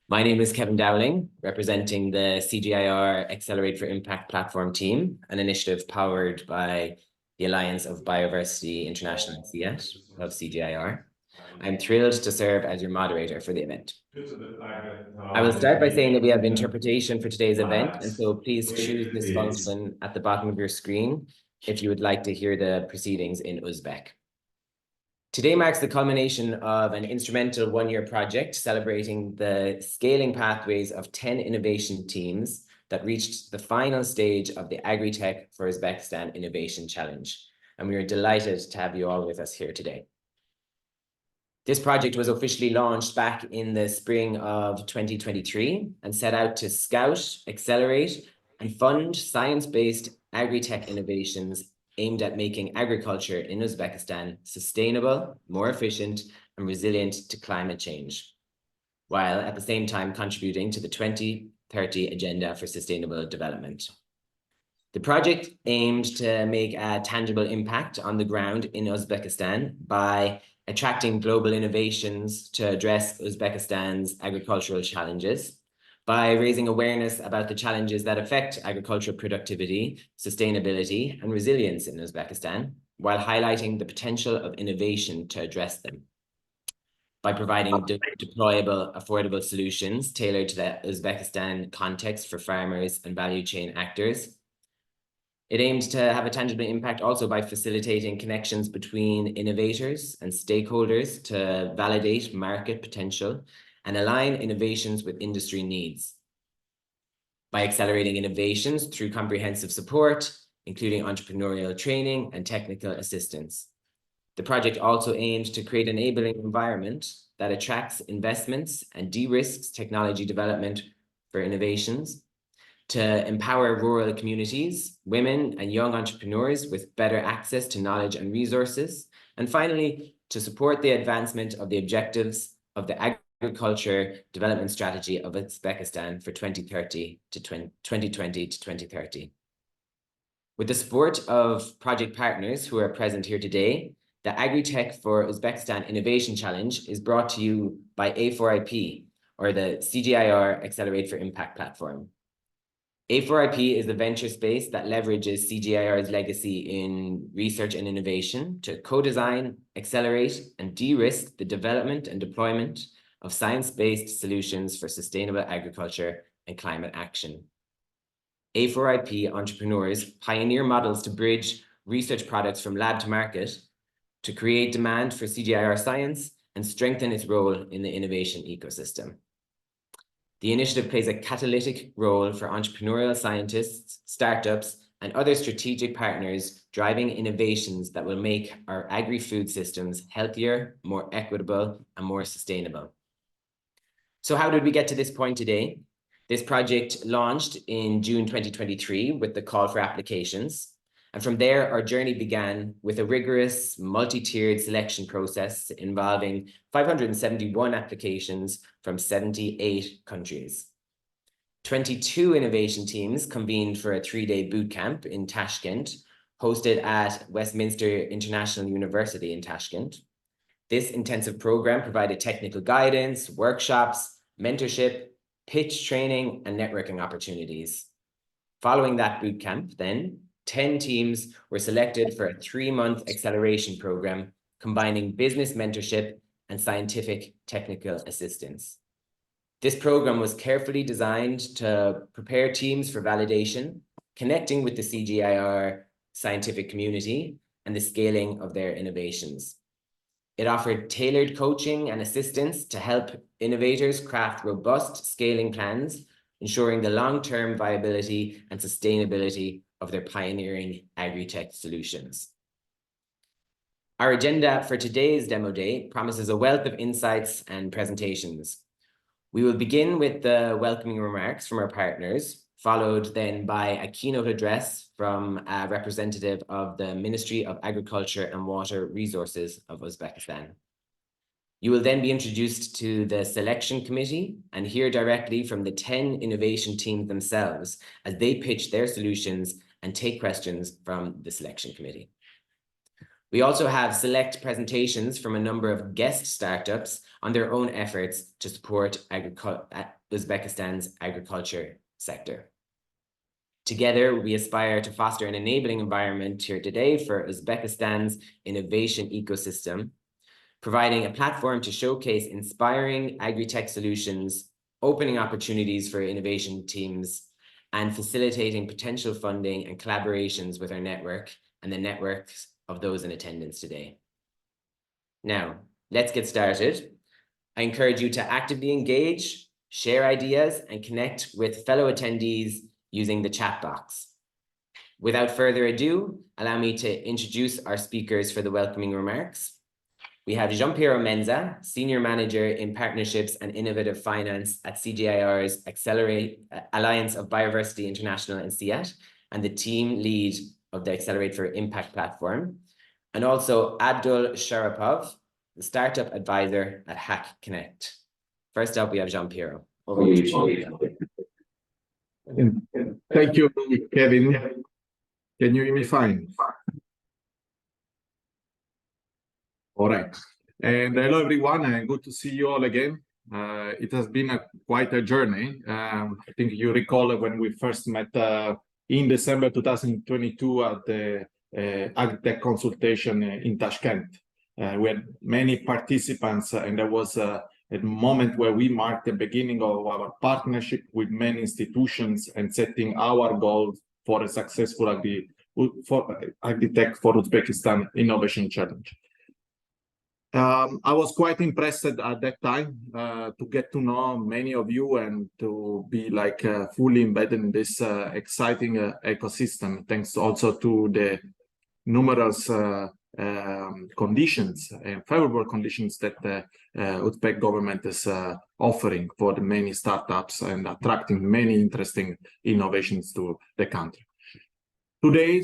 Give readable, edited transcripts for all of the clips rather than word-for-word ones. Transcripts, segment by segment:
My name is Kevin Dowling, representing the CGIAR Accelerate for Impact platform team, an initiative powered by the Alliance of Bioversity International CIAT of CGIAR. I'm thrilled to serve as your moderator for the event. I will start by saying that we have interpretation for today's event, and so please choose this function at the bottom of your screen if you would like to hear the proceedings in Uzbek. Today marks the culmination of an instrumental one-year project celebrating the scaling pathways of 10 innovation teams that reached the final stage of the AgriTech4Uzbekistan Innovation Challenge. And we are delighted to have you all with us here today. This project was officially launched back in the spring of 2023 and set out to scout, accelerate, and fund science-based agri-tech innovations aimed at making agriculture in Uzbekistan sustainable, more efficient, and resilient to climate change, while at the same time contributing to the 2030 Agenda for Sustainable Development. The project aimed to make a tangible impact on the ground in Uzbekistan by attracting global innovations to address Uzbekistan's agricultural challenges, by raising awareness about the challenges that affect agricultural productivity, sustainability, and resilience in Uzbekistan, while highlighting the potential of innovation to address them, by providing deployable, affordable solutions tailored to the Uzbekistan context for farmers and value chain actors. It aims to have a tangible impact also by facilitating connections between innovators and stakeholders to validate market potential and align innovations with industry needs, by accelerating innovations through comprehensive support, including entrepreneurial training and technical assistance. The project also aims to create an enabling environment that attracts investments and de-risks technology development for innovations, to empower rural communities, women and young entrepreneurs with better access to knowledge and resources, and finally, to support the advancement of the objectives of the Agriculture Development Strategy of Uzbekistan for 2020 to 2030. With the support of project partners who are present here today, the AgriTech4Uzbekistan Innovation Challenge is brought to you by A4IP, or the CGIAR Accelerate for Impact platform. A4IP is the venture space that leverages CGIAR's legacy in research and innovation to co-design, accelerate, and de-risk the development and deployment of science-based solutions for sustainable agriculture and climate action. A4IP entrepreneurs pioneer models to bridge research products from lab to market, to create demand for CGIAR science and strengthen its role in the innovation ecosystem. The initiative plays a catalytic role for entrepreneurial scientists, startups, and other strategic partners driving innovations that will make our agri-food systems healthier, more equitable, and more sustainable. So how did we get to this point today? This project launched in June 2023 with the call for applications. And from there, our journey began with a rigorous multi-tiered selection process involving 571 applications from 78 countries. 22 innovation teams convened for a 3-day bootcamp in Tashkent, hosted at Westminster International University in Tashkent. This intensive program provided technical guidance, workshops, mentorship, pitch training, and networking opportunities. Following that bootcamp, then, 10 teams were selected for a 3-month acceleration program, combining business mentorship and scientific technical assistance. This program was carefully designed to prepare teams for validation, connecting with the CGIAR scientific community and the scaling of their innovations. It offered tailored coaching and assistance to help innovators craft robust scaling plans, ensuring the long-term viability and sustainability of their pioneering agri-tech solutions. Our agenda for today's demo day promises a wealth of insights and presentations. We will begin with the welcoming remarks from our partners, followed then by a keynote address from a representative of the Ministry of Agriculture and Water Resources of Uzbekistan. You will then be introduced to the selection committee and hear directly from the 10 innovation teams themselves as they pitch their solutions and take questions from the selection committee. We also have select presentations from a number of guest startups on their own efforts to support Uzbekistan's agriculture sector. Together, we aspire to foster an enabling environment here today for Uzbekistan's innovation ecosystem, providing a platform to showcase inspiring agri-tech solutions, opening opportunities for innovation teams, and facilitating potential funding and collaborations with our network and the networks of those in attendance today. Now, let's get started. I encourage you to actively engage, share ideas, and connect with fellow attendees using the chat box. Without further ado, allow me to introduce our speakers for the welcoming remarks. We have Giampiero Menza, Senior Manager in Partnerships and Innovative Finance at CGIAR's Alliance of Bioversity International and CIAT, and the team lead of the Accelerate for Impact platform. And also Abdul Sharapov, the Startup Advisor at Hackonnect. First up, we have Giampiero. Over to you. Thank you, Kevin. Can you hear me fine? All right. And hello, everyone, and good to see you all again. It has been quite a journey. I think you recall when we first met in December 2022 at the AgriTech consultation in Tashkent. We had many participants, and there was a moment where we marked the beginning of our partnership with many institutions and setting our goals for a successful AgriTech4Uzbekistan Innovation Challenge. I was quite impressed at that time to get to know many of you and to be fully embedded in this exciting ecosystem, thanks also to the numerous conditions and favorable conditions that the Uzbek government is offering for the many startups and attracting many interesting innovations to the country. Today,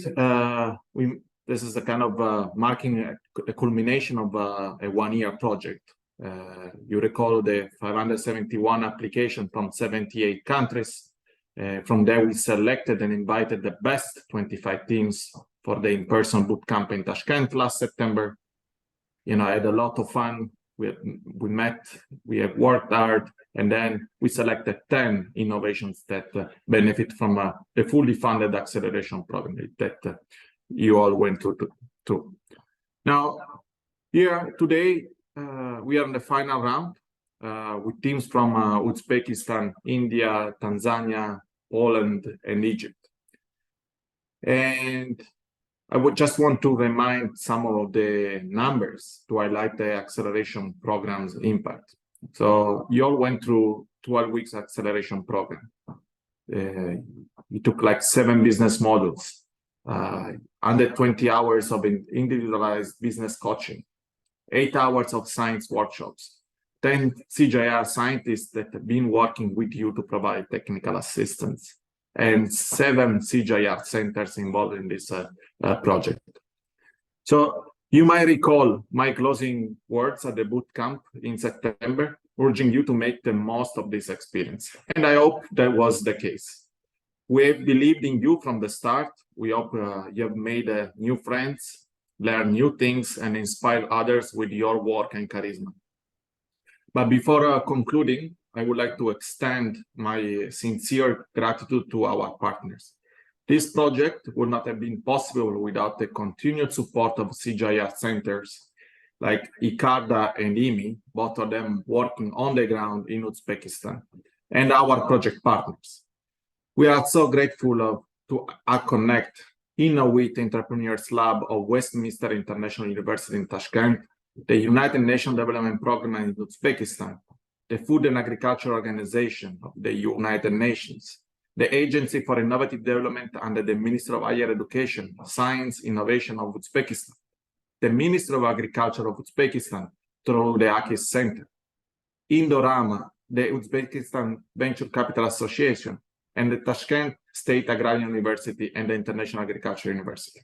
this is a kind of marking a culmination of a one-year project. You recall the 571 applications from 78 countries. From there, we selected and invited the best 25 teams for the in-person bootcamp in Tashkent last September. I had a lot of fun. We met, we have worked hard, and then we selected 10 innovations that benefit from the fully funded acceleration program that you all went through. Now, here today, we are in the final round with teams from Uzbekistan, India, Tanzania, Poland, and Egypt. And I would just want to remind some of the numbers to highlight the acceleration program's impact. So you all went through 12 weeks acceleration program. We took 7 business models, under 20 hours of individualized business coaching, 8 hours of science workshops, 10 CGIAR scientists that have been working with you to provide technical assistance, and 7 CGIAR centers involved in this project. So you might recall my closing words at the bootcamp in September, urging you to make the most of this experience. And I hope that was the case. We have believed in you from the start. We hope you have made new friends, learned new things, and inspired others with your work and charisma. But before concluding, I would like to extend my sincere gratitude to our partners. This project would not have been possible without the continued support of CGIAR centers like ICARDA and IWMI, both of them working on the ground in Uzbekistan, and our project partners. We are so grateful to Hackonnect, innoWIUT Entrepreneurs Lab of Westminster International University in Tashkent, the United Nations Development Programme in Uzbekistan, the Food and Agriculture Organization of the United Nations, the Agency for Innovative Development under the Ministry of Higher Education, Science, Innovation of Uzbekistan, the Ministry of Agriculture of Uzbekistan through the AKIS Center, Indorama, the Uzbekistan Venture Capital Association, and the Tashkent State Agrarian University and the International Agriculture University.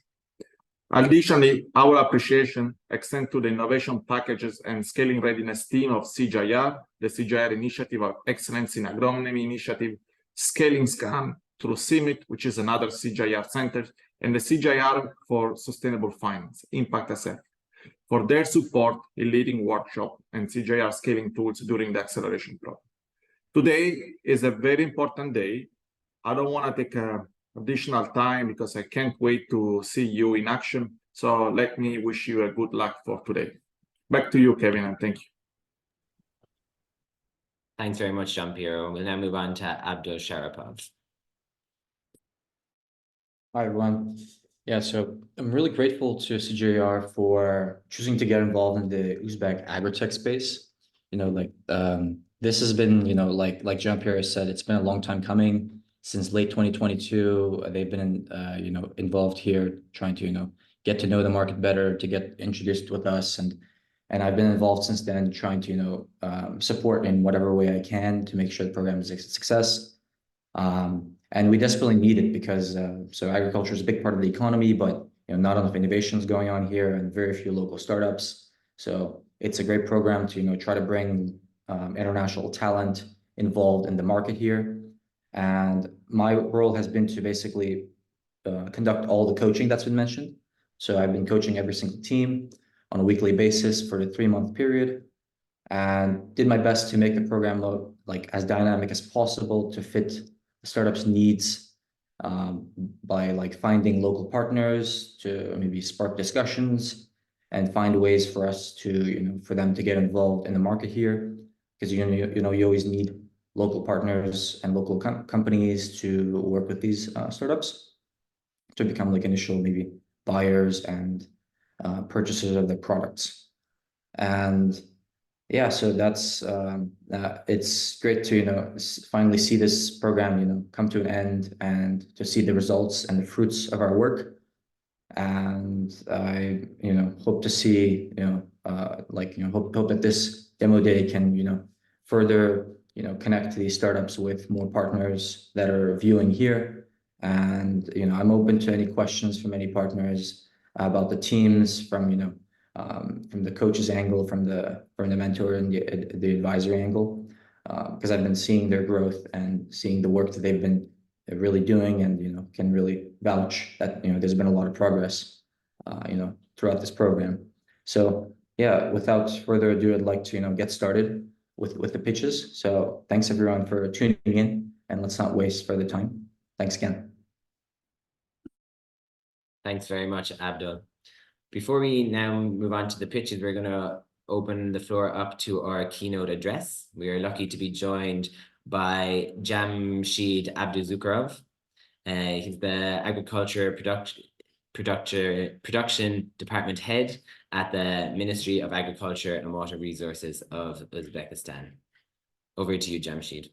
Additionally, our appreciation extends to the innovation packages and scaling readiness team of CGIAR, the CGIAR Initiative of Excellence in Agronomy Initiative, Scaling Scan through CIMIT, which is another CGIAR center, and the CGIAR for Sustainable Finance, Impact Asset, for their support in leading workshop and CGIAR scaling tools during the acceleration program. Today is a very important day. I don't want to take additional time because I can't wait to see you in action. So let me wish you a good luck for today. Back to you, Kevin, and thank you. Thanks very much, Jean-Pierre. We'll now move on to Abdul Sharapov. Hi, everyone. Yeah, so I'm really grateful to CGIAR for choosing to get involved in the Uzbek agri-tech space. This has been, like Jean-Pierre said, it's been a long time coming. Since late 2022, they've been, involved here trying to, get to know the market better, to get introduced with us. And I've been involved since then, trying to, support in whatever way I can to make sure the program is a success. And we desperately need it because so agriculture is a big part of the economy, but not enough innovations going on here and very few local startups. So it's a great program to try to bring international talent involved in the market here. And my role has been to basically conduct all the coaching that's been mentioned. So I've been coaching every single team on a weekly basis for the 3-month period, and did my best to make the program look like as dynamic as possible to fit the startup's needs, by finding local partners to maybe spark discussions and find ways for us to for them to get involved in the market here, because you always need local partners and local companies to work with these startups to become initial maybe buyers and purchasers of their products. And yeah, so that's it's great to finally see this program come to an end and to see the results and the fruits of our work. And I hope to see hope that this demo day can further connect these startups with more partners that are viewing here. And I'm open to any questions from any partners about the teams, from the coach's angle, from the mentor and the advisory angle, because I've been seeing their growth and seeing the work that they've been really doing, and can really vouch that there's been a lot of progress throughout this program. So yeah, without further ado, I'd like to get started with the pitches. So thanks everyone for tuning in, and let's not waste further time. Thanks again. Thanks very much, Abdul. Before we now move on to the pitches, we're going to open the floor up to our keynote address. We are lucky to be joined by Jamshid Abduzukharov. He's the Agriculture Production Department Head at the Ministry of Agriculture and Water Resources of Uzbekistan. Over to you, Jamshid.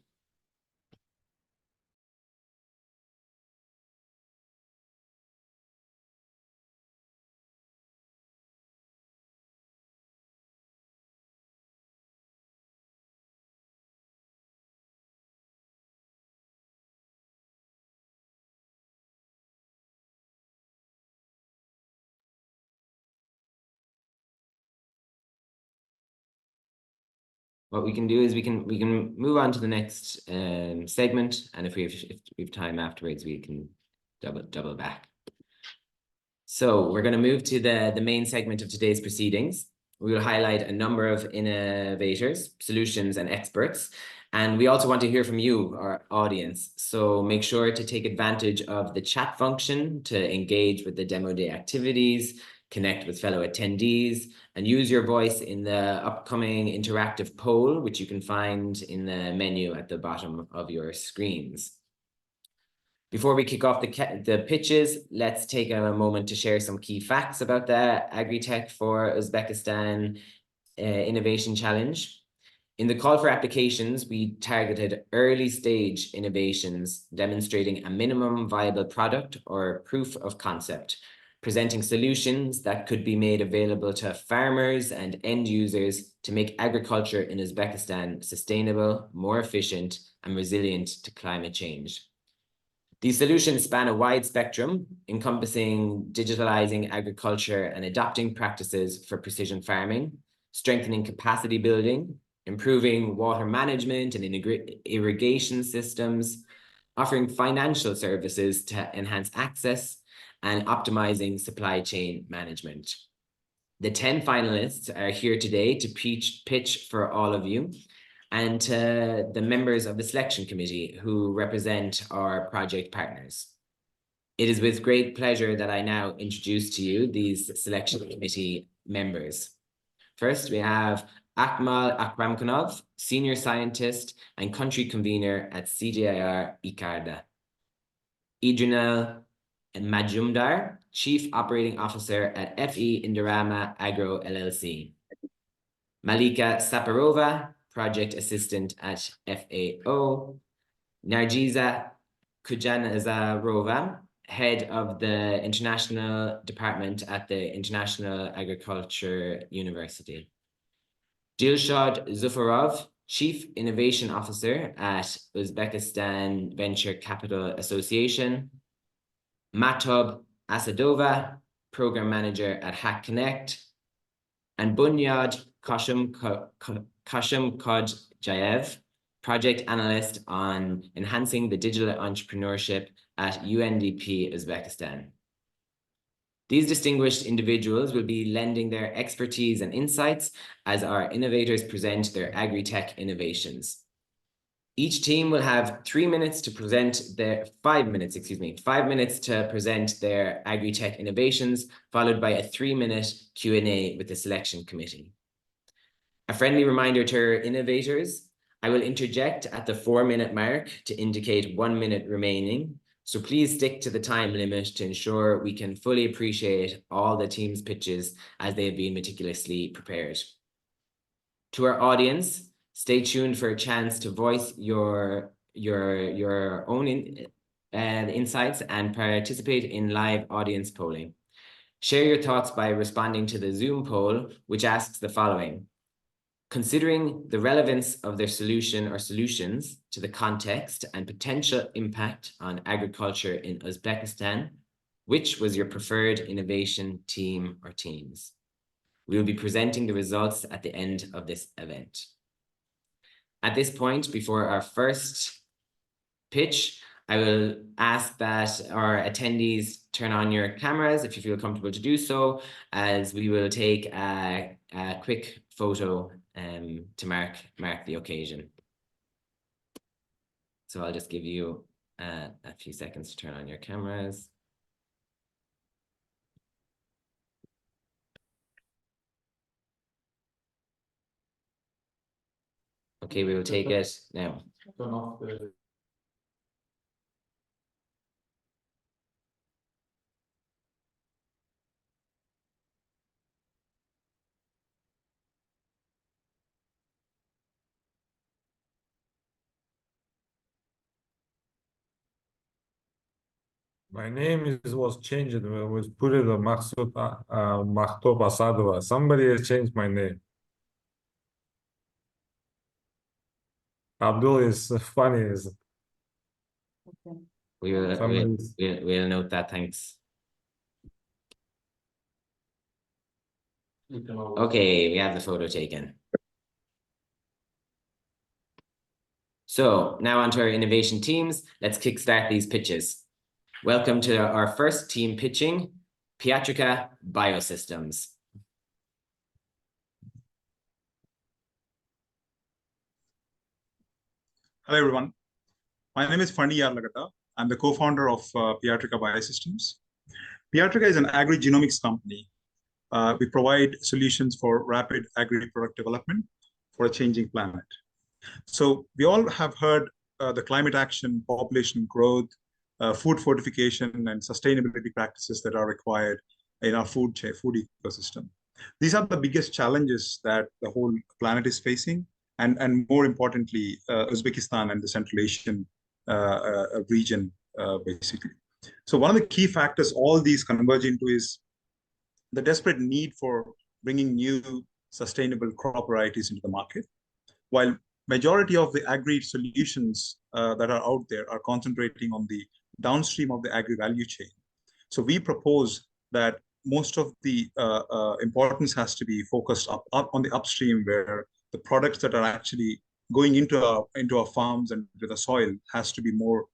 What we can do is we can move on to the next segment, and if we have time afterwards, we can double back. So we're going to move to the main segment of today's proceedings. We will highlight a number of innovators, solutions, and experts, and we also want to hear from you, our audience. So make sure to take advantage of the chat function to engage with the demo day activities, connect with fellow attendees, and use your voice in the upcoming interactive poll, which you can find in the menu at the bottom of your screens. Before we kick off the pitches, let's take a moment to share some key facts about the AgriTech4Uzbekistan Innovation Challenge. In the call for applications, we targeted early stage innovations demonstrating a minimum viable product or proof of concept, presenting solutions that could be made available to farmers and end users to make agriculture in Uzbekistan sustainable, more efficient, and resilient to climate change. These solutions span a wide spectrum, encompassing digitalizing agriculture and adopting practices for precision farming, strengthening capacity building, improving water management and irrigation systems, offering financial services to enhance access, and optimizing supply chain management. The 10 finalists are here today to pitch for all of you. and to the members of the selection committee who represent our project partners. It is with great pleasure that I now introduce to you these selection committee members. First, we have Akmal Akramkanov, Senior Scientist and Country Convener at CGIAR ICARDA. Idrinal Majumdar, Chief Operating Officer at FE Indorama Agro LLC. Malika Saparova, Project Assistant at FAO. Nargiza Kujanazarova, Head of the International Department at the International Agriculture University. Dilshad Zufarov, Chief Innovation Officer at Uzbekistan Venture Capital Association. Matob Asadova, Program Manager at Hackonnect. And Bunyad Kodjayev, Project Analyst on Enhancing the Digital Entrepreneurship at UNDP Uzbekistan. These distinguished individuals will be lending their expertise and insights as our innovators present their agri-tech innovations. Each team will have 5 minutes to present their agri-tech innovations, followed by a 3-minute Q&A with the selection committee. A friendly reminder to our innovators, I will interject at the 4-minute mark to indicate 1 minute remaining. So please stick to the time limit to ensure we can fully appreciate all the team's pitches as they have been meticulously prepared. To our audience, stay tuned for a chance to voice your own insights and participate in live audience polling. Share your thoughts by responding to the Zoom poll, which asks the following. Considering the relevance of their solution or solutions to the context and potential impact on agriculture in Uzbekistan, which was your preferred innovation team or teams? We will be presenting the results at the end of this event. At this point, before our first pitch, I will ask that our attendees turn on your cameras if you feel comfortable to do so, as we will take a quick photo to mark the occasion. So I'll just give you a few seconds to turn on your cameras. Okay, we will take it now. Turn off the... My name was changed. It was put it a Mahtob Asadova. Somebody has changed my name. Abdul is funny. Okay. We'll note that. Thanks. Okay, we have the photo taken. So now onto our innovation teams. Let's kickstart these pitches. Welcome to our first team pitching, Pediatrica Biosystems. Hello, everyone. My name is Fandi Yarlagata. I'm the co-founder of Pediatrica Biosystems. Pediatrica is an agri-genomics company. We provide solutions for rapid agri-product development for a changing planet. So we all have heard the climate action, population growth, food fortification, and sustainability practices that are required in our food ecosystem. These are the biggest challenges that the whole planet is facing, and more importantly, Uzbekistan and the Central Asian region, basically. So one of the key factors all these converge into is the desperate need for bringing new sustainable crop varieties into the market. While majority of the agri solutions that are out there are concentrating on the downstream of the agri value chain. So we propose that most of the importance has to be focused up on the upstream, where the products that are actually going into our farms and to the soil has to be more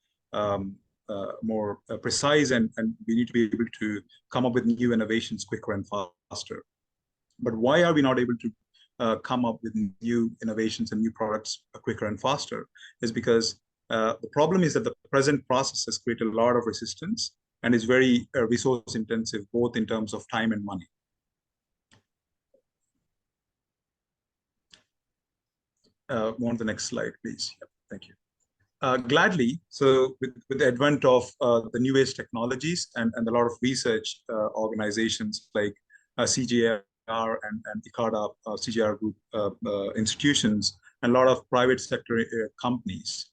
precise, and we need to be able to come up with new innovations quicker and faster. But why are we not able to come up with new innovations and new products quicker and faster is because the problem is that the present process has created a lot of resistance and is very resource intensive, both in terms of time and money. On the next slide, please. Yep, thank you. Gladly, so with the advent of the new age technologies and a lot of research organizations like CGIAR and ICARDA, CGIAR group institutions, and a lot of private sector companies,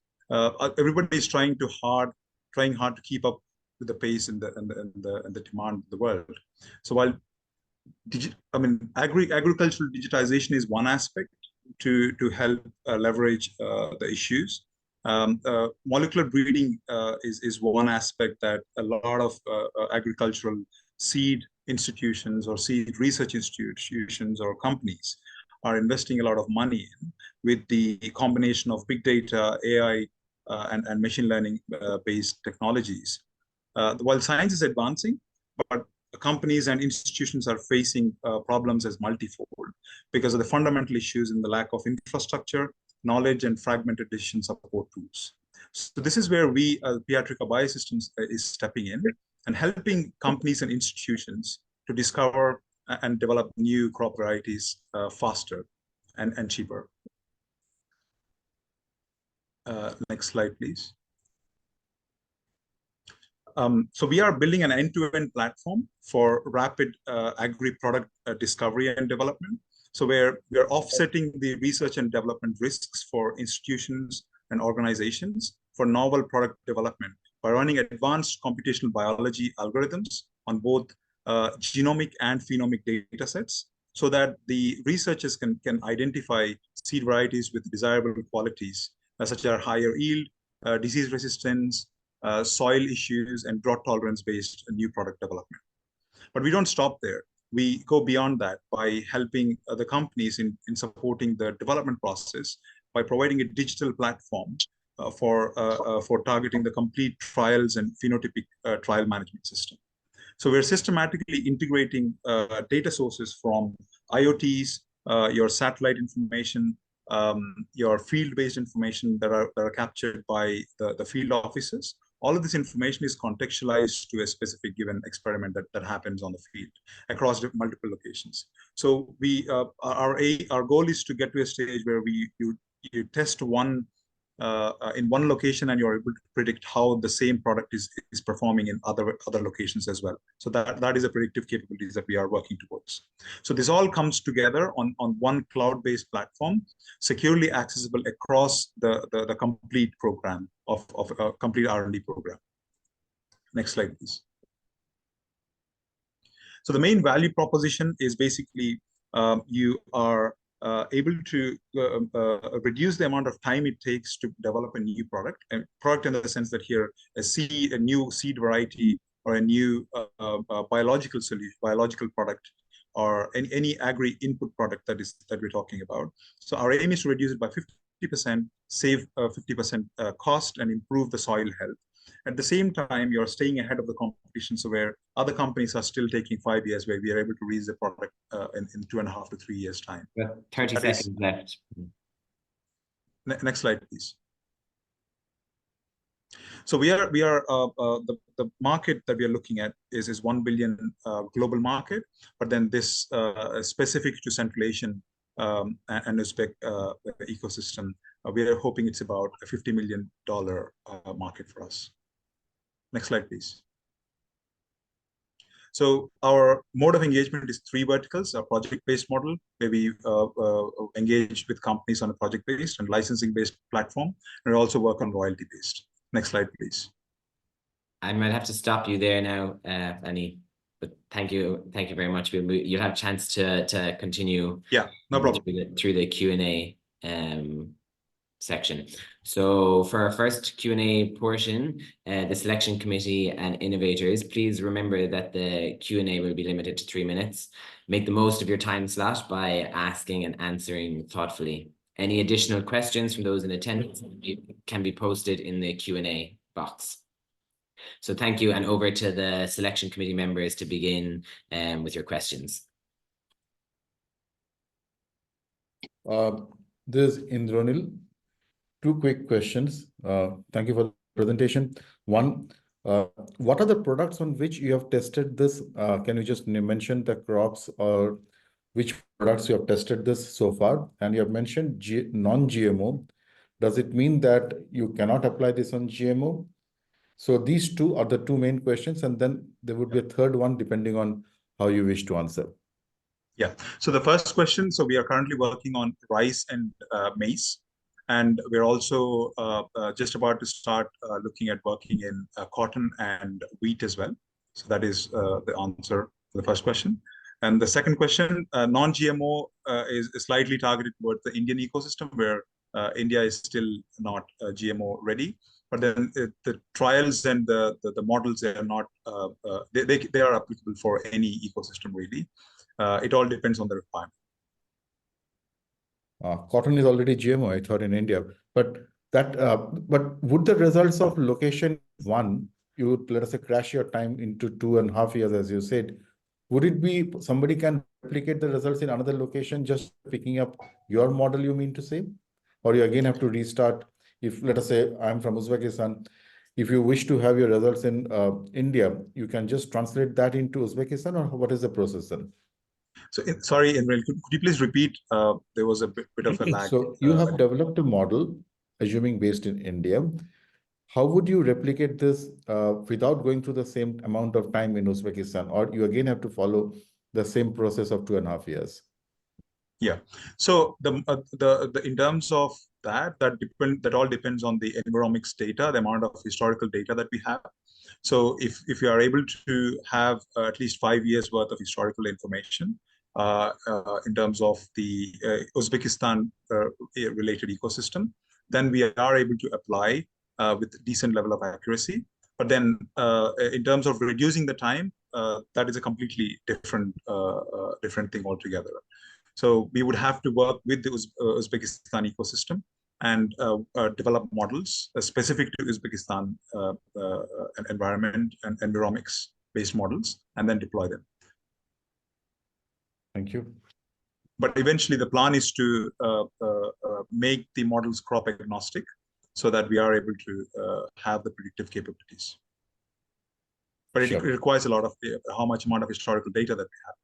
everybody is trying hard to keep up with the pace and the demand of the world. So while agricultural digitization is one aspect to help leverage the issues. Molecular breeding is one aspect that a lot of agricultural seed institutions or seed research institutions or companies are investing a lot of money in, with the combination of big data, AI, and machine learning based technologies. While science is advancing, but companies and institutions are facing problems as multifold because of the fundamental issues in the lack of infrastructure, knowledge, and fragmented decision support tools. So this is where we, Piatrica Biosystems, is stepping in and helping companies and institutions to discover and develop new crop varieties faster and cheaper. Next slide, please. So we are building an end-to-end platform for rapid agri-product discovery and development. So we are offsetting the research and development risks for institutions and organizations for novel product development by running advanced computational biology algorithms on both genomic and phenomic data sets, so that the researchers can identify seed varieties with desirable qualities, such as higher yield, disease resistance, soil issues, and drought tolerance based new product development. But we don't stop there. We go beyond that by helping the companies in supporting the development process by providing a digital platform for targeting the complete trials and phenotypic trial management system. So we're systematically integrating data sources from IoTs, your satellite information, your field-based information that are captured by the field offices. All of this information is contextualized to a specific given experiment that happens on the field across multiple locations. So our goal is to get to a stage where you test one in one location and you're able to predict how the same product is performing in other locations as well. So that is a predictive capabilities that we are working towards. So this all comes together on one cloud-based platform, securely accessible across the complete program of a complete R&D program. Next slide, please. So the main value proposition is basically you are able to reduce the amount of time it takes to develop a new product, and product in the sense that here a new seed variety or a new biological product or any agri input product that we're talking about. So our aim is to reduce it by 50%, save 50% cost, and improve the soil health. At the same time, you're staying ahead of the competition, so where other companies are still taking 5 years, where we are able to release the product in 2.5 to 3 years' time. 30 seconds left. Next slide, please. So the market that we are looking at is 1 billion global market, but then this specific to Central Asian and Uzbek ecosystem, we are hoping it's about a $50 million market for us. Next slide, please. So our mode of engagement is 3 verticals: a project-based model, where we engage with companies on a project-based and licensing-based platform, and also work on royalty-based. Next slide, please. I might have to stop you there now, Annie, but thank you very much. You'll have a chance to continue. Yeah, no problem. Through the Q&A section. So for our first Q&A portion, the selection committee and innovators, please remember that the Q&A will be limited to 3 minutes. Make the most of your time slot by asking and answering thoughtfully. Any additional questions from those in attendance can be posted in the Q&A box. So thank you, and over to the selection committee members to begin with your questions. This is Indranil. Two quick questions. Thank you for the presentation. One, what are the products on which you have tested this? Can you just mention the crops or which products you have tested this so far? And you have mentioned non-GMO. Does it mean that you cannot apply this on GMO? So these two are the two main questions, and then there would be a third one depending on how you wish to answer. Yeah. So the first question, so we are currently working on rice and maize. And we're also just about to start looking at working in cotton and wheat as well. So that is the answer to the first question. And the second question, non-GMO is slightly targeted towards the Indian ecosystem, where India is still not GMO ready. But then the trials and the models, they are not, they are applicable for any ecosystem really. It all depends on the requirement. Cotton is already GMO, I thought, in India. But but would the results of location one, you would, let us say, crash your time into 2.5 years, as you said, would it be somebody can replicate the results in another location, just picking up your model, you mean to say? Or you again have to restart? If, let us say, I'm from Uzbekistan, if you wish to have your results in India, you can just translate that into Uzbekistan, or what is the process then? So, sorry, Enril, could you please repeat? There was a bit of a lag. So you have developed a model, assuming based in India. How would you replicate this without going through the same amount of time in Uzbekistan, or you again have to follow the same process of 2.5 years? Yeah. So the in terms of that all depends on the environmics data, the amount of historical data that we have. So if you are able to have at least 5 years worth of historical information in terms of the Uzbekistan related ecosystem, then we are able to apply with decent level of accuracy. But then in terms of reducing the time, that is a completely different thing altogether. So we would have to work with the Uzbekistan ecosystem and develop models specific to Uzbekistan environment and environmics-based models, and then deploy them. Thank you. But eventually, the plan is to make the models crop agnostic, so that we are able to have the predictive capabilities. But it requires a lot of amount of historical data that we have.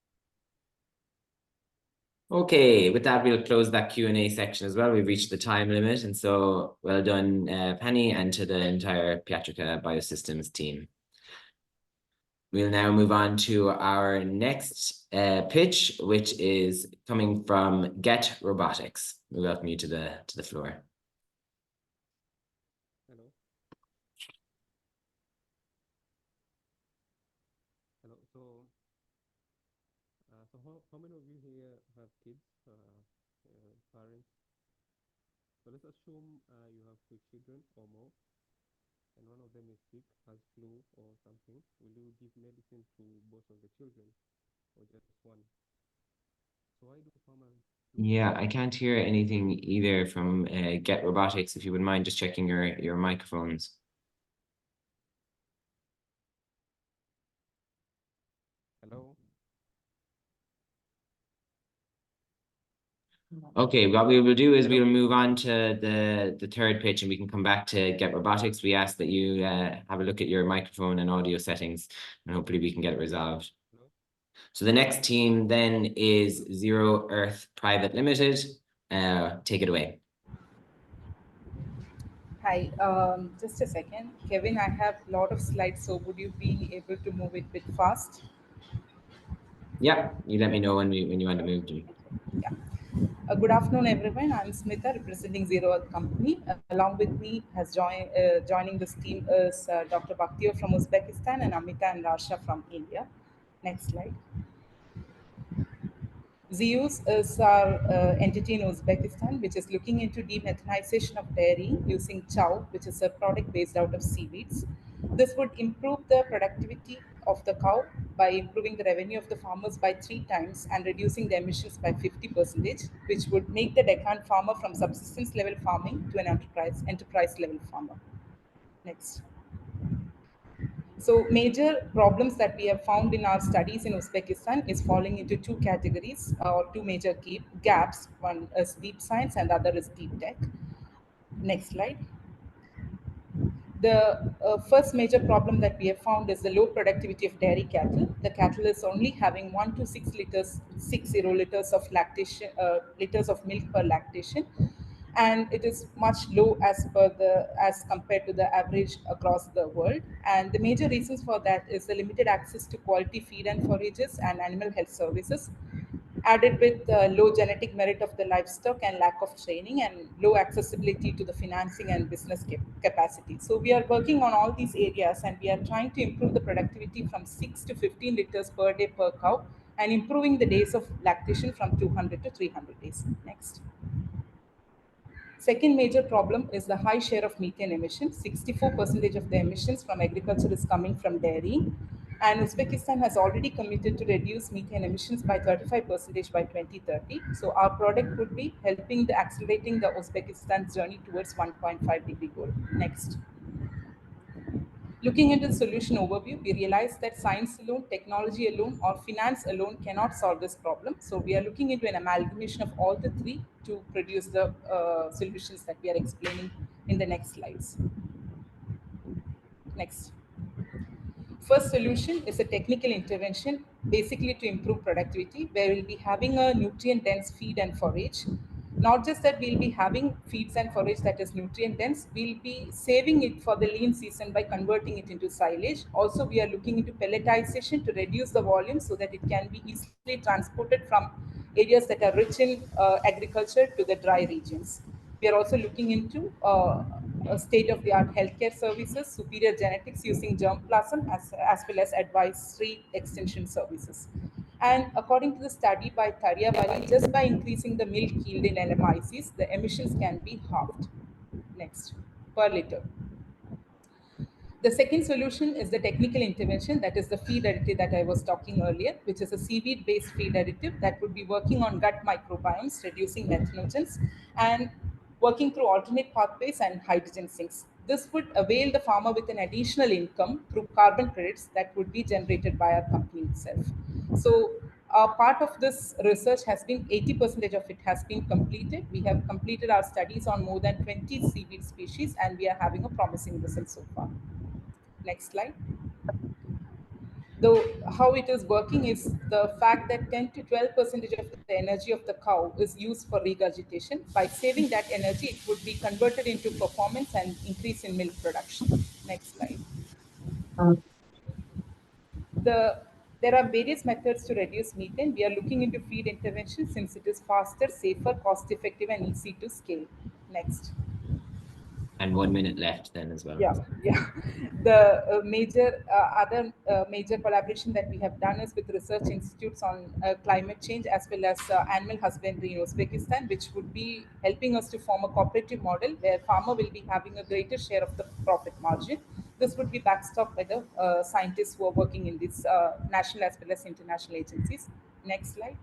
Okay, with that, we'll close that Q&A section as well. We've reached the time limit, and so well done, Penny, and to the entire Pyatrika Biosystems team. We'll now move on to our next pitch, which is coming from Get Robotics. We welcome you to the floor. Hello. Hello. So how many of you here have kids, parents? So let's assume you have 2 children or more, and one of them is sick, has flu or something. Will you give medicine to both of the children, or just one? So why do farmers? Yeah, I can't hear anything either from Get Robotics. If you wouldn't mind just checking your microphones. Hello. Okay, what we will do is we'll move on to the third pitch, and we can come back to Get Robotics. We ask that you have a look at your microphone and audio settings, and hopefully we can get it resolved. Hello? So the next team then is Zero Earth Private Limited. Take it away. Hi, just a second. Kevin, I have a lot of slides, so would you be able to move it a bit fast? Yeah, you let me know when you want to move to. Yeah. Good afternoon, everyone. I'm Smita, representing Zero Earth Company. Along with me has joining this team is Dr. Bhaktio from Uzbekistan and Amita and Rasha from India. Next slide. ZEUS is our entity in Uzbekistan, which is looking into demethanization of dairy using chow, which is a product based out of seaweeds. This would improve the productivity of the cow by improving the revenue of the farmers by 3 times and reducing the emissions by 50%, which would make the Deccan farmer from subsistence level farming to an enterprise level farmer. Next. So major problems that we have found in our studies in Uzbekistan is falling into two categories or two major gaps. One is deep science and the other is deep tech. Next slide. The first major problem that we have found is the low productivity of dairy cattle. The cattle is only having 1 to 6 liters, 60 liters of lactation, liters of milk per lactation, and it is much low as compared to the average across the world. And the major reasons for that is the limited access to quality feed and forages and animal health services, added with low genetic merit of the livestock and lack of training and low accessibility to the financing and business capacity. So we are working on all these areas and we are trying to improve the productivity from 6 to 15 liters per day per cow and improving the days of lactation from 200 to 300 days. Next. Second major problem is the high share of methane emissions. 64% of the emissions from agriculture is coming from dairy. And Uzbekistan has already committed to reduce methane emissions by 35% by 2030. So our product would be helping accelerating the Uzbekistan's journey towards 1.5 degree goal. Next. Looking into the solution overview, we realize that science alone, technology alone, or finance alone cannot solve this problem. So we are looking into an amalgamation of all the three to produce the solutions that we are explaining in the next slides. Next. First solution is a technical intervention, basically to improve productivity, where we'll be having a nutrient-dense feed and forage. Not just that we'll be having feeds and forage that is nutrient-dense, we'll be saving it for the lean season by converting it into silage. Also, we are looking into pelletization to reduce the volume so that it can be easily transported from areas that are rich in agriculture to the dry regions. We are also looking into state-of-the-art healthcare services, superior genetics using germplasm, as well as advisory extension services. And according to the study by Taryavali, just by increasing the milk yield in LMICs, the emissions can be halved. Next, per liter. The second solution is the technical intervention, that is the feed additive that I was talking earlier, which is a seaweed-based feed additive that would be working on gut microbiomes, reducing methanogens, and working through alternate pathways and hydrogen sinks. This would avail the farmer with an additional income through carbon credits that would be generated by our company itself. So part of this research has been 80% of it has been completed. We have completed our studies on more than 20 seaweed species and we are having a promising result so far. Next slide. Though how it is working is the fact that 10 to 12% of the energy of the cow is used for regurgitation. By saving that energy, it would be converted into performance and increase in milk production. Next slide. There are various methods to reduce methane. We are looking into feed intervention since it is faster, safer, cost-effective, and easy to scale. Next. And 1 minute left then as well. Yeah. The other major collaboration that we have done is with research institutes on climate change as well as animal husbandry in Uzbekistan, which would be helping us to form a cooperative model where farmer will be having a greater share of the profit margin. This would be backstopped by the scientists who are working in these national as well as international agencies. Next slide.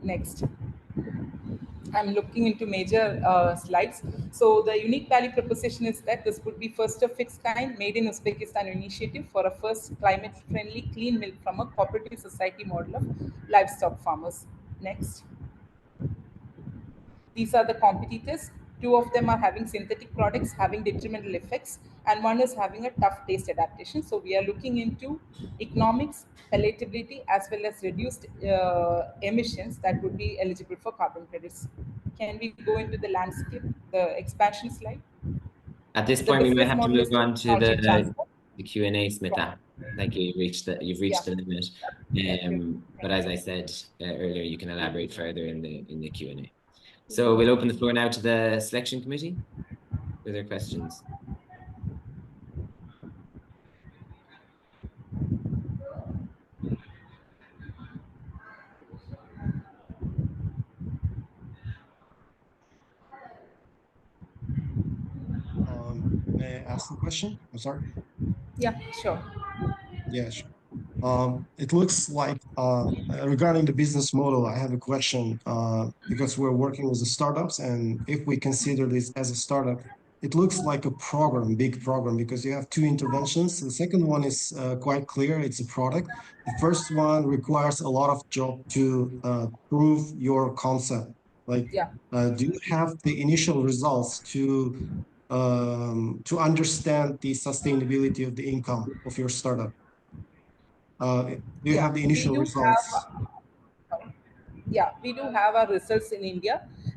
Next. I'm looking into major slides. So the unique value proposition is that this would be first of its kind made in Uzbekistan initiative for a first climate-friendly clean milk from a cooperative society model of livestock farmers. Next. These are the competitors. Two of them are having synthetic products having detrimental effects, and one is having a tough taste adaptation. So we are looking into economics, palatability, as well as reduced emissions that would be eligible for carbon credits. Can we go into the landscape, the expansion slide? At this point, we might have to move on to the Q&A, Smita. Thank you. You've reached the limit. But as I said earlier, you can elaborate further in the Q&A. So we'll open the floor now to the selection committee. Are there questions? May I ask the question? I'm sorry. Yeah, sure. Yeah, sure. It looks like regarding the business model, I have a question because we're working with the startups, and if we consider this as a startup, it looks like a program, big program, because you have two interventions. The second one is quite clear. It's a product. The first one requires a lot of job to prove your concept. Like, Yeah. do you have the initial results to understand the sustainability of the income of your startup? Do you have the We initial do results? we do have our results in India.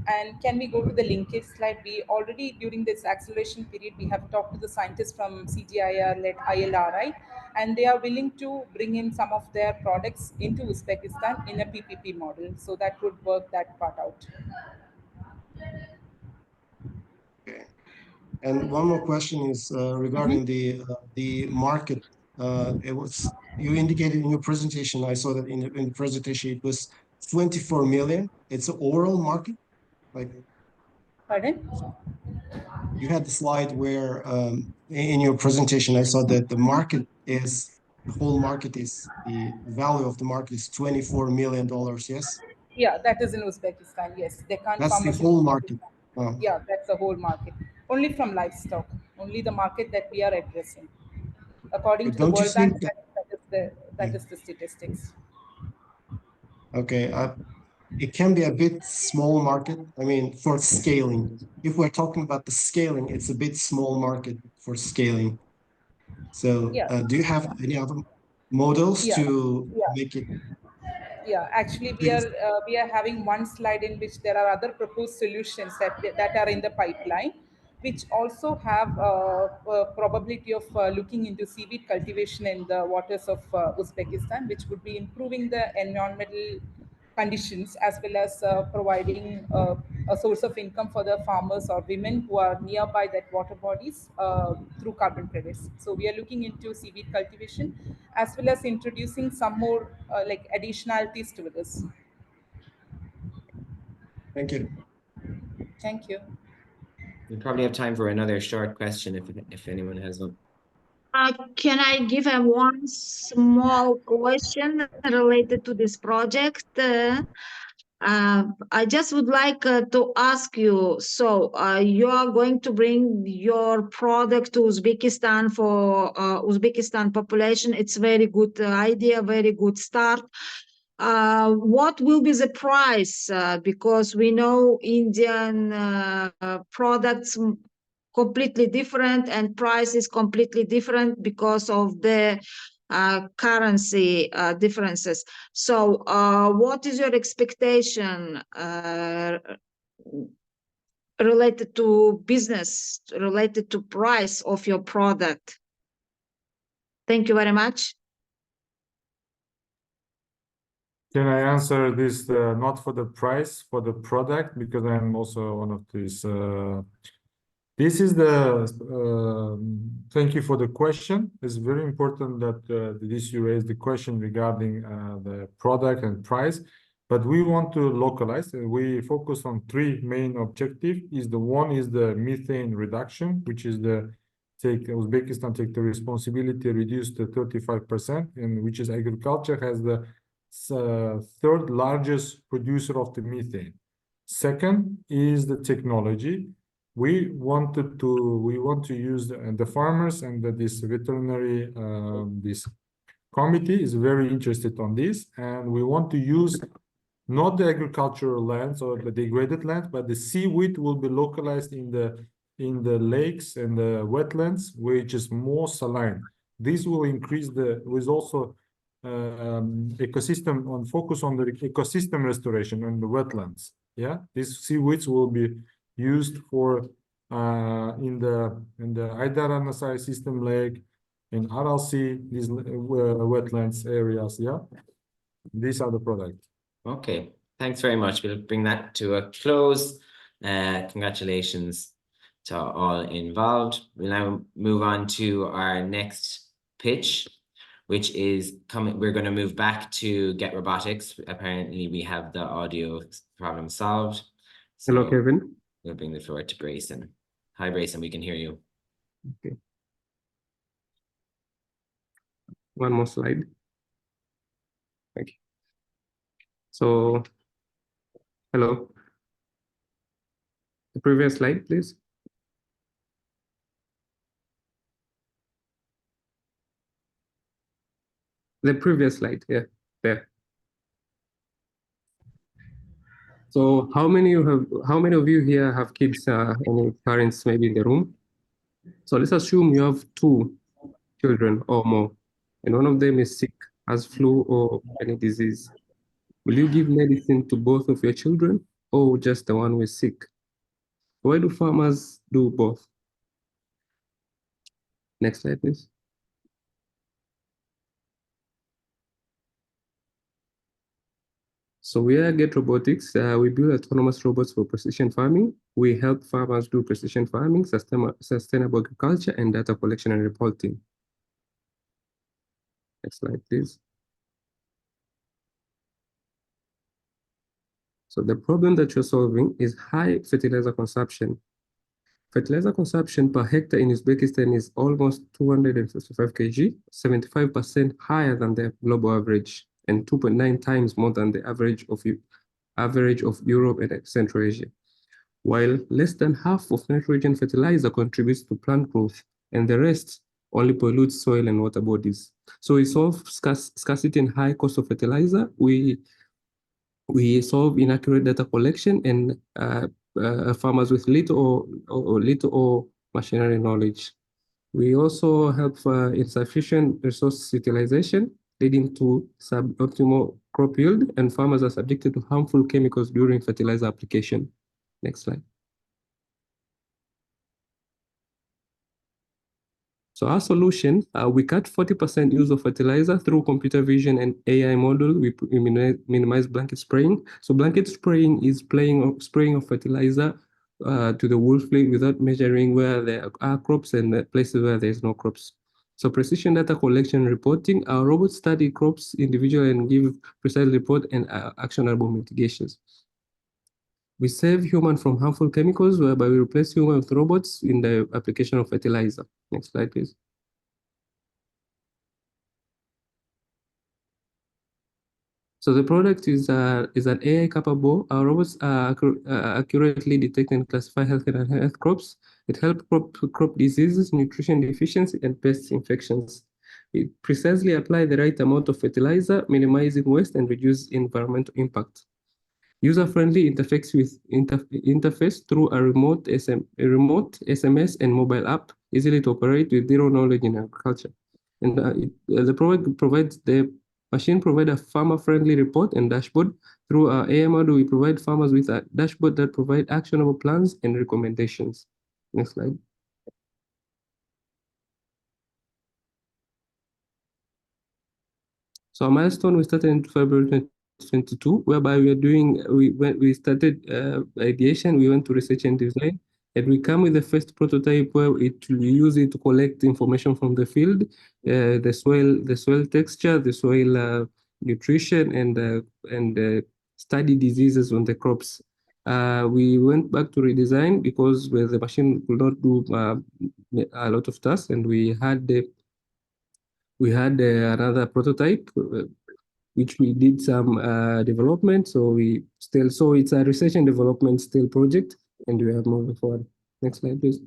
And can we go to the linkage slide? We already, during this acceleration period, we have talked to the scientists from CGIAR led ILRI, and they are willing to bring in some of their products into Uzbekistan in a PPP model. So that would work that part out. Okay. And one more question is regarding the market. You indicated in your presentation. I saw that in the presentation it was 24 million. It's an overall market. Like, Pardon? you had the slide where in your presentation I saw that the whole market is the value of the market is $24 million. Yes, Yeah, that is in Uzbekistan. Yes, they can't that's the pharmaceutical. whole market. Oh. Yeah, that's the whole market. Only from livestock. Only the market that we are addressing. According to the Don't you World Bank, think that? that is the statistics. Okay, it can be a bit small market. I mean, for scaling. If we're talking about the scaling, it's a bit small market for scaling. So, Yeah. do you have any other models Yeah. to Yeah. make it? Yeah, actually, we are having one slide in which there are other proposed solutions that are in the pipeline, which also have probability of looking into seaweed cultivation in the waters of Uzbekistan, which would be improving the environmental conditions as well as providing a source of income for the farmers or women who are nearby that water bodies through carbon credits. So we are looking into seaweed cultivation as well as introducing some more like additionalities to this. Thank you. Thank you. We probably have time for another short question if anyone has one. Can I give one small question related to this project? I just would like to ask you, so you are going to bring your product to Uzbekistan for Uzbekistan population. It's very good idea, very good start. What will be the price? Because we know Indian products completely different and price is completely different because of the currency differences. So what is your expectation related to business, related to price of your product? Thank you very much. Can I answer this not for the price, for the product, because I'm also one of these. This is the, thank you for the question. It's very important that you raised the question regarding the product and price, but we want to localize. We focus on three main objectives. One is the methane reduction, which is Uzbekistan take the responsibility, reduce to 35%, and which is agriculture has the third largest producer of the methane. Second is the technology. We want to use the farmers and this veterinary this committee is very interested on this, and we want to use not the agricultural lands or the degraded land, but the seaweed will be localized in the lakes and the wetlands, which is more saline. This will increase with also ecosystem focus on the ecosystem restoration and the wetlands. Yeah, these seaweeds will be used for in the IWMI system lake, in Aral Sea, these wetlands areas. Yeah, these are the products. Okay, thanks very much. We'll bring that to a close. Congratulations to all involved. We'll now move on to our next pitch, which is coming. We're going to move back to Get Robotics. Apparently, we have the audio problem solved. So hello, Kevin. We'll bring the floor to Brayson. Hi, Brayson. We can hear you. Okay. One more slide. Thank you. So, hello. The previous slide, please. The previous slide, yeah, there. So how many of you here have kids, any parents maybe in the room? So let's assume you have 2 children or more, and one of them is sick, has flu or any disease. Will you give medicine to both of your children or just the one who is sick? Why do farmers do both? Next slide, please. So we at Get Robotics, we build autonomous robots for precision farming. We help farmers do precision farming, sustainable agriculture, and data collection and reporting. Next slide, please. So the problem that you're solving is high fertilizer consumption. Fertilizer consumption per hectare in Uzbekistan is almost 255 kg, 75% higher than the global average, and 2.9 times more than the average of Europe and Central Asia. While less than half of nitrogen fertilizer contributes to plant growth, and the rest only pollutes soil and water bodies. So we solve scarcity and high cost of fertilizer. We solve inaccurate data collection and farmers with little or machinery knowledge. We also help insufficient resource utilization, leading to suboptimal crop yield, and farmers are subjected to harmful chemicals during fertilizer application. Next slide. So our solution, we cut 40% use of fertilizer through computer vision and AI model. We minimize blanket spraying. So blanket spraying is spraying of fertilizer to the wool field without measuring where there are crops and the places where there's no crops. So precision data collection and reporting, our robots study crops individually and give precise report and actionable mitigations. We save humans from harmful chemicals, whereby we replace humans with robots in the application of fertilizer. Next slide, please. So the product is an AI capable. Our robots accurately detect and classify health and unhealthy crops. It helps crop diseases, nutrition deficiency, and pest infections. It precisely apply the right amount of fertilizer, minimizing waste and reduce environmental impact. User-friendly interface through a remote SMS and mobile app, easily to operate with zero knowledge in agriculture. And the machine provide a farmer-friendly report and dashboard. Through our AI model, we provide farmers with a dashboard that provide actionable plans and recommendations. Next slide. So a milestone we started in February 2022, whereby we started ideation, we went to research and design, and we come with the first prototype where we use it to collect information from the field, the soil texture, the soil nutrition, and study diseases on the crops. We went back to redesign because the machine could not do a lot of tasks, and we had another prototype which we did some development. So it's a research and development still project, and we are moving forward. Next slide, please.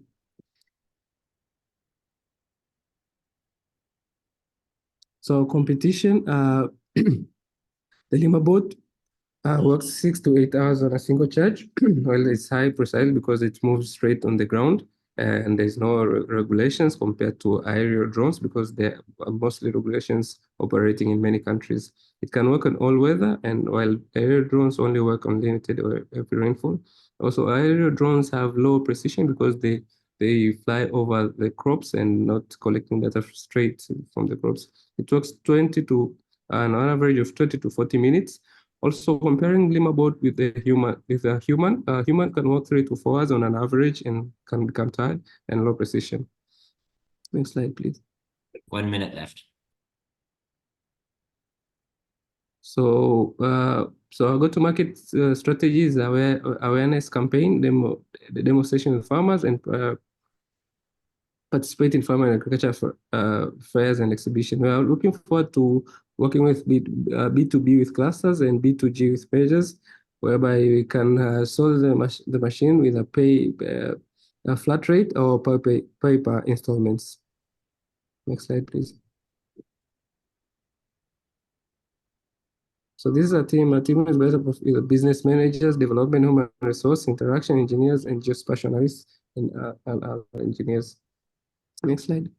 So competition, the LimaBot works 6 to 8 hours on a single charge. Well, it's high precise because it moves straight on the ground, and there's no regulations compared to aerial drones because there are mostly regulations operating in many countries. It can work on all weather, and while aerial drones only work on limited or heavy rainfall. Also, aerial drones have low precision because they fly over the crops and not collecting data straight from the crops. It works an average of 20 to 40 minutes. Also, comparing LimaBot with a human can work 3 to 4 hours on an average and can become tired and low precision. Next slide, please. 1 minute left. So, our go-to-market strategy is awareness campaign, the demonstration with farmers, and participate in farm and agriculture fairs and exhibition. We are looking forward to working with B2B with clusters and B2G with pages, whereby we can solve the machine with a flat rate or per installments. Next slide, please. So this is a team. A team is made up of business managers, development, human resource, interaction engineers, and geospatialists and other engineers. Next slide.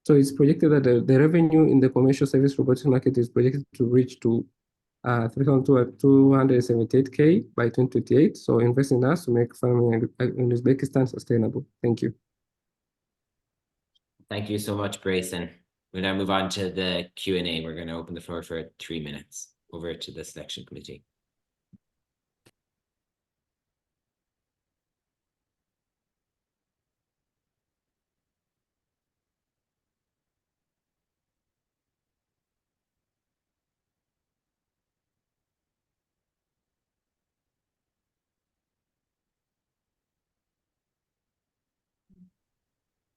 So it's projected that the revenue in the commercial service robotics market is projected to reach to 278K by 2028. So invest in us to make farming in Uzbekistan sustainable. Thank you. Thank you so much, Brayson. We'll now move on to the Q&A. We're going to open the floor for 3 minutes. Over to the selection committee.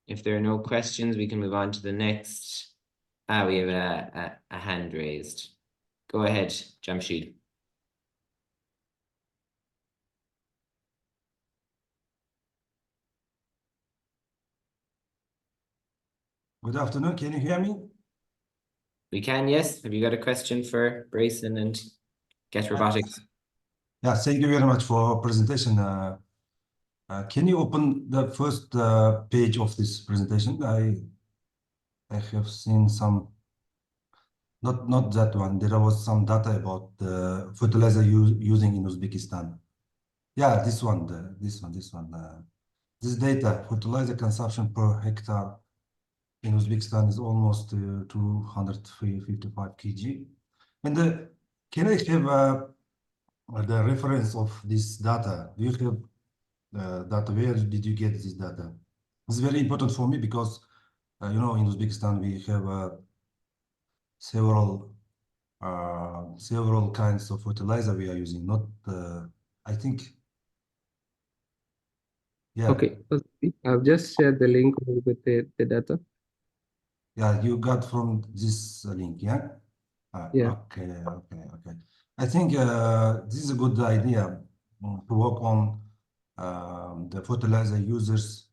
If there are no questions, we can move on to the next. We have a hand raised. Go ahead, Jamshid. Good afternoon. Can you hear me? We can, yes. Have you got a question for Brayson and Get Robotics? Yeah, thank you very much for presentation. Can you open the first page of this presentation? I have seen some, not that one. There was some data about the fertilizer using in Uzbekistan. Yeah, this one. This data, fertilizer consumption per hectare in Uzbekistan is almost 255 kg. And can I have the reference of this data? Do you have data? Where did you get this data? It's very important for me because you know, in Uzbekistan we have several kinds of fertilizer we are using. Not I think. Yeah. Okay, I've just shared the link with the data. Yeah, you got from this link, yeah? Yeah. Okay. I think this is a good idea to work on the fertilizer users.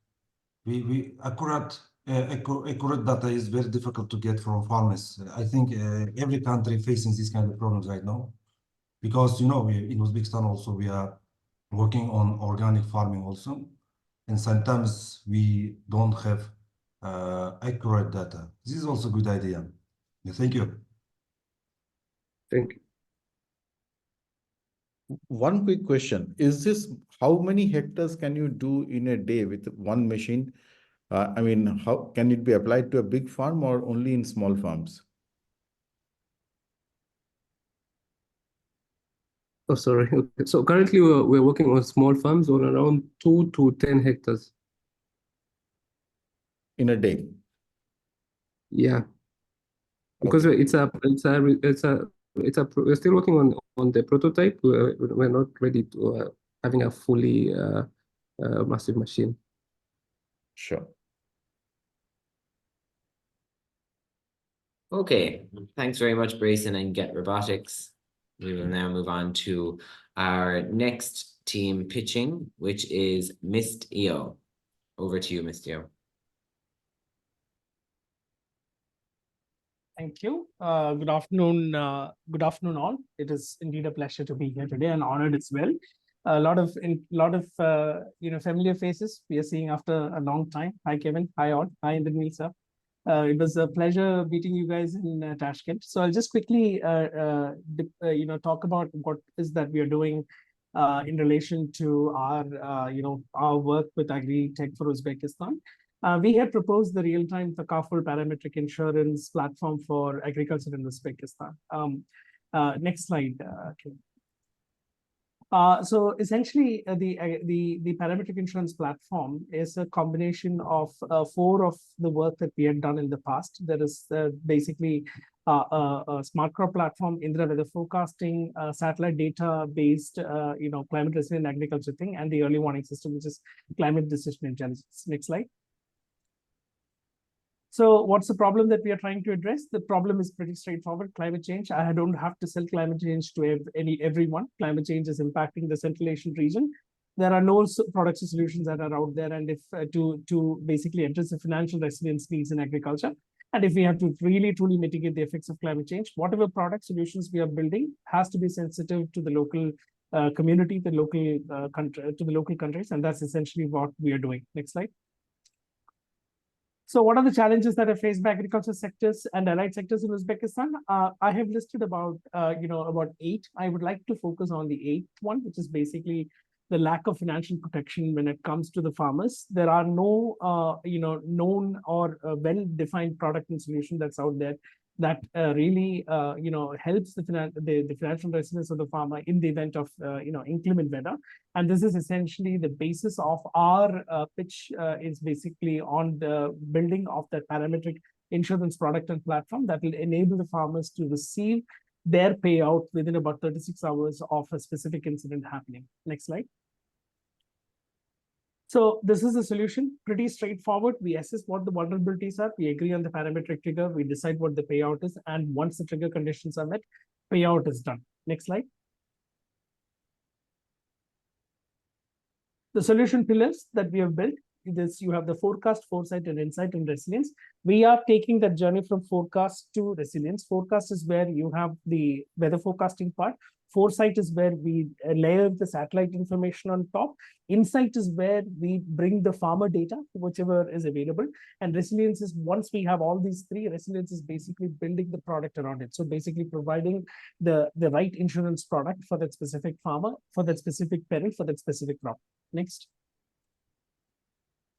Accurate data is very difficult to get from farmers. I think every country facing this kind of problems right now, because you know in Uzbekistan also we are working on organic farming also, and sometimes we don't have accurate data. This is also a good idea. Thank you. Thank you. One quick question. Is this, how many hectares can you do in a day with one machine? I mean, how can it be applied to a big farm or only in small farms? Oh, sorry. Okay. So currently we're working on small farms on around 2 to 10 hectares. In a day? Yeah. Because Okay. we're still working on the prototype. We're not ready to having a fully massive machine. Sure. Okay, thanks very much, Brayson and Get Robotics. We will now move on to our next team pitching, which is MistEO. Over to you, MistEO. Thank you. Good afternoon. Good afternoon, all. It is indeed a pleasure to be here today and honored as well. A lot of familiar faces we are seeing after a long time. Hi, Kevin. Hi, all. Hi, Indorama. It was a pleasure meeting you guys in Tashkent. So I'll just quickly, talk about what is that we are doing in relation to our work with AgriTech4Uzbekistan. We had proposed the real-time Thakaful parametric insurance platform for agriculture in Uzbekistan. Next slide. Okay. So essentially, the parametric insurance platform is a combination of 4 of the work that we had done in the past. There is basically a smart crop platform, Indra weather forecasting, satellite data based, climate resilient agriculture thing, and the early warning system, which is climate decision intelligence. Next slide. So what's the problem that we are trying to address? The problem is pretty straightforward. Climate change. I don't have to sell climate change to everyone. Climate change is impacting the Central Asian region. There are no products or solutions that are out there, and if to basically address the financial resilience needs in agriculture, and if we have to really truly mitigate the effects of climate change, whatever product solutions we are building has to be sensitive to the local community, the local country, to the local countries, and that's essentially what we are doing. Next slide. So what are the challenges that are faced by agriculture sectors and allied sectors in Uzbekistan? I have listed about, about 8. I would like to focus on the 8th one, which is basically the lack of financial protection when it comes to the farmers. There are no, known or well-defined product and solution that's out there that really, helps the financial resilience of the farmer in the event of, inclement weather. And this is essentially the basis of our pitch is basically on the building of the parametric insurance product and platform that will enable the farmers to receive their payout within about 36 hours of a specific incident happening. Next slide. So this is the solution, pretty straightforward. We assess what the vulnerabilities are. We agree on the parametric trigger. We decide what the payout is. And once the trigger conditions are met, payout is done. Next slide. The solution pillars that we have built, you have the forecast, foresight, and insight and resilience. We are taking that journey from forecast to resilience. Forecast is where you have the weather forecasting part. Foresight is where we layer the satellite information on top. Insight is where we bring the farmer data, whichever is available. And resilience is once we have all these three, resilience is basically building the product around it. So basically providing the right insurance product for that specific farmer, for that specific peril, for that specific crop. Next.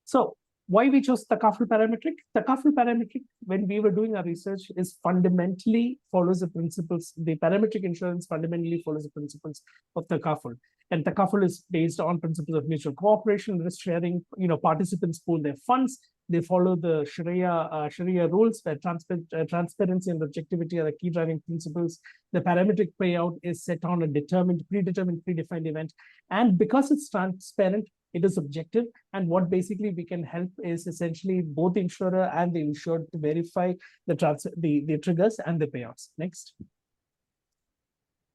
So why we chose Takaful parametric? Takaful parametric, when we were doing our research, is fundamentally follows the principles. The parametric insurance fundamentally follows the principles of Takaful. And Takaful is based on principles of mutual cooperation, risk sharing. Participants pool their funds. They follow the Sharia rules, where transparency and objectivity are the key driving principles. The parametric payout is set on a predefined event. And because it's transparent, it is objective. And what basically we can help is essentially both the insurer and the insured to verify the triggers and the payouts. Next.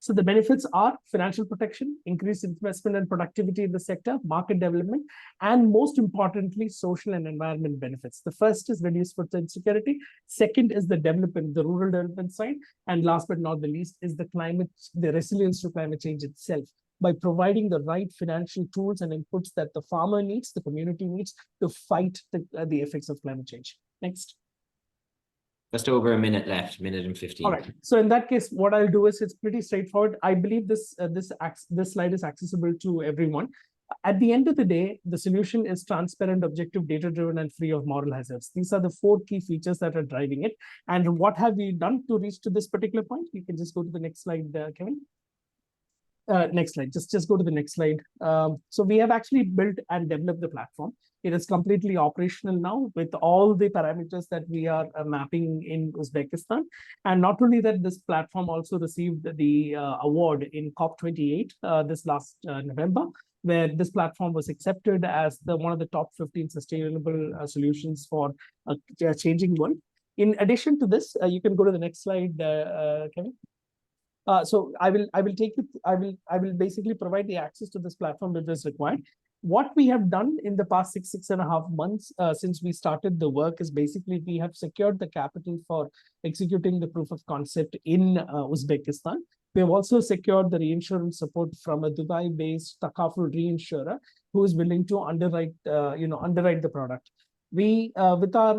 So the benefits are financial protection, increased investment and productivity in the sector, market development, and most importantly, social and environment benefits. The first is reduced food insecurity. Second is the development, the rural development side. And last but not the least is the resilience to climate change itself, by providing the right financial tools and inputs that the farmer needs, the community needs to fight the effects of climate change. Next. Just over a minute left, minute and 15. All right. So in that case, what I'll do is it's pretty straightforward. I believe this slide is accessible to everyone. At the end of the day, the solution is transparent, objective, data-driven, and free of moral hazards. These are the 4 key features that are driving it. And what have we done to reach to this particular point? You can just go to the next slide, Kevin. Next slide. Just go to the next slide. So we have actually built and developed the platform. It is completely operational now with all the parameters that we are mapping in Uzbekistan. And not only that, this platform also received the award in COP28 this last November, where this platform was accepted as one of the top 15 sustainable solutions for a changing world. In addition to this, you can go to the next slide, Kevin. So I will basically provide the access to this platform if is required. What we have done in the past 6.5 months since we started the work is basically we have secured the capital for executing the proof of concept in Uzbekistan. We have also secured the reinsurance support from a Dubai-based Takaful reinsurer who is willing to underwrite the product. We with our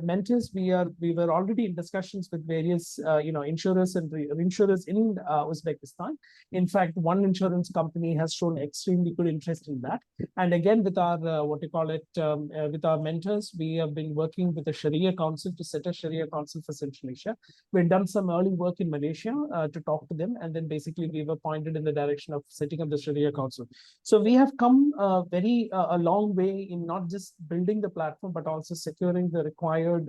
mentors, we were already in discussions with various insurers and reinsurers in Uzbekistan. In fact, one insurance company has shown extremely good interest in that. And again, with our with our mentors, we have been working with the Sharia Council to set a Sharia Council for Central Asia. We've done some early work in Malaysia to talk to them, and then basically we were pointed in the direction of setting up the Sharia Council. So we have come a long way in not just building the platform, but also securing the required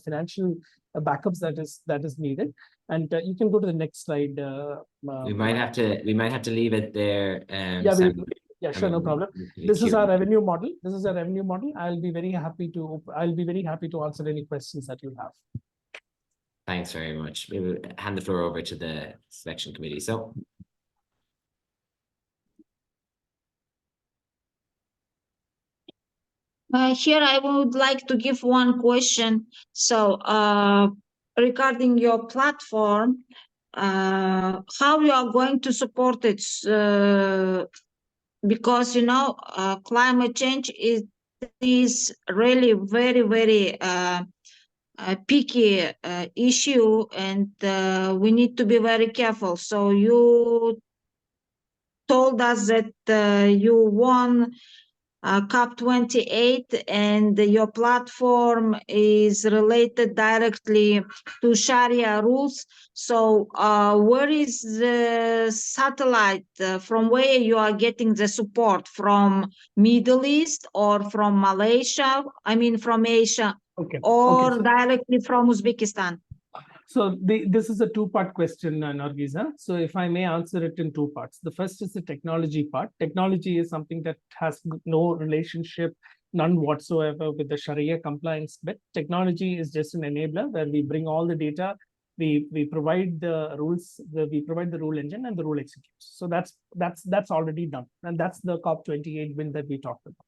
financial backups that is needed. And you can go to the next slide. We might have to leave it there. Sure, no problem. This is our revenue model. I'll be very happy to answer any questions that you have. Thanks very much. We will hand the floor over to the selection committee. So Here I would like to give one question. So, regarding your platform, how you are going to support it? Because climate change is really very, very picky issue, and we need to be very careful. So you told us that you won COP28 and your platform is related directly to Sharia rules. So where is the satellite from where you are getting the support? From Middle East or from Malaysia? I mean from Asia, Okay. or Okay, so directly from Uzbekistan? So this is a two-part question, Nargiza. So if I may answer it in two parts. The first is the technology part. Technology is something that has no relationship, none whatsoever, with the Sharia compliance bit. Technology is just an enabler where we bring all the data, we provide the rules, we provide the rule engine, and the rule executes. So that's already done, and that's the COP28 win that we talked about.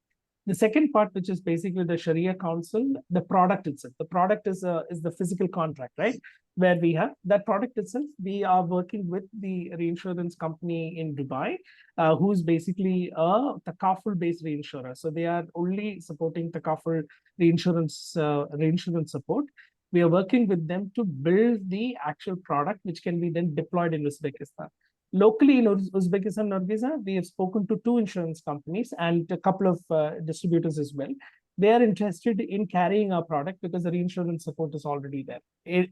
The second part, which is basically the Sharia Council, the product itself. The product is the physical contract, right? Where we have that product itself. We are working with the reinsurance company in Dubai, who's basically a takaful-based reinsurer. So they are only supporting takaful reinsurance support. We are working with them to build the actual product, which can be then deployed in Uzbekistan. Locally in Uzbekistan, Nargiza, we have spoken to 2 insurance companies and a couple of distributors as well. They are interested in carrying our product because the reinsurance support is already there.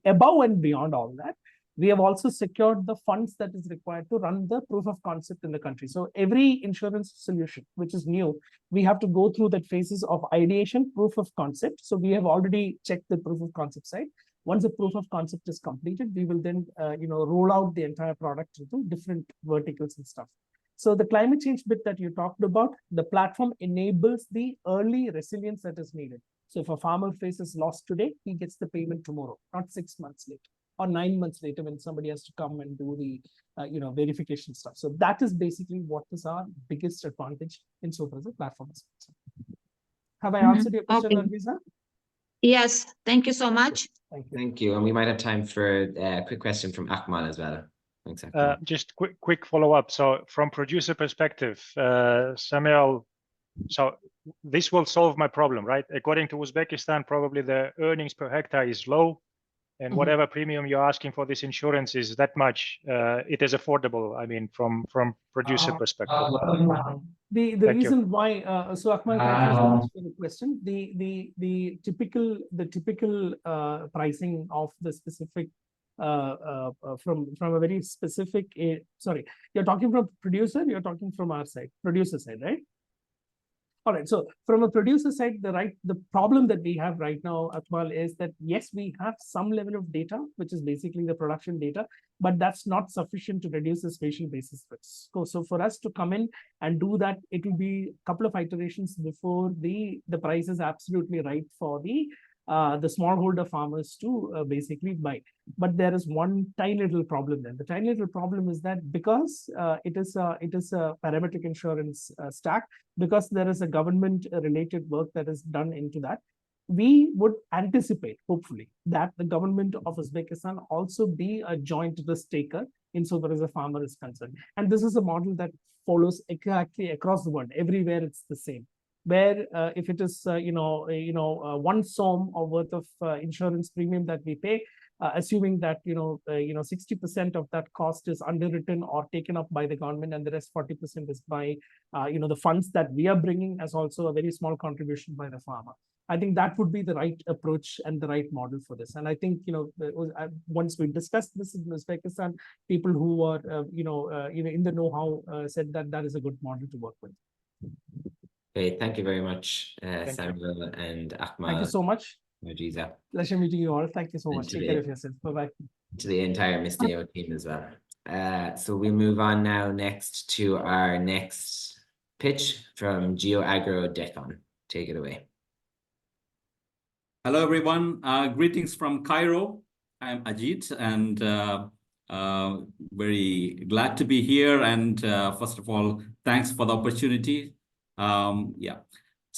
Above and beyond all that, we have also secured the funds that is required to run the proof of concept in the country. So every insurance solution, which is new, we have to go through that phases of ideation, proof of concept. So we have already checked the proof of concept side. Once the proof of concept is completed, we will then roll out the entire product into different verticals and stuff. So the climate change bit that you talked about, the platform enables the early resilience that is needed. So if a farmer faces loss today, he gets the payment tomorrow, not 6 months later or 9 months later when somebody has to come and do the verification stuff. So that is basically what is our biggest advantage in so far as the platform is concerned. Have I answered your question, Nargiza? Yes, thank you so much. Thank you. And we might have time for a quick question from Akmal as well. Thanks, Akmal. Just quick follow-up. So from producer perspective, Samuel, so this will solve my problem, right? According to Uzbekistan, probably the earnings per hectare is low, and whatever premium you're asking for this insurance is that much. It is affordable, I mean, from producer perspective. The reason why, so Akmal, thank you so much for the question. The typical pricing of the specific from a very specific sorry, you're talking from producer, you're talking from our side, producer side, right? All right, so from a producer side, the problem that we have right now, Akmal, is that yes, we have some level of data, which is basically the production data, but that's not sufficient to reduce the spatial basis risk. So for us to come in and do that, it will be a couple of iterations before the price is absolutely right for the smallholder farmers to basically buy. But there is one tiny little problem then. The tiny little problem is that because it is a parametric insurance stack, because there is a government related work that is done into that, we would anticipate, hopefully, that the government of Uzbekistan also be a joint risk taker insofar as a farmer is concerned. And this is a model that follows exactly across the world. Everywhere it's the same. Where if it is one som or worth of insurance premium that we pay, assuming that 60% of that cost is underwritten or taken up by the government, and the rest 40% is by the funds that we are bringing, as also a very small contribution by the farmer. I think that would be the right approach and the right model for this. And I think once we discussed this in Uzbekistan, people who are in the know-how said that that is a good model to work with. Okay, thank you very much, Samuel and Akmal. Thank you so much. Nargiza. Pleasure meeting you all. Thank you so much. Take care of yourself. Bye-bye. To the entire Mistio team as well. So we move on now next to our next pitch from GeoAgro Decon. Take it away. Hello, everyone. Greetings from Cairo. I'm Ajit, and very glad to be here. And first of all, thanks for the opportunity.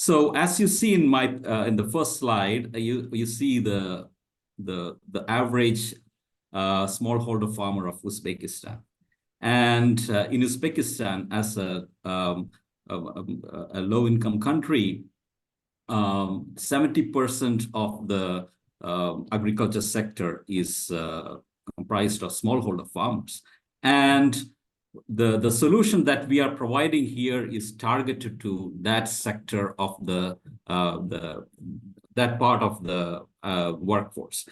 So as you see in my in the first slide, you see the average smallholder farmer of Uzbekistan. And in Uzbekistan, as a low-income country, 70% of the agriculture sector is comprised of smallholder farmers. And the solution that we are providing here is targeted to that sector of that part of the workforce.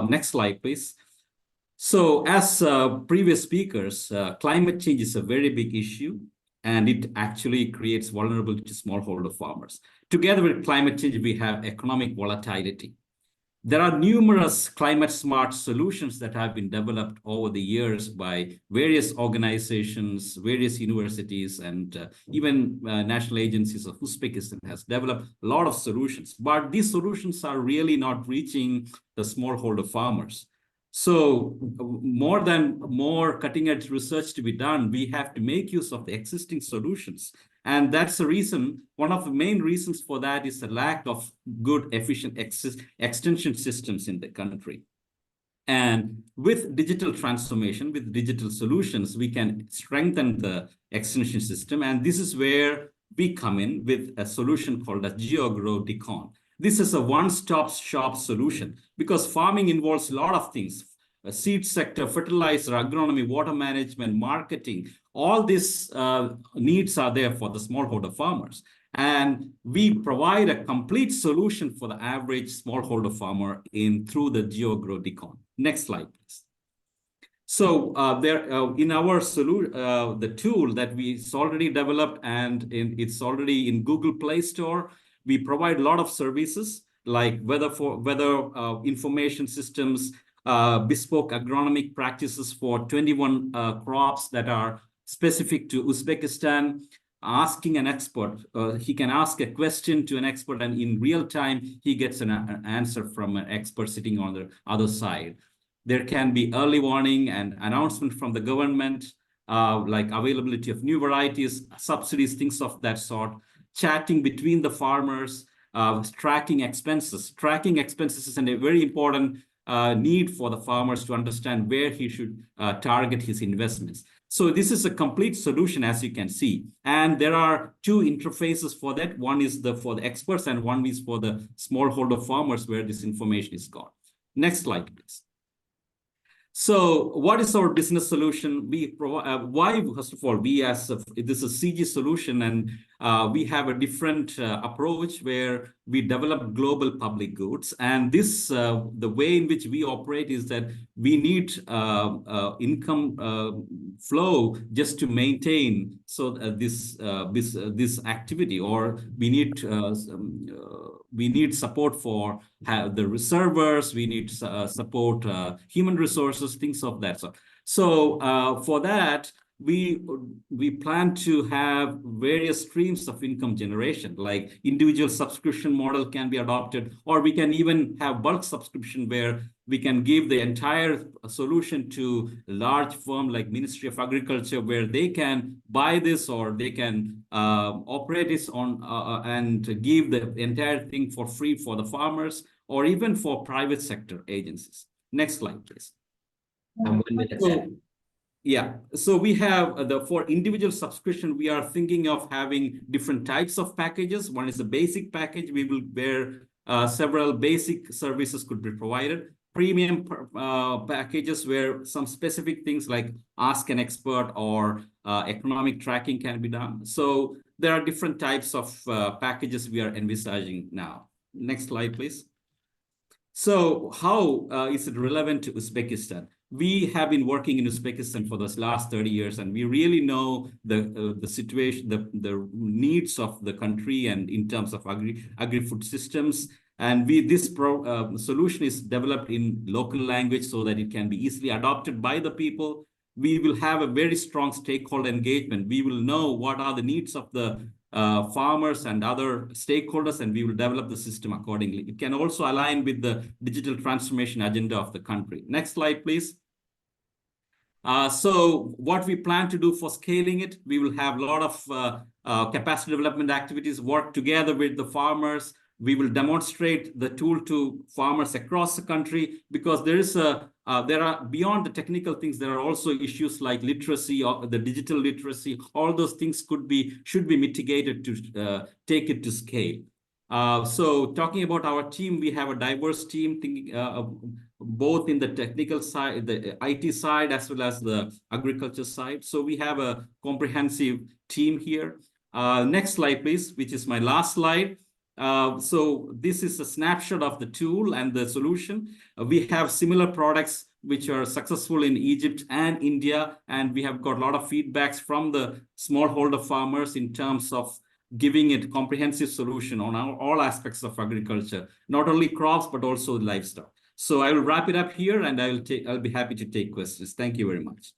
Next slide, please. So as previous speakers, climate change is a very big issue, and it actually creates vulnerability to smallholder farmers. Together with climate change, we have economic volatility. There are numerous climate-smart solutions that have been developed over the years by various organizations, various universities, and even national agencies of Uzbekistan has developed a lot of solutions. But these solutions are really not reaching the smallholder farmers. So more cutting-edge research to be done, we have to make use of the existing solutions. And that's the reason, one of the main reasons for that is the lack of good, efficient extension systems in the country. And with digital transformation, with digital solutions, we can strengthen the extension system. And this is where we come in with a solution called a GeoGrow-Decon. This is a one-stop shop solution because farming involves a lot of things. A seed sector, fertilizer, agronomy, water management, marketing, all these needs are there for the smallholder farmers. And we provide a complete solution for the average smallholder farmer through the GeoGrow-Decon. Next slide, please. So in our solution, the tool that it's already developed and it's already in Google Play Store, we provide a lot of services like weather information systems, bespoke agronomic practices for 21 crops that are specific to Uzbekistan. Asking an expert, he can ask a question to an expert, and in real time, he gets an answer from an expert sitting on the other side. There can be early warning and announcement from the government, like availability of new varieties, subsidies, things of that sort. Chatting between the farmers, tracking expenses. Tracking expenses is a very important need for the farmers to understand where he should target his investments. So this is a complete solution, as you can see. And there are two interfaces for that. One is for the experts and one is for the smallholder farmers where this information is got. Next slide, please. So what is our business solution? We provide, why, first of all, this is a CG solution, and we have a different approach where we develop global public goods. And this, the way in which we operate is that we need income flow just to maintain this activity, or we need support for the servers, we need support human resources, things of that sort. So for that, we plan to have various streams of income generation, like individual subscription model can be adopted, or we can even have bulk subscription where we can give the entire solution to a large firm like Ministry of Agriculture, where they can buy this or they can operate this on and give the entire thing for free for the farmers, or even for private sector agencies. Next slide, please. And 1 minute. Yeah, so we have for individual subscription, we are thinking of having different types of packages. One is a basic package, where several basic services could be provided. Premium packages where some specific things like ask an expert or economic tracking can be done. So there are different types of packages we are envisaging now. Next slide, please. So how is it relevant to Uzbekistan? We have been working in Uzbekistan for the last 30 years, and we really know the situation, the needs of the country, and in terms of agri-food systems. And this solution is developed in local language so that it can be easily adopted by the people. We will have a very strong stakeholder engagement. We will know what are the needs of the farmers and other stakeholders, and we will develop the system accordingly. It can also align with the digital transformation agenda of the country. Next slide, please. So what we plan to do for scaling it, we will have a lot of capacity development activities, work together with the farmers. We will demonstrate the tool to farmers across the country, because there are, beyond the technical things, there are also issues like literacy, or the digital literacy. All those things should be mitigated to take it to scale. So talking about our team, we have a diverse team, both in the technical side, the IT side, as well as the agriculture side. So we have a comprehensive team here. Next slide, please, which is my last slide. So this is a snapshot of the tool and the solution. We have similar products which are successful in Egypt and India, and we have got a lot of feedbacks from the smallholder farmers in terms of giving it comprehensive solution on all aspects of agriculture, not only crops, but also livestock. So I will wrap it up here, and I'll be happy to take questions. Thank you very much.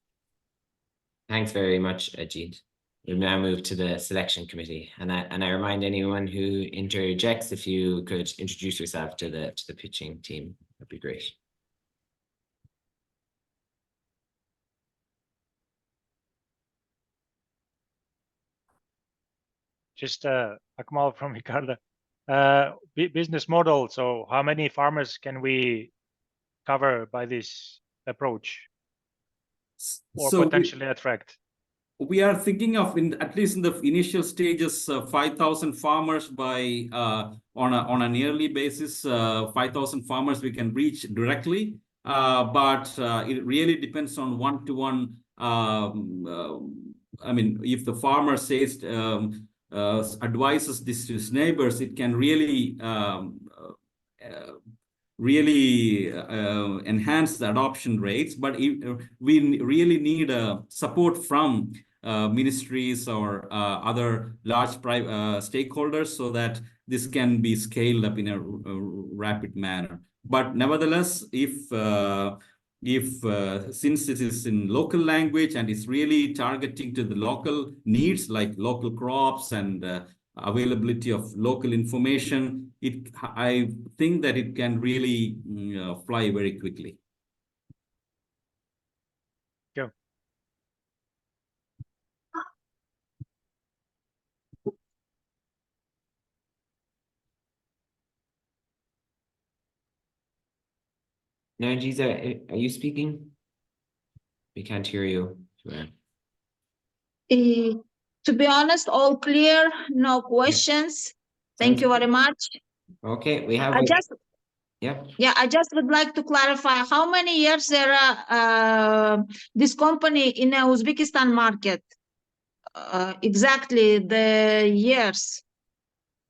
Thanks very much, Ajit. We'll now move to the selection committee, and I remind anyone who interjects, if you could introduce yourself to the pitching team, that'd be great. Just Akmal from ICARDA. Business model. So how many farmers can we cover by this approach, or so potentially attract? We are thinking of, at least in the initial stages, 5,000 farmers by on a yearly basis. 5,000 farmers we can reach directly, but it really depends on one-to-one. I mean, if the farmer says advises this to his neighbors, it can really enhance the adoption rates. But we really need support from ministries or other large stakeholders, so that this can be scaled up in a rapid manner. But nevertheless, since it is in local language and it's really targeting to the local needs, like local crops and availability of local information, I think that it can really fly very quickly. Yeah. Nargiza, are you speaking? We can't hear you. To be honest, all clear, no questions. Thank you very much. Okay, we have. I just would like to clarify how many years there are this company in the Uzbekistan market. Exactly the years.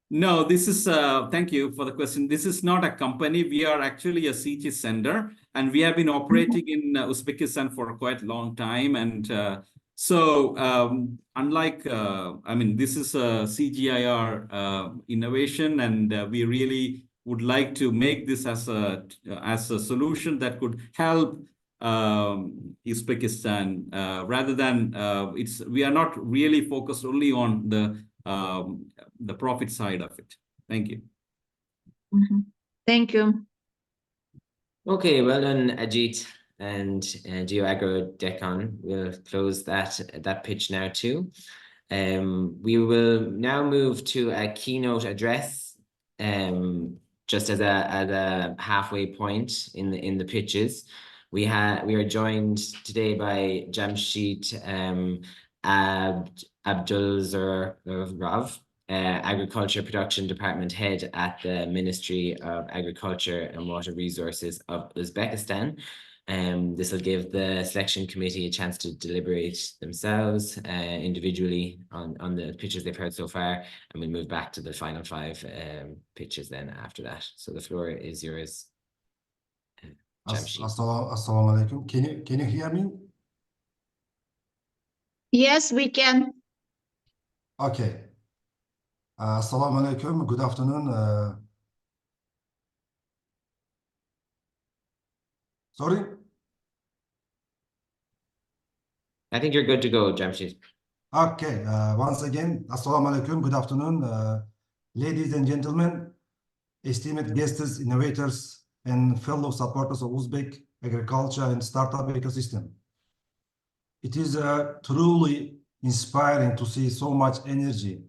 No, this is, thank you for the question. This is not a company. We are actually a CG sender, and we have been operating in Uzbekistan for quite a long time. And unlike, I mean, this is a CGIAR innovation, and we really would like to make this as a solution that could help Uzbekistan, rather than we are not really focused only on the profit side of it. Thank you. Thank you. Okay, well done, Ajit and GeoAgro-Decon. We'll close that pitch now too. We will now move to a keynote address, just as a halfway point in the pitches. We are joined today by Jamshid Abdulzarov, Agriculture Production Department Head at the Ministry of Agriculture and Water Resources of Uzbekistan. This will give the selection committee a chance to deliberate themselves individually on the pitches they've heard so far, and we'll move back to the final 5 pitches then after that. So the floor is yours. Assalamu alaikum. Can you hear me? Yes, we can. Okay. Assalamu alaikum. Good afternoon. Sorry? I think you're good to go, Jamshid. Okay. Once again, assalamu alaikum. Good afternoon, ladies and gentlemen, esteemed guests, innovators, and fellow supporters of Uzbek agriculture and startup ecosystem. It is truly inspiring to see so much energy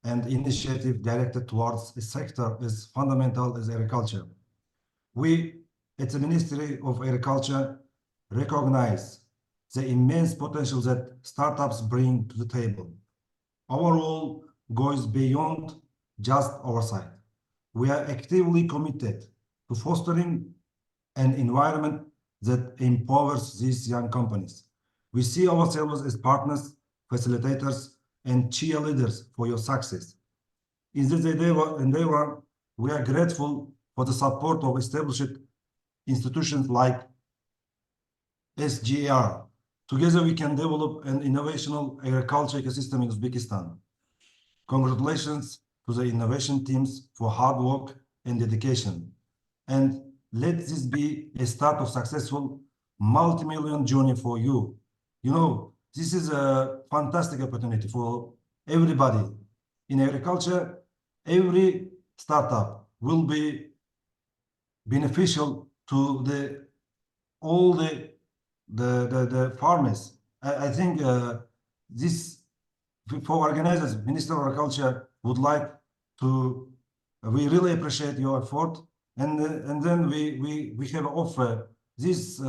and initiative directed towards a sector as fundamental as agriculture. We, at the Ministry of Agriculture, recognize the immense potential that startups bring to the table. Our role goes beyond just oversight. We are actively committed to fostering an environment that empowers these young companies. We see ourselves as partners, facilitators, and cheerleaders for your success. In this endeavor, we are grateful for the support of established institutions like CGIAR. Together, we can develop an innovational agriculture ecosystem in Uzbekistan. Congratulations to the innovation teams for hard work and dedication. And let this be a start of successful multi-million journey for you. You know, this is a fantastic opportunity for everybody. In agriculture, every startup will be beneficial to all the farmers. I think this, for organizers, Minister of Agriculture would like to, we really appreciate your effort, and then we have offer this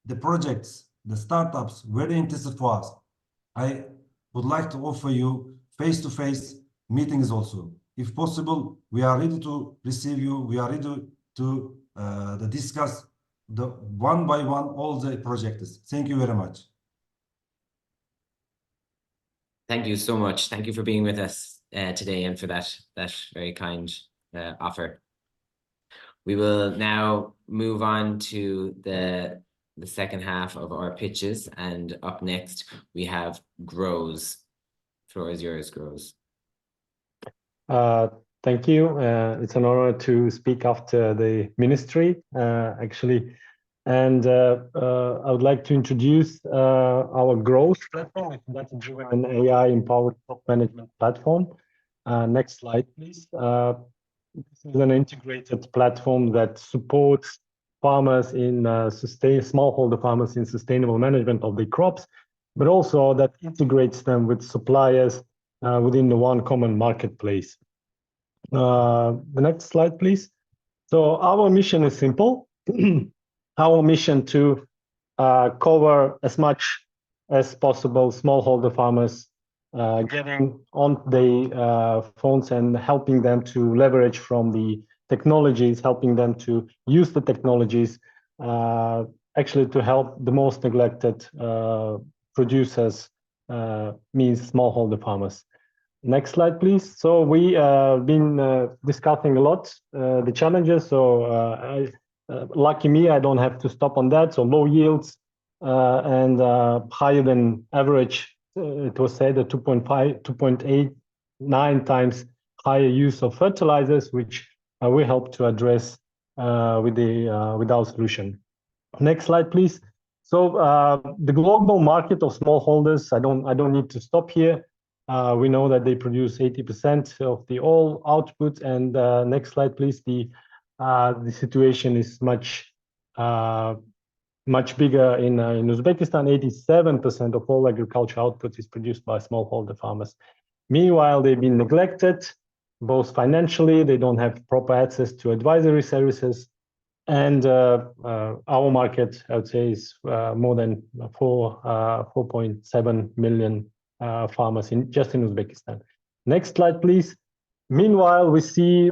the projects, the startups, very interested for us. I would like to offer you face-to-face meetings also. If possible, we are ready to receive you. We are ready to discuss the one by one all the projects. Thank you very much. Thank you so much. Thank you for being with us today and for that very kind offer. We will now move on to the second half of our pitches, and up next we have Grows. Floor is yours, Grows. Thank you. It's an honor to speak after the ministry, actually. And I would like to introduce our Growth platform, a data-driven and AI-empowered crop management platform. Next slide, please. This is an integrated platform that supports farmers in smallholder farmers in sustainable management of their crops, but also that integrates them with suppliers within the one common marketplace. The next slide, please. So our mission is simple. Our mission to cover as much as possible smallholder farmers, getting on the phones and helping them to leverage from the technologies, helping them to use the technologies, actually to help the most neglected producers, means smallholder farmers. Next slide, please. So we have been discussing a lot the challenges. So lucky me, I don't have to stop on that. So low yields and higher than average. It was said that 2.89 times higher use of fertilizers, which we help to address with our solution. Next slide, please. So the global market of smallholders, I don't need to stop here. We know that they produce 80% of the all output. And next slide, please. The situation is much bigger in Uzbekistan. 87% of all agriculture output is produced by smallholder farmers. Meanwhile, they've been neglected, both financially, they don't have proper access to advisory services. And our market, I would say, is more than 4.7 million farmers just in Uzbekistan. Next slide, please. Meanwhile, we see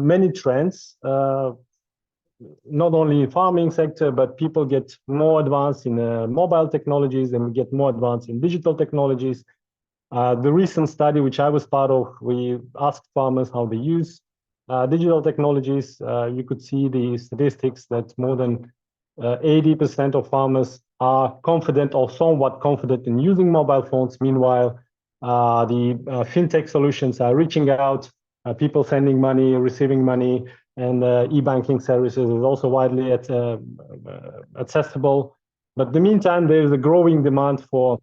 many trends, not only in farming sector, but people get more advanced in mobile technologies and we get more advanced in digital technologies. The recent study, which I was part of, we asked farmers how they use digital technologies. You could see the statistics that more than 80% of farmers are confident or somewhat confident in using mobile phones. Meanwhile, the fintech solutions are reaching out, people sending money, receiving money, and e-banking services is also widely accessible. But in the meantime, there is a growing demand for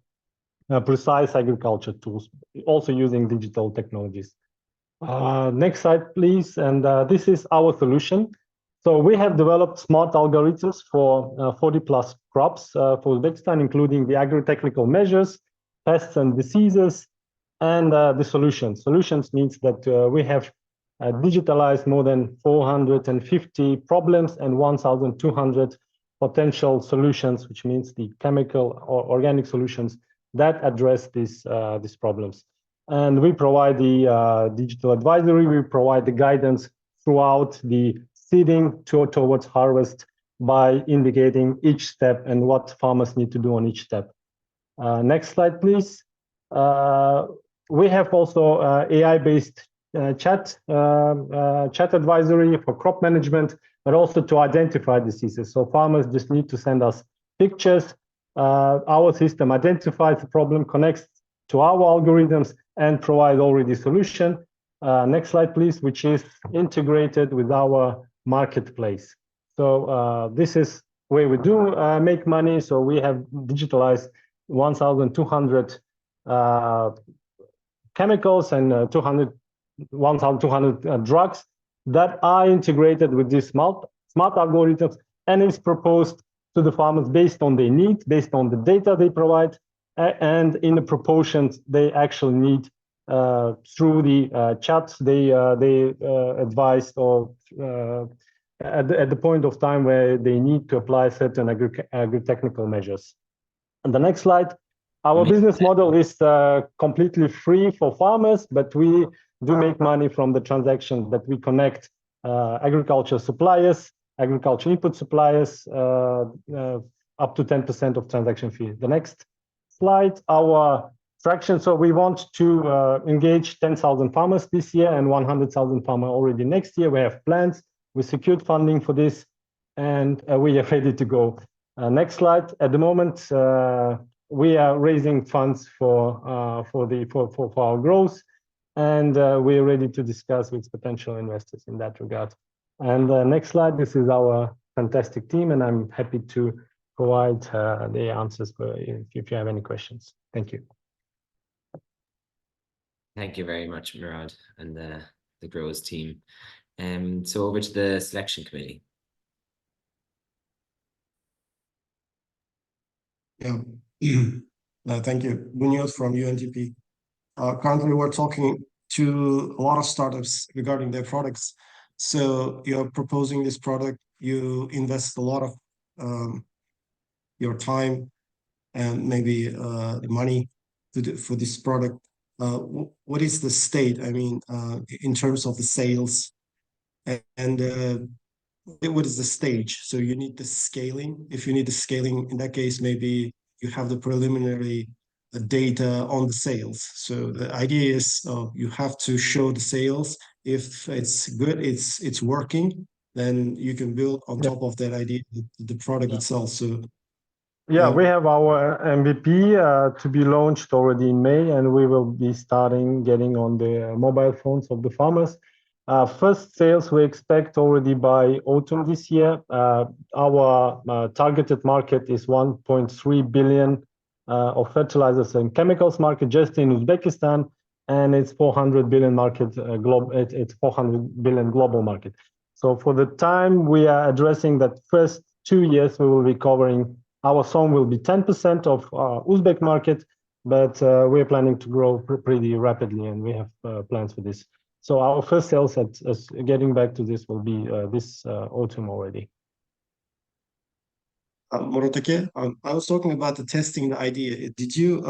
precise agriculture tools, also using digital technologies. Next slide, please. And this is our solution. So we have developed smart algorithms for 40 plus crops for Uzbekistan, including the agri-technical measures, pests and diseases, and the solutions. Solutions means that we have digitalized more than 450 problems and 1,200 potential solutions, which means the chemical or organic solutions that address these problems. And we provide the digital advisory, we provide the guidance throughout the seeding towards harvest by indicating each step and what farmers need to do on each step. Next slide, please. We have also AI-based chat advisory for crop management, but also to identify diseases. So farmers just need to send us pictures. Our system identifies the problem, connects to our algorithms, and provide already solution. Next slide, please, which is integrated with our marketplace. So this is where we do make money. So we have digitalized 1,200 chemicals and 1,200 drugs that are integrated with these smart algorithms, and is proposed to the farmers based on their needs, based on the data they provide, and in the proportions they actually need through the chats they advised, or at the point of time where they need to apply certain agri-technical measures. And the next slide. Our business model is completely free for farmers, but we do make money from the transactions that we connect agriculture suppliers, agriculture input suppliers, up to 10% of transaction fee. The next slide, our traction. So we want to engage 10,000 farmers this year and 100,000 farmers already next year. We have plans, we secured funding for this, and we are ready to go. Next slide. At the moment, we are raising funds for our growth, and we're ready to discuss with potential investors in that regard. And next slide, this is our fantastic team, and I'm happy to provide the answers if you have any questions. Thank you. Thank you very much, Murad, and the Grows team. So over to the selection committee. Yeah, thank you. Bunyos from UNDP. Currently, we're talking to a lot of startups regarding their products. So you're proposing this product, you invest a lot of your time and maybe the money for this product. What is the state, I mean, in terms of the sales, and what is the stage? So you need the scaling. If you need the scaling, in that case, maybe you have the preliminary data on the sales. So the idea is you have to show the sales. If it's good, it's working, then you can build on top of that idea the product itself. So yeah, we have our MVP to be launched already in May, and we will be starting getting on the mobile phones of the farmers. First sales we expect already by autumn this year. Our targeted market is 1.3 billion of fertilizers and chemicals market just in Uzbekistan, and it's 400 billion market it's 400 billion global market. So for the time we are addressing that first 2 years, we will be covering, our song will be 10% of Uzbek market, but we're planning to grow pretty rapidly, and we have plans for this. So our first sales getting back to this will be this autumn already. Muratake, I was talking about the testing the idea. Did you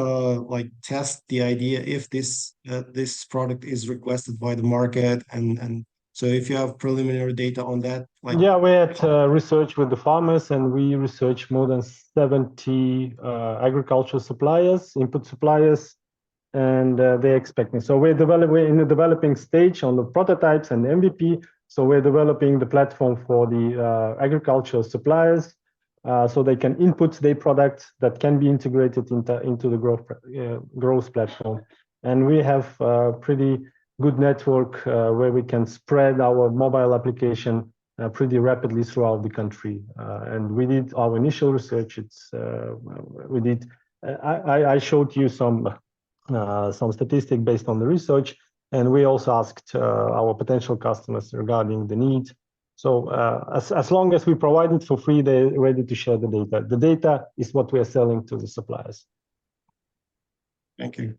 like test the idea if this product is requested by the market, and so if you have preliminary data on that? Like... Yeah, we had research with the farmers, and we researched more than 70 agricultural suppliers, input suppliers, and they're expecting. So we're in the developing stage on the prototypes and the MVP. So we're developing the platform for the agricultural suppliers, so they can input their products that can be integrated into the growth platform. And we have a pretty good network where we can spread our mobile application pretty rapidly throughout the country. And we did our initial research. I showed you some statistic based on the research, and we also asked our potential customers regarding the need So as long as we provide it for free, they're ready to share the data. The data is what we are selling to the suppliers. Thank you.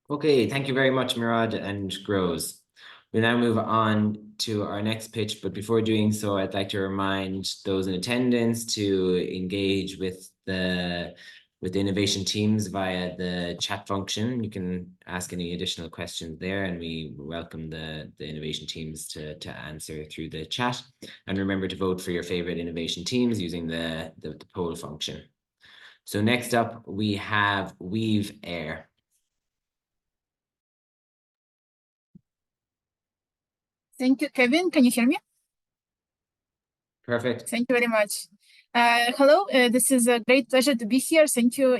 Okay, thank you very much, Murad and Groves. We now move on to our next pitch, but before doing so, I'd like to remind those in attendance to engage with the innovation teams via the chat function. You can ask any additional questions there, and we welcome the innovation teams to answer through the chat. And remember to vote for your favorite innovation teams using the poll function. So next up, we have Weave Air. Thank you, Kevin. Can you hear me? Perfect. Thank you very much. Hello, this is a great pleasure to be here. Thank you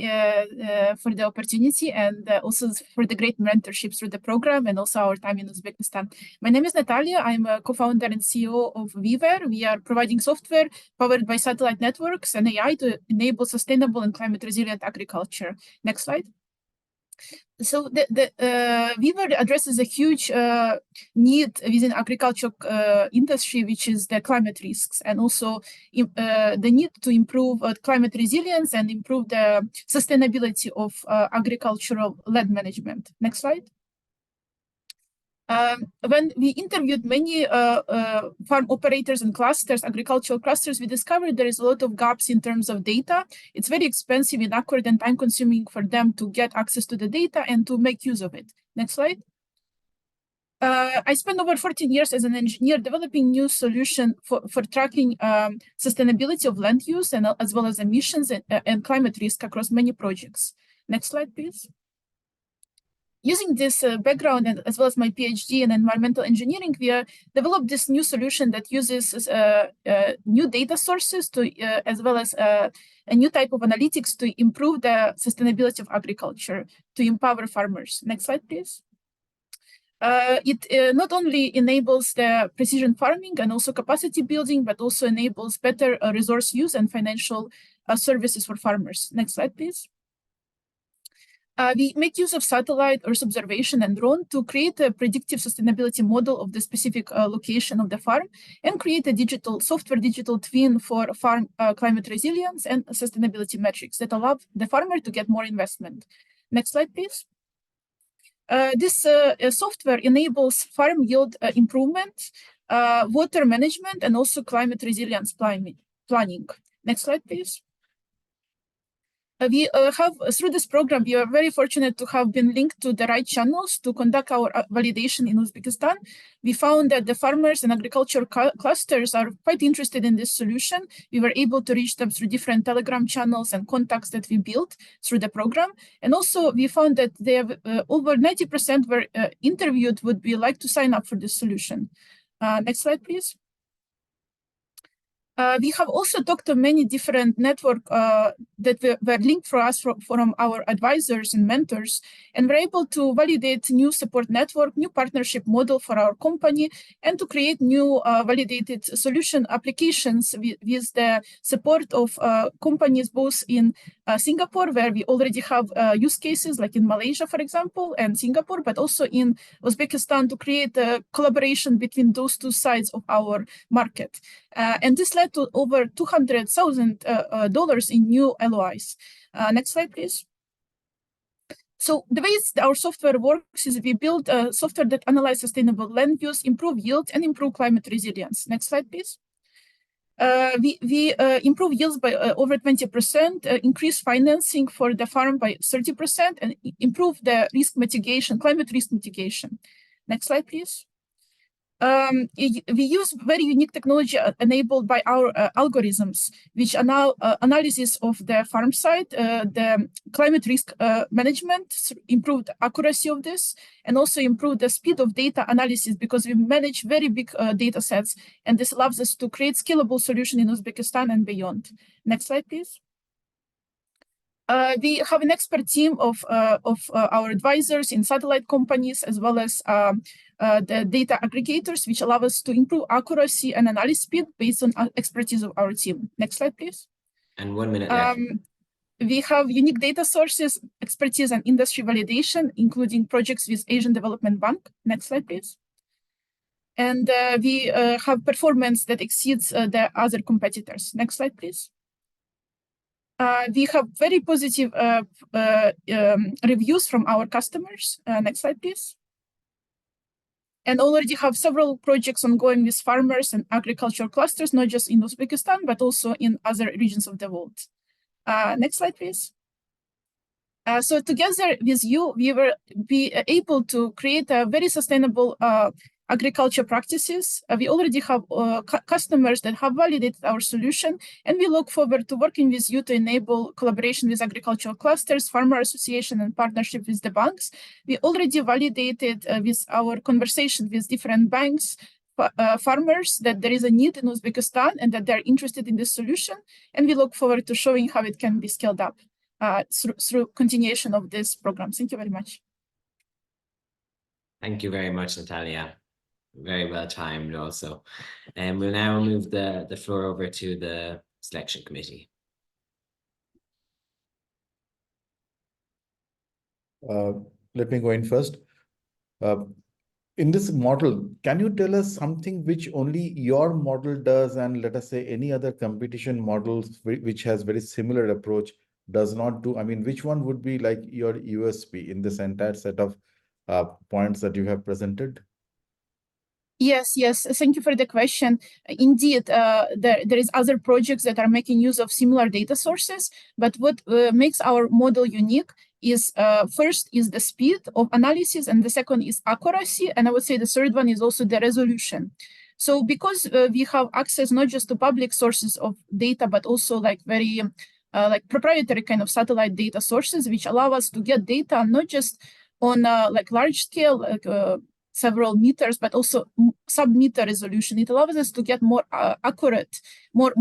for the opportunity and also for the great mentorship through the program and also our time in Uzbekistan. My name is Natalia. I'm a co-founder and CEO of Weave Air. We are providing software powered by satellite networks and AI to enable sustainable and climate resilient agriculture. Next slide. So the Weave Air addresses a huge need within agricultural industry, which is the climate risks, and also the need to improve climate resilience and improve the sustainability of agricultural land management. Next slide. When we interviewed many farm operators and clusters, agricultural clusters, we discovered there is a lot of gaps in terms of data. It's very expensive, inaccurate, and time-consuming for them to get access to the data and to make use of it. Next slide. I spent over 14 years as an engineer developing new solution for tracking sustainability of land use and as well as emissions and climate risk across many projects. Next slide, please. Using this background and as well as my PhD in environmental engineering, we developed this new solution that uses new data sources to, as well as a new type of analytics to improve the sustainability of agriculture, to empower farmers. Next slide, please. It not only enables the precision farming and also capacity building, but also enables better resource use and financial services for farmers. Next slide, please. We make use of satellite Earth observation and drone to create a predictive sustainability model of the specific location of the farm and create a software digital twin for farm climate resilience and sustainability metrics that allow the farmer to get more investment. Next slide, please. This software enables farm yield improvement, water management, and also climate resilience planning. Next slide, please. We have, through this program, we are very fortunate to have been linked to the right channels to conduct our validation in Uzbekistan. We found that the farmers and agricultural clusters are quite interested in this solution. We were able to reach them through different Telegram channels and contacts that we built through the program. And also we found that they have over 90% were interviewed would be like to sign up for this solution. Next slide, please. We have also talked to many different networks that were linked for us from our advisors and mentors, and we're able to validate new support network, new partnership model for our company, and to create new validated solution applications with the support of companies both in Singapore, where we already have use cases like in Malaysia, for example, and Singapore, but also in Uzbekistan to create a collaboration between those two sides of our market. And this led to over $200,000 in new LOIs. Next slide, please. So the way our software works is we build a software that analyzes sustainable land use, improve yield, and improve climate resilience. Next slide, please. We improve yields by over 20%, increase financing for the farm by 30%, and improve the risk mitigation, climate risk mitigation. Next slide, please. We use very unique technology enabled by our algorithms, which allow analysis of the farm side, the climate risk management, improved accuracy of this, and also improve the speed of data analysis because we manage very big data sets, and this allows us to create scalable solution in Uzbekistan and beyond. Next slide, please. We have an expert team of our advisors in satellite companies, as well as the data aggregators, which allow us to improve accuracy and analysis speed based on expertise of our team. Next slide, please. And 1 minute left. We have unique data sources, expertise, and industry validation, including projects with Asian Development Bank. Next slide, please. And we have performance that exceeds the other competitors. Next slide, please. We have very positive reviews from our customers. Next slide, please. And already have several projects ongoing with farmers and agricultural clusters, not just in Uzbekistan, but also in other regions of the world. Next slide, please. So together with you, we were able to create a very sustainable agriculture practices. We already have customers that have validated our solution, and we look forward to working with you to enable collaboration with agricultural clusters, farmer association, and partnership with the banks. We already validated with our conversation with different banks, farmers, that there is a need in Uzbekistan and that they're interested in this solution. And we look forward to showing how it can be scaled up through continuation of this program. Thank you very much. Thank you very much, Natalia. Very well timed also. And we'll now move the floor over to the selection committee. Let me go in first. In this model, can you tell us something which only your model does, and let us say any other competition models which has very similar approach does not do? I mean, which one would be like your USP in this entire set of points that you have presented? Yes, thank you for the question. Indeed, there is other projects that are making use of similar data sources, but what makes our model unique is first is the speed of analysis, and the second is accuracy, and I would say the third one is also the resolution. So because we have access not just to public sources of data, but also like very like proprietary kind of satellite data sources, which allow us to get data not just on like large scale, like several meters, but also sub-meter resolution. It allows us to get more accurate, more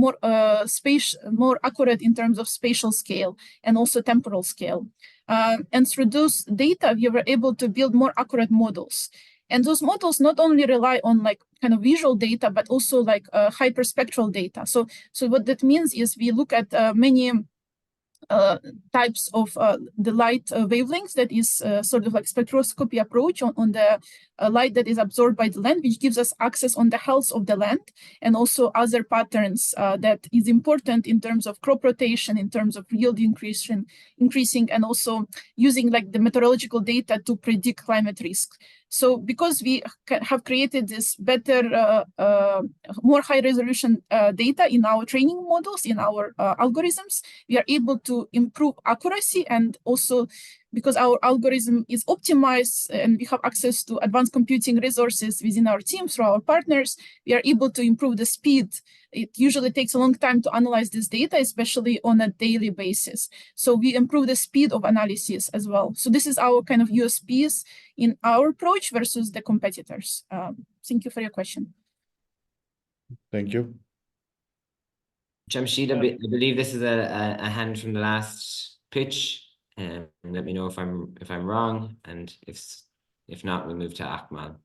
accurate in terms of spatial scale and also temporal scale. And through those data, we were able to build more accurate models. And those models not only rely on like kind of visual data, but also like hyperspectral data. So what that means is we look at many types of the light wavelengths, that is sort of like spectroscopy approach on the light that is absorbed by the land, which gives us access on the health of the land and also other patterns that is important in terms of crop rotation, in terms of yield increasing, and also using like the meteorological data to predict climate risk. So because we have created this better, more high resolution data in our training models, in our algorithms, we are able to improve accuracy, and also because our algorithm is optimized and we have access to advanced computing resources within our team through our partners, we are able to improve the speed. It usually takes a long time to analyze this data, especially on a daily basis. So we improve the speed of analysis as well. So this is our kind of USPs in our approach versus the competitors. Thank you for your question. Thank you. Jamshid, I believe this is a hand from the last pitch. Let me know if I'm wrong, and if not, we'll move to Akmal.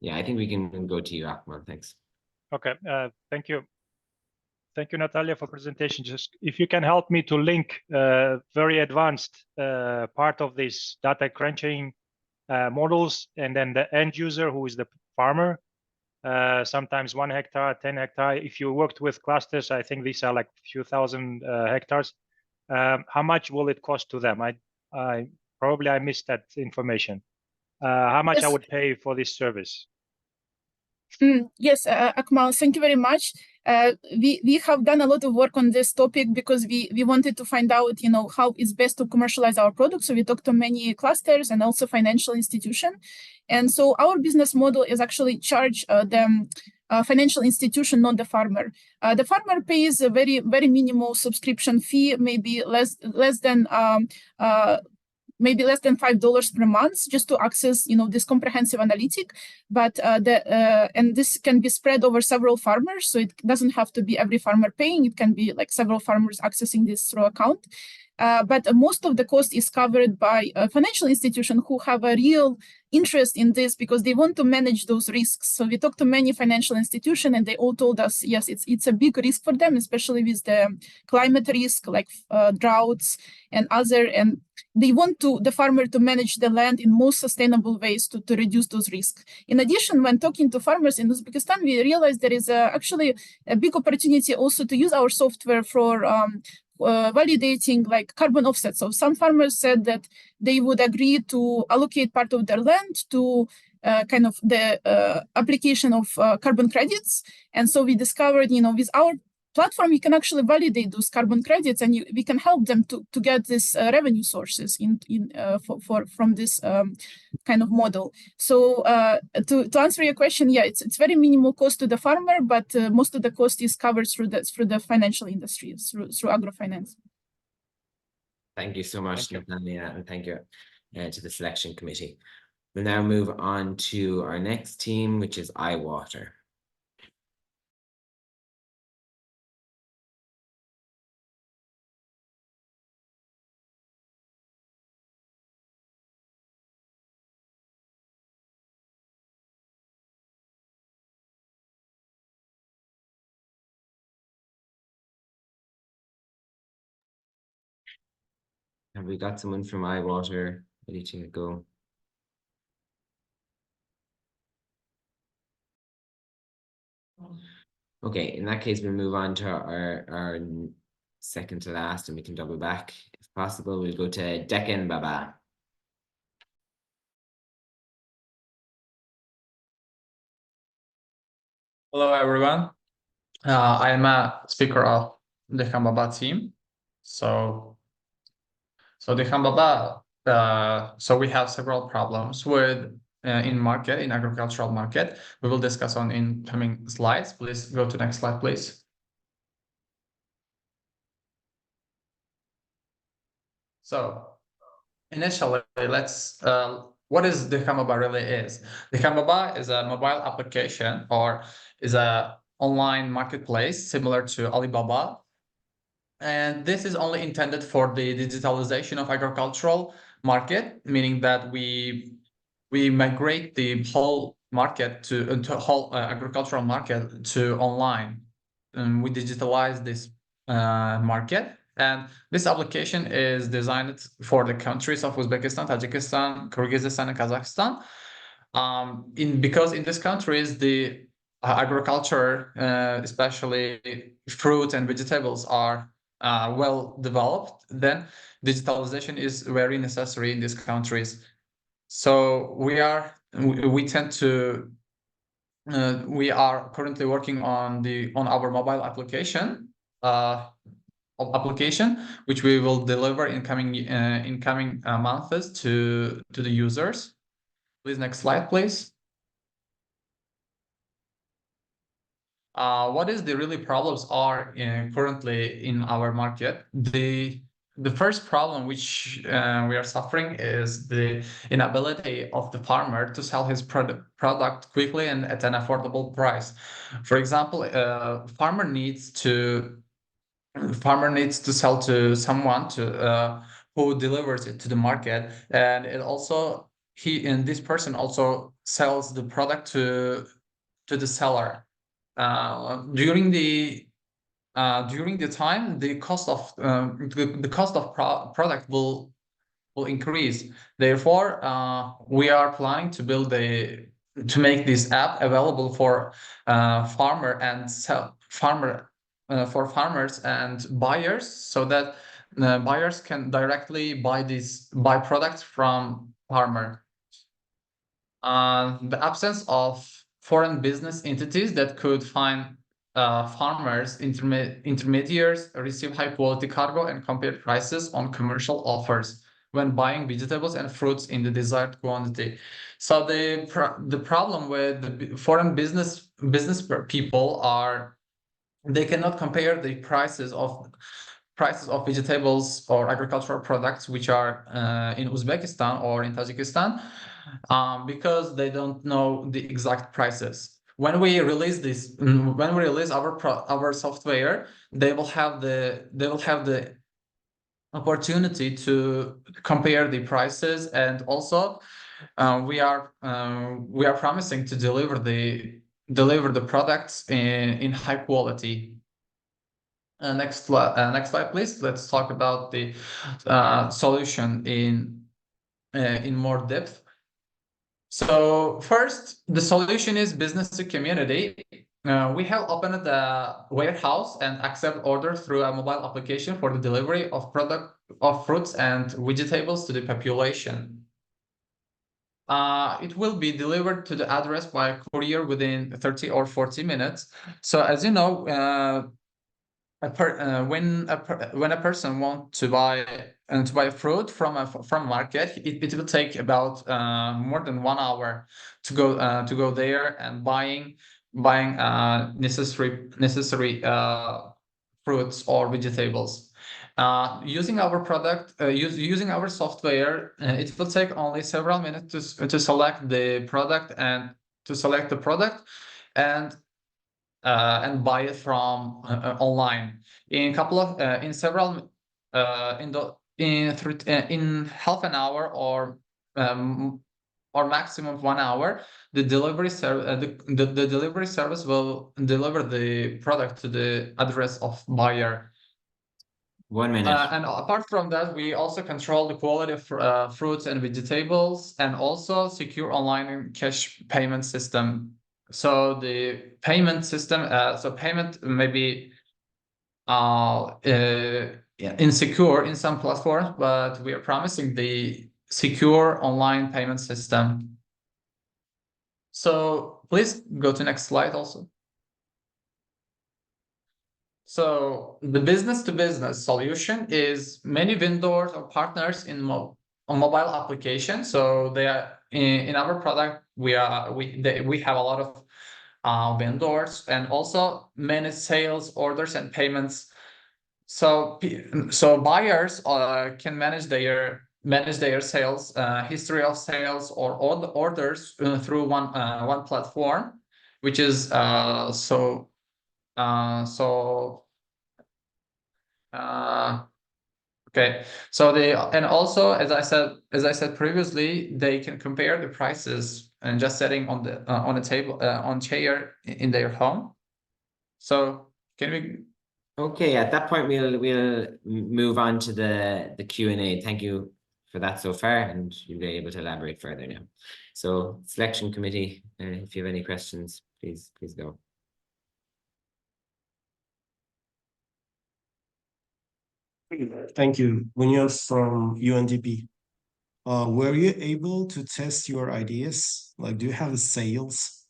Yeah, I think we can go to you, Akmal. Thanks. Okay, thank you. Thank you, Natalia, for presentation. Just if you can help me to link very advanced part of this data crunching models, and then the end user, who is the farmer, sometimes 1 hectare, 10 hectare. If you worked with clusters, I think these are like a few thousand hectares. How much will it cost to them? I probably missed that information. How much I would pay for this service? Yes, Akmal, thank you very much. We have done a lot of work on this topic because we wanted to find out, how it's best to commercialize our products. So we talked to many clusters and also financial institutions. And so our business model is actually charge the financial institution, not the farmer. The farmer pays a very, very minimal subscription fee, maybe less than $5 per month, just to access, this comprehensive analytic. But and this can be spread over several farmers, so it doesn't have to be every farmer paying. It can be like several farmers accessing this through account. but most of the cost is covered by a financial institution who have a real interest in this because they want to manage those risks. So we talked to many financial institutions and they all told us, yes, it's a big risk for them, especially with the climate risk like droughts and other, and they want the farmer to manage the land in most sustainable ways to reduce those risks. In addition, when talking to farmers in Uzbekistan, we realized there is actually a big opportunity also to use our software for validating like carbon offsets. So some farmers said that they would agree to allocate part of their land to kind of the application of carbon credits. And so we discovered, with our platform, we can actually validate those carbon credits, and we can help them to get these revenue sources from this kind of model. So to answer your question, yeah, it's very minimal cost to the farmer, but most of the cost is covered through the financial industry, through agrofinance. Thank you so much, Natalia, and thank you to the selection committee. We'll now move on to our next team, which is iWater. Have we got someone from iWater ready to go? Okay, in that case, we'll move on to our second to last, and we can double back if possible. We'll go to Deccan Baba. Hello, everyone. I am a speaker of the Hambaba team. So the Hambaba, so we have several problems with in agricultural market. We will discuss on incoming slides. Please go to next slide, please. So initially, let's what is the Hambaba really is? The Hambaba is a mobile application or is a online marketplace similar to Alibaba. And this is only intended for the digitalization of agricultural market, meaning that we migrate the whole market to whole agricultural market to online. And we digitalize this market. And this application is designed for the countries of Uzbekistan, Tajikistan, Kyrgyzstan, and Kazakhstan. Because in these countries, the agriculture, especially fruit and vegetables, are well developed, then digitalization is very necessary in these countries. So we are currently working on our mobile application, which we will deliver in coming months to the users. Please, next slide, please. What is the really problems are currently in our market? The first problem which we are suffering is the inability of the farmer to sell his product quickly and at an affordable price. For example, farmer needs to sell to someone who delivers it to the market, and this person also sells the product to the seller. During the time, the cost of product will increase. Therefore, we are planning to make this app available for farmers and buyers, so that buyers can directly buy products from farmer. The absence of foreign business entities that could find farmers, intermediaries, receive high quality cargo and compare prices on commercial offers when buying vegetables and fruits in the desired quantity. So the problem with the foreign business people are they cannot compare the prices of vegetables or agricultural products which are in Uzbekistan or in Tajikistan, because they don't know the exact prices. When we release our software, they will have the opportunity to compare the prices, and also we are promising to deliver the products in high quality. Next slide, please. Let's talk about the solution in more depth. So first, the solution is business to community. We have opened a warehouse and accept orders through a mobile application for the delivery of fruits and vegetables to the population. It will be delivered to the address by courier within 30 or 40 minutes. So as you know, when a person wants to buy fruit from market, it will take about more than 1 hour to go there and buying necessary fruits or vegetables. Using our product, using our software, it will take only several minutes to select the product and buy it from online. In half an hour or maximum 1 hour, the delivery service will deliver the product to the address of buyer. 1 minute. And apart from that, we also control the quality of fruits and vegetables, and also secure online cash payment system. So the payment system, payment may be insecure in some platforms, but we are promising the secure online payment system. So please go to next slide also. So the business-to-business solution is many vendors or partners on mobile application. So they are in our product. We have a lot of vendors, and also many sales orders and payments. So buyers can manage their sales history of sales or all the orders through one platform, which is okay. So and also, as I said previously, they can compare the prices and just sitting on a table on chair in their home. So can we? Okay, at that point we'll move on to the Q&A. Thank you for that so far, and you'll be able to elaborate further now. So selection committee, if you have any questions, please go. Thank you. Munoz from UNDP. Were you able to test your ideas? Like, do you have sales?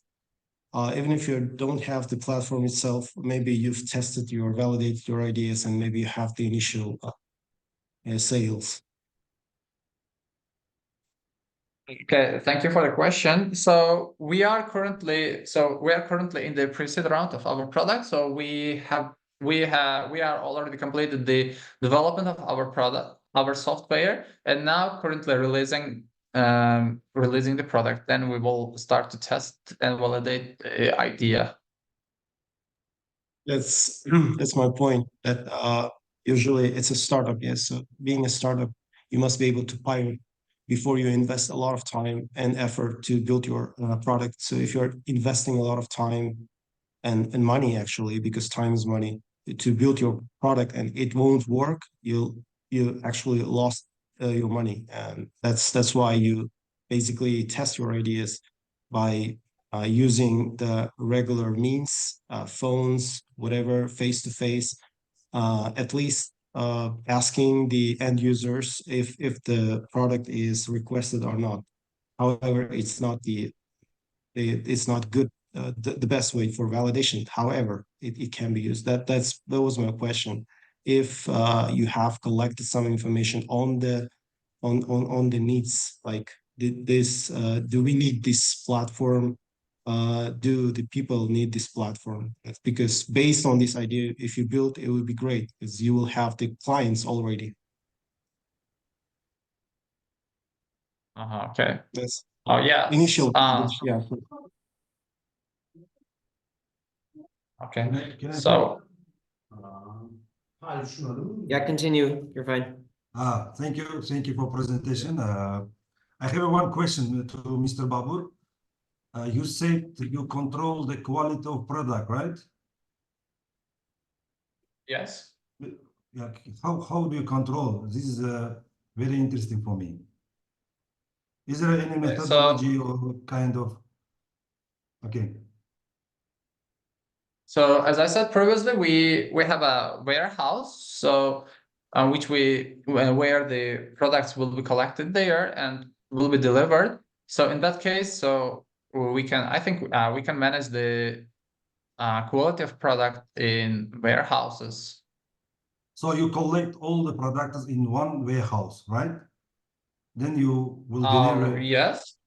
Even if you don't have the platform itself, maybe you've tested validated your ideas, and maybe you have the initial sales. Okay, thank you for the question. So we are currently in the pre-seed round of our product. So we are already completed the development of our product, our software, and now currently releasing the product. Then we will start to test and validate the idea. That's my point. That usually it's a startup. Yes, so being a startup, you must be able to pilot before you invest a lot of time and effort to build your product. So if you're investing a lot of time and money, actually, because time is money, to build your product and it won't work, you actually lost your money. And that's why you basically test your ideas by using the regular means, phones, whatever, face-to-face, at least asking the end users if the product is requested or not. However, it's not good, the best way for validation. However, it can be used. That was my question. If you have collected some information on the needs, like do we need this platform? Do the people need this platform? Because based on this idea, if you build, it would be great because you will have the clients already. Okay. That's yeah. Initial. Yeah. Okay. So. Yeah, continue. You're fine. Thank you for presentation. I have one question to Mr. Babur. You said you control the quality of product, right? Yes. Yeah. How do you control? This is very interesting for me. Is there any methodology or kind of? Okay. So as I said previously, we have a warehouse, so which where the products will be collected there and will be delivered. So in that case, so I think we can manage the quality of product in warehouses. So you collect all the products in one warehouse, right? Then you will deliver. Yes.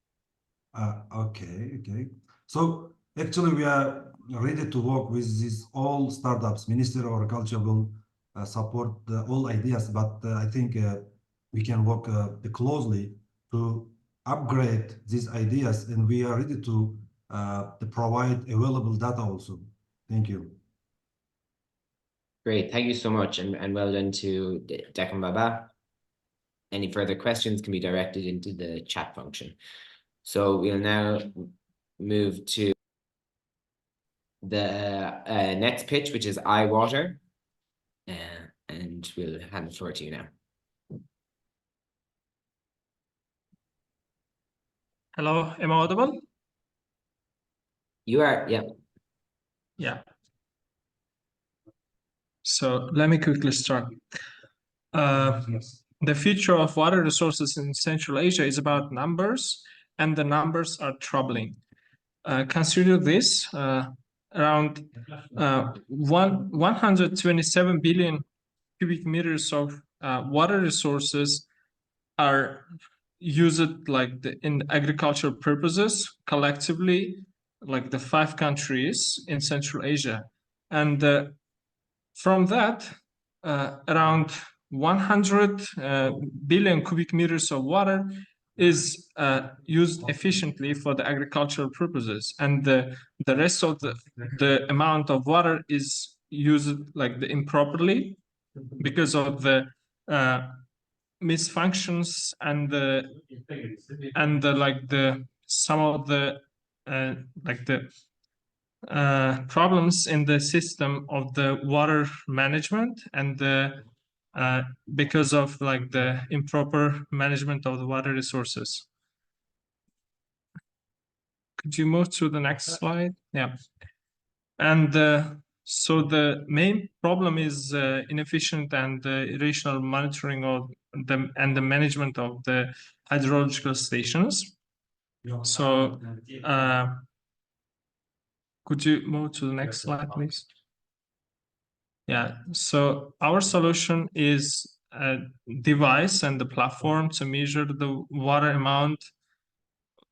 Okay. So actually, we are ready to work with these all startups. Ministry of Agriculture will support all ideas, but I think we can work closely to upgrade these ideas, and we are ready to provide available data also. Thank you. Great, thank you so much, and well done to Declan Baba. Any further questions can be directed into the chat function. So we'll now move to the next pitch, which is iWater, and we'll hand the floor to you now. Hello, am I audible? You are, yeah. Yeah. So let me quickly start. The future of water resources in Central Asia is about numbers, and the numbers are troubling. Consider this, around 127 billion cubic meters of water resources are used in agricultural purposes collectively, like the 5 countries in Central Asia. And from that, around 100 billion cubic meters of water is used efficiently for the agricultural purposes, and the rest of the amount of water is used improperly because of the misfunctions and some of the problems in the system of the water management, and because of the improper management of the water resources. Could you move to the next slide? Yeah. And so the main problem is inefficient and irrational monitoring of the management of the hydrological stations. So could you move to the next slide, please? Yeah, so our solution is a device and the platform to measure the water amount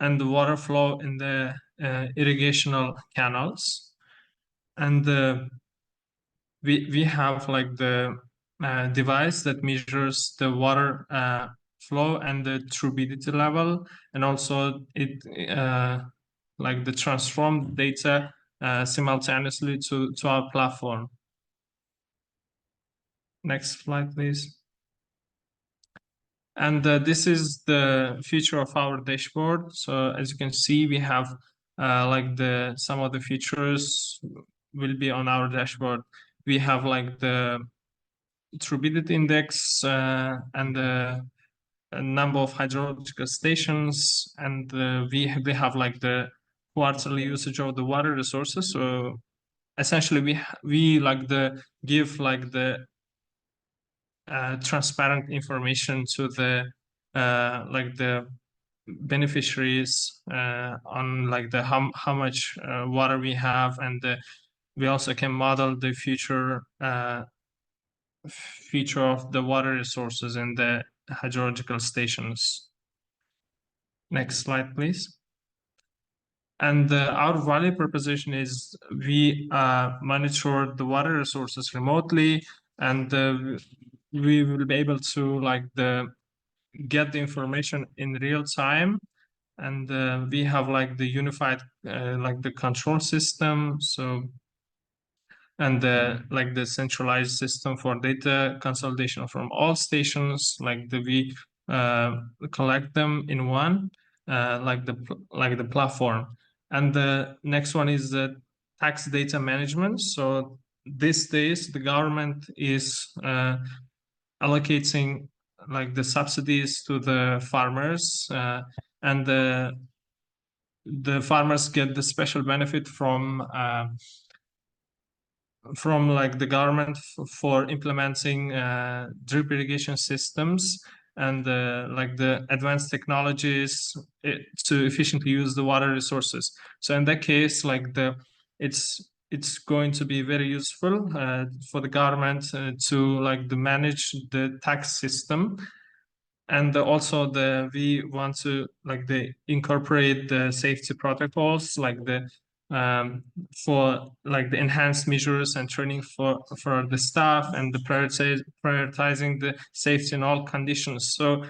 and the water flow in the irrigational canals. And we have the device that measures the water flow and the turbidity level, and also it the transformed data simultaneously to our platform. Next slide, please. And this is the feature of our dashboard. So as you can see, we have some of the features will be on our dashboard. We have the turbidity index and the number of hydrological stations, and we have the quarterly usage of the water resources. So essentially, we give the transparent information to the the beneficiaries on how much water we have, and we also can model the future of the water resources in the hydrological stations. Next slide, please. And our value proposition is we monitor the water resources remotely, and we will be able to get the information in real time, and we have the unified the control system. So and like the centralized system for data consolidation from all stations, like we collect them in one, like the platform. And the next one is the tax data management. So these days the government is allocating like the subsidies to the farmers, and the farmers get the special benefit from like the government for implementing drip irrigation systems and like the advanced technologies to efficiently use the water resources. So in that case, like it's going to be very useful for the government to like the manage the tax system. And also we want to like incorporate the safety protocols, like for like the enhanced measures and training for the staff, and the prioritizing the safety in all conditions. So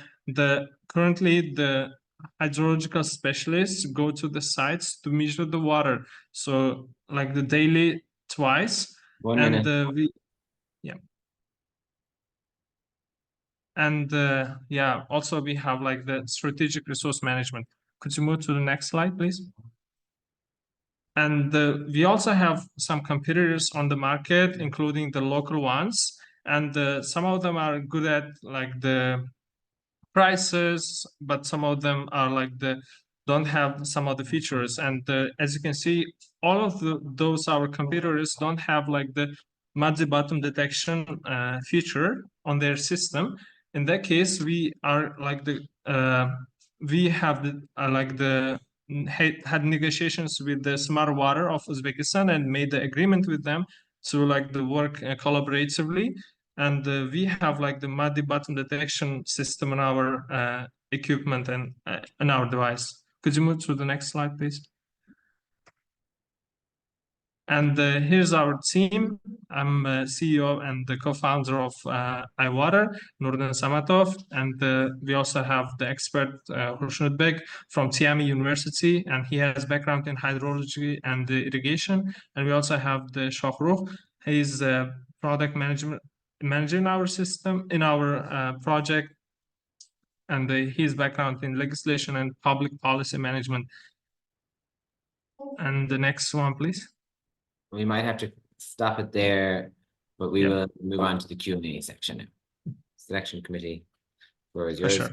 currently the hydrological specialists go to the sites to measure the water. So like the daily twice. 1 minute. And yeah, also we have like the strategic resource management. Could you move to the next slide, please? And we also have some competitors on the market, including the local ones. And some of them are good at like the prices, but some of them are like don't have some of the features. And as you can see, all of those our competitors don't have like the muddy bottom detection feature on their system. In that case, we are like we have had negotiations with the Smart Water of Uzbekistan and made the agreement with them to like the work collaboratively. And we have like the muddy bottom detection system in our equipment and in our device. Could you move to the next slide, please? And here's our team. I'm CEO and the co-founder of iWater, Nurdan Samatov. And we also have the expert Hoshnud from Tiami University, and he has background in hydrology and irrigation. And we also have the Shohrukh. He's product managing our system in our project, and his background in legislation and public policy management. And the next one, please. We might have to stop it there, but we will move on to the Q&A section now. Selection committee, floor is yours. Sure.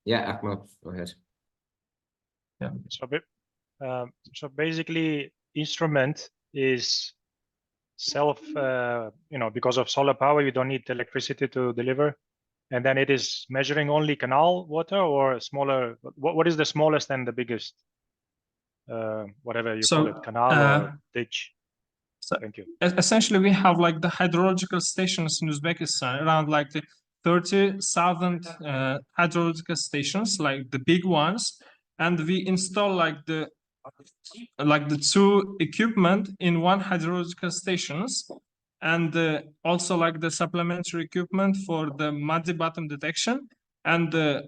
Yeah, Ahmed, go ahead. Yeah. So basically, instrument is self, because of solar power, you don't need electricity to deliver. And then it is measuring only canal water or smaller. What is the smallest and the biggest? Whatever you call it, canal or ditch. Thank you. Essentially, we have like the hydrological stations in Uzbekistan, around like the 30,000 hydrological stations, like the big ones. And we install like the two equipment in one hydrological stations, and also like the supplementary equipment for the muddy bottom detection, and the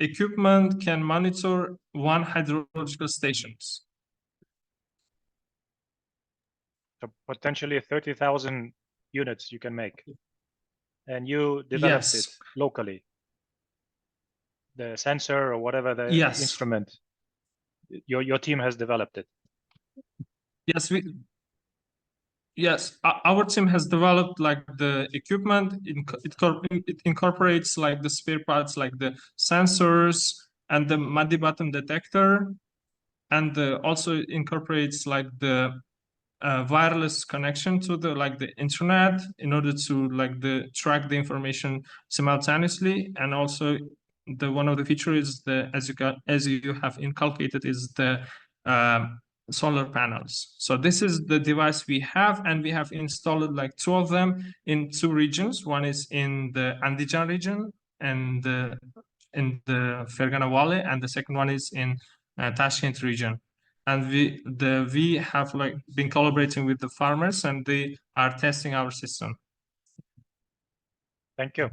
equipment can monitor one hydrological stations. So potentially 30,000 units you can make, and you developed it locally. The sensor or whatever the instrument, your team has developed it. Yes, our team has developed like the equipment. It incorporates like the spare parts, like the sensors and the muddy bottom detector, and also incorporates like the wireless connection to the internet in order to track the information simultaneously. And also one of the features as you have inculcated is the solar panels. So this is the device we have, and we have installed like two of them in two regions. One is in the Andijan region and in the Fergana Valley, and the second one is in Tashkent region. And we have like been collaborating with the farmers, and they are testing our system. Thank you.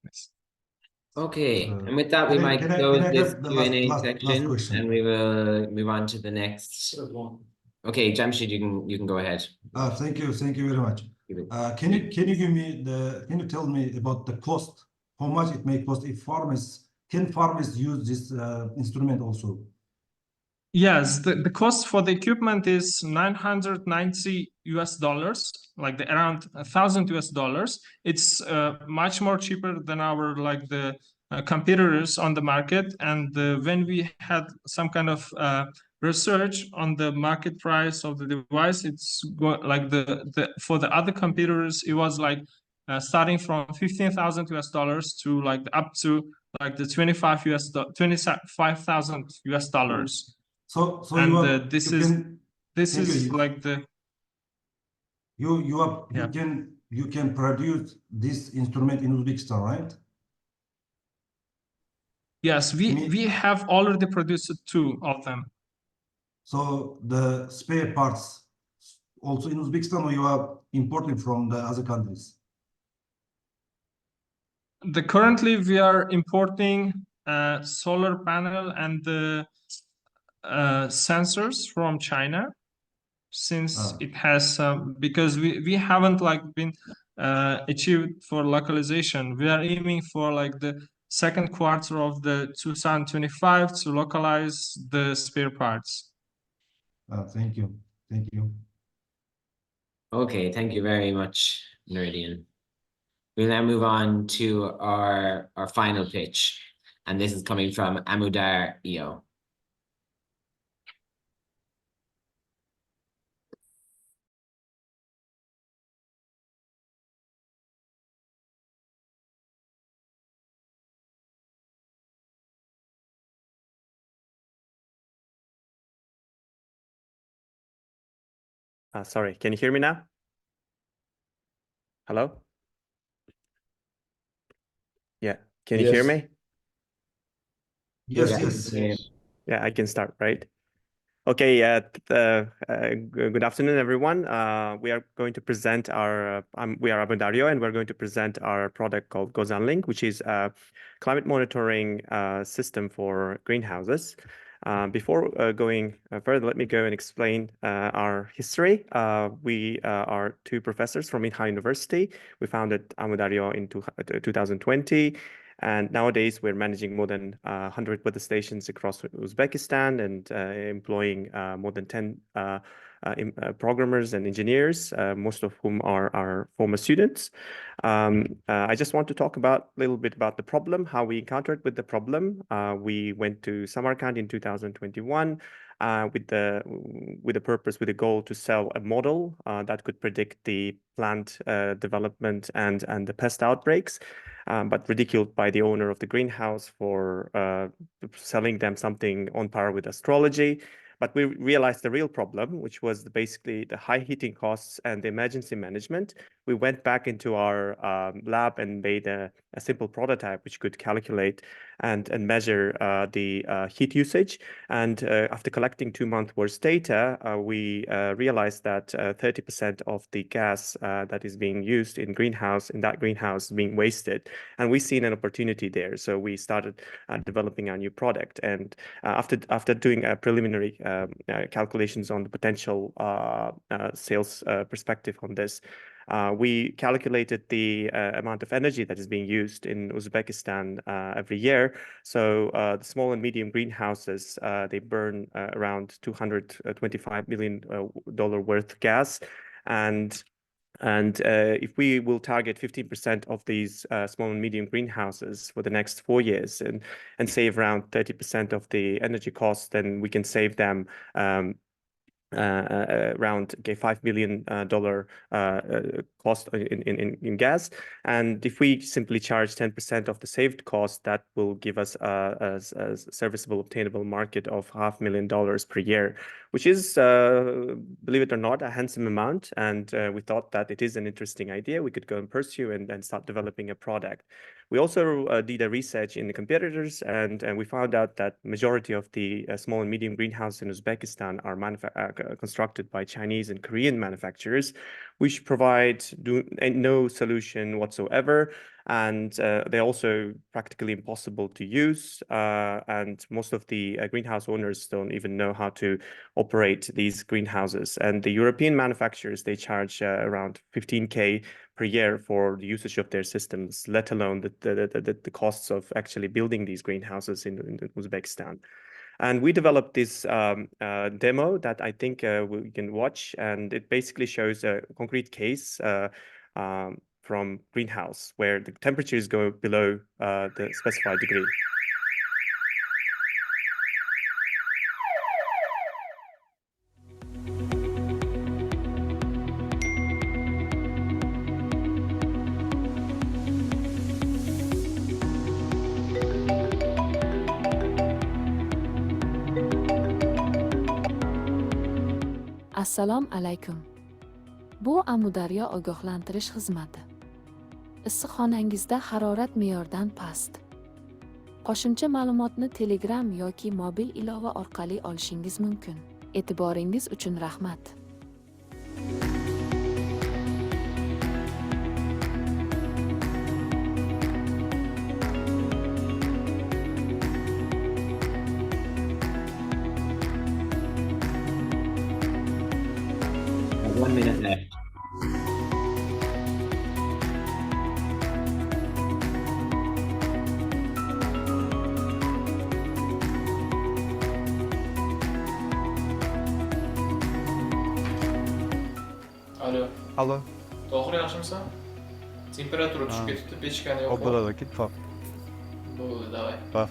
Yes. Okay, and with that, we might can I close this get the Q&A last section, question? and we will move on to the next. Okay, Jamshid, you can go ahead. Thank you very much. Can you give me can you tell me about the cost? How much it may cost if can farmers use this instrument also? Yes, the cost for the equipment is $990, like around $1,000. It's much more cheaper than our the competitors on the market. And when we had some kind of research on the market price of the device, it's like for the other competitors, it was like starting from $15,000 to up to the $25,000. So and this is like the you can produce this instrument in Uzbekistan, right? Yes, we have already produced 2 of them. So the spare parts also in Uzbekistan, or you are importing from the other countries? Currently we are importing solar panel and the sensors from China, since it has because we haven't been achieved for localization. We are aiming for the second quarter of the 2025 to localize the spare parts. Thank you. Okay, thank you very much, Nuruddin. We'll now move on to our final pitch, and this is coming from Amudar EO. Sorry, can you hear me now? Hello? Yeah, can you hear me? Yes. Yeah, I can start, right? Okay, good afternoon, everyone. We are going to present we are Abu Dario, and we're going to present our product called GoZanLink, which is a climate monitoring system for greenhouses. Before going further, let me go and explain our history. We are 2 professors from Minha University. We founded Abu Dario in 2020. And nowadays, we're managing more than 100 weather stations across Uzbekistan and employing more than 10 programmers and engineers, most of whom are our former students. I just want to talk a little bit about the problem, how we encountered with the problem. We went to Samarkand in 2021 with the goal to sell a model that could predict the plant development and the pest outbreaks. But ridiculed by the owner of the greenhouse for selling them something on par with astrology. But we realized the real problem, which was basically the high heating costs and the emergency management. We went back into our lab and made a simple prototype which could calculate and measure the heat usage. And after collecting 2 months worth data, we realized that 30% of the gas that is being used in that greenhouse being wasted. And we seen an opportunity there. So we started developing our new product. And after doing a preliminary calculations on the potential sales perspective on this, we calculated the amount of energy that is being used in Uzbekistan every year. So the small and medium greenhouses, they burn around $225 million worth gas. And if we will target 15% of these small and medium greenhouses for the next 4 years and save around 30% of the energy costs, then we can save them around $5 million cost in gas. And if we simply charge 10% of the saved cost, that will give us a serviceable obtainable market of $500,000 per year, which is, believe it or not, a handsome amount. And we thought that it is an interesting idea. We could go and pursue and start developing a product. We also did a research in the competitors, and we found out that majority of the small and medium greenhouses in Uzbekistan are constructed by Chinese and Korean manufacturers, which provide no solution whatsoever. And they're also practically impossible to use. And most of the greenhouse owners don't even know how to operate these greenhouses. And the European manufacturers, they charge around 15K per year for the usage of their systems, let alone the costs of actually building these greenhouses in Uzbekistan. And we developed this demo that I think we can watch, and it basically shows a concrete case from greenhouse where the temperatures go below the specified degree. Assalomu alaykum. Bu Amudaryo ogohlantirish xizmati. Issiqxonangizda harorat me'yordan past. Qo'shimcha ma'lumotni Telegram yoki mobil ilova orqali olishingiz mumkin. E'tiboringiz uchun rahmat. One minute left. Alo. Alo. To'g'ri, yaxshimisan? Temperatura tushib ketibdi, pechkani yo'q. Bo'ladi, ketib. Bo'ldi, davay. Paf.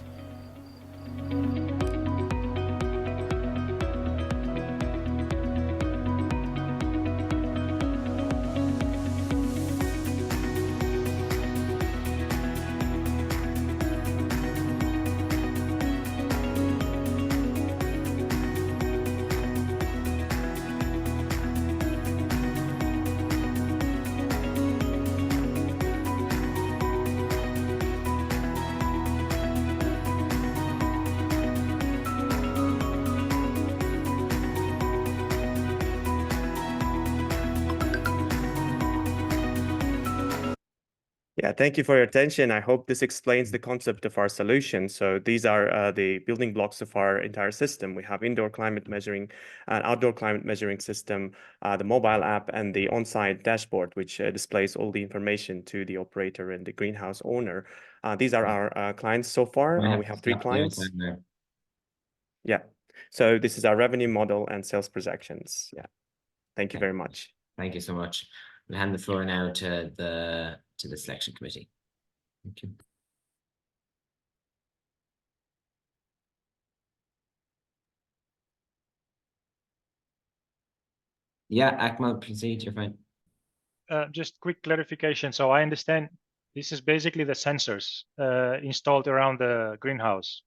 Yeah, thank you for your attention. I hope this explains the concept of our solution. So these are the building blocks of our entire system. We have indoor climate measuring, an outdoor climate measuring system, the mobile app, and the on-site dashboard, which displays all the information to the operator and the greenhouse owner. These are our clients so far. We have 3 clients. Yeah. So this is our revenue model and sales projections. Yeah. Thank you very much. Thank you so much. We'll hand the floor now to the selection committee. Thank you. Yeah, Akmal, proceed. You're fine. Just quick clarification. So I understand this is basically the sensors installed around the greenhouse.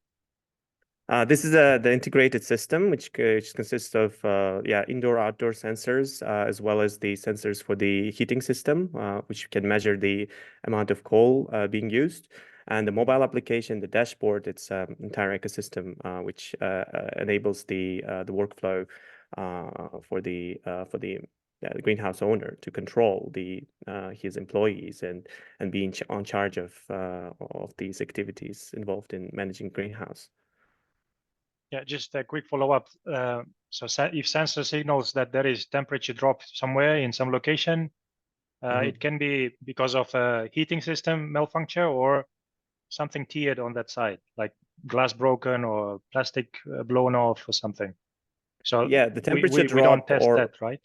This is the integrated system, which consists of indoor, outdoor sensors, as well as the sensors for the heating system, which can measure the amount of coal being used. And the mobile application, the dashboard, it's an entire ecosystem which enables the workflow for the greenhouse owner to control his employees and be on charge of these activities involved in managing greenhouse. Yeah, just a quick follow-up. So if sensor signals that there is temperature drop somewhere in some location, it can be because of a heating system malfunction or something teared on that side, like glass broken or plastic blown off or something. So yeah, the temperature drop we don't test that, right?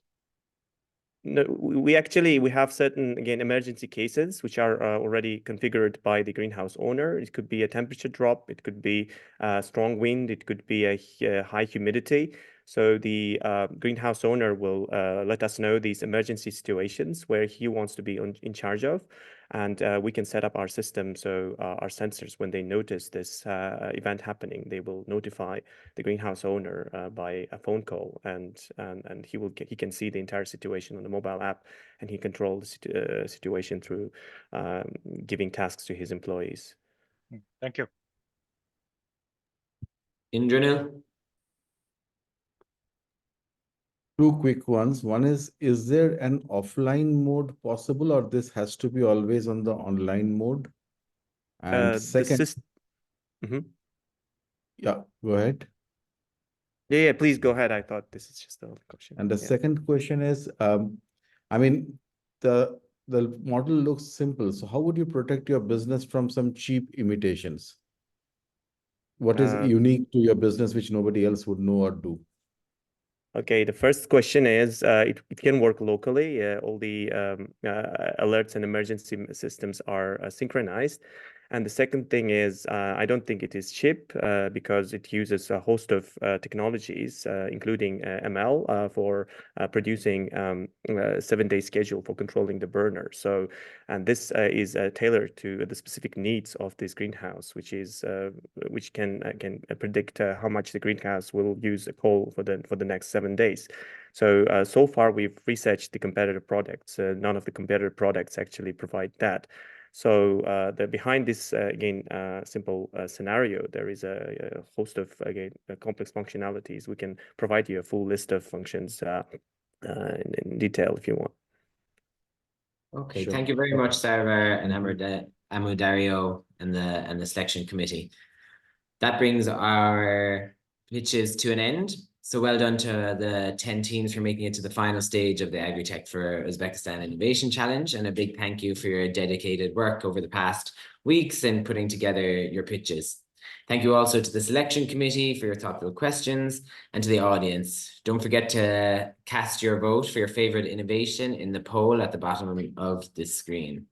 No, we have certain, again, emergency cases which are already configured by the greenhouse owner. It could be a temperature drop, it could be strong wind, it could be a high humidity. So the greenhouse owner will let us know these emergency situations where he wants to be in charge of. And we can set up our system so our sensors, when they notice this event happening, they will notify the greenhouse owner by a phone call, and he can see the entire situation on the mobile app, and he controls the situation through giving tasks to his employees. Thank you. Indranil? Two quick ones. One is there an offline mode possible, or this has to be always on the online mode? And second, yeah, go ahead. Yeah, please go ahead. I thought this is just the question. And the second question is, I mean, the model looks simple. So how would you protect your business from some cheap imitations? What is unique to your business which nobody else would know or do? Okay, the first question is, it can work locally. All the alerts and emergency systems are synchronized. And the second thing is, I don't think it is cheap because it uses a host of technologies, including ML for producing a 7-day schedule for controlling the burner. So, and this is tailored to the specific needs of this greenhouse, which is which can predict how much the greenhouse will use coal for the next 7 days. So so far we've researched the competitor products. None of the competitor products actually provide that. So behind this again simple scenario, there is a host of again complex functionalities. We can provide you a full list of functions in detail if you want. Okay, sure. Thank you very much, Sarah and Amudario and the selection committee. That brings our pitches to an end. So well done to the 10 teams for making it to the final stage of the AgriTech4Uzbekistan Innovation Challenge, and a big thank you for your dedicated work over the past weeks in putting together your pitches. Thank you also to the selection committee for your thoughtful questions, and to the audience. Don't forget to cast your vote for your favorite innovation in the poll at the bottom of this screen.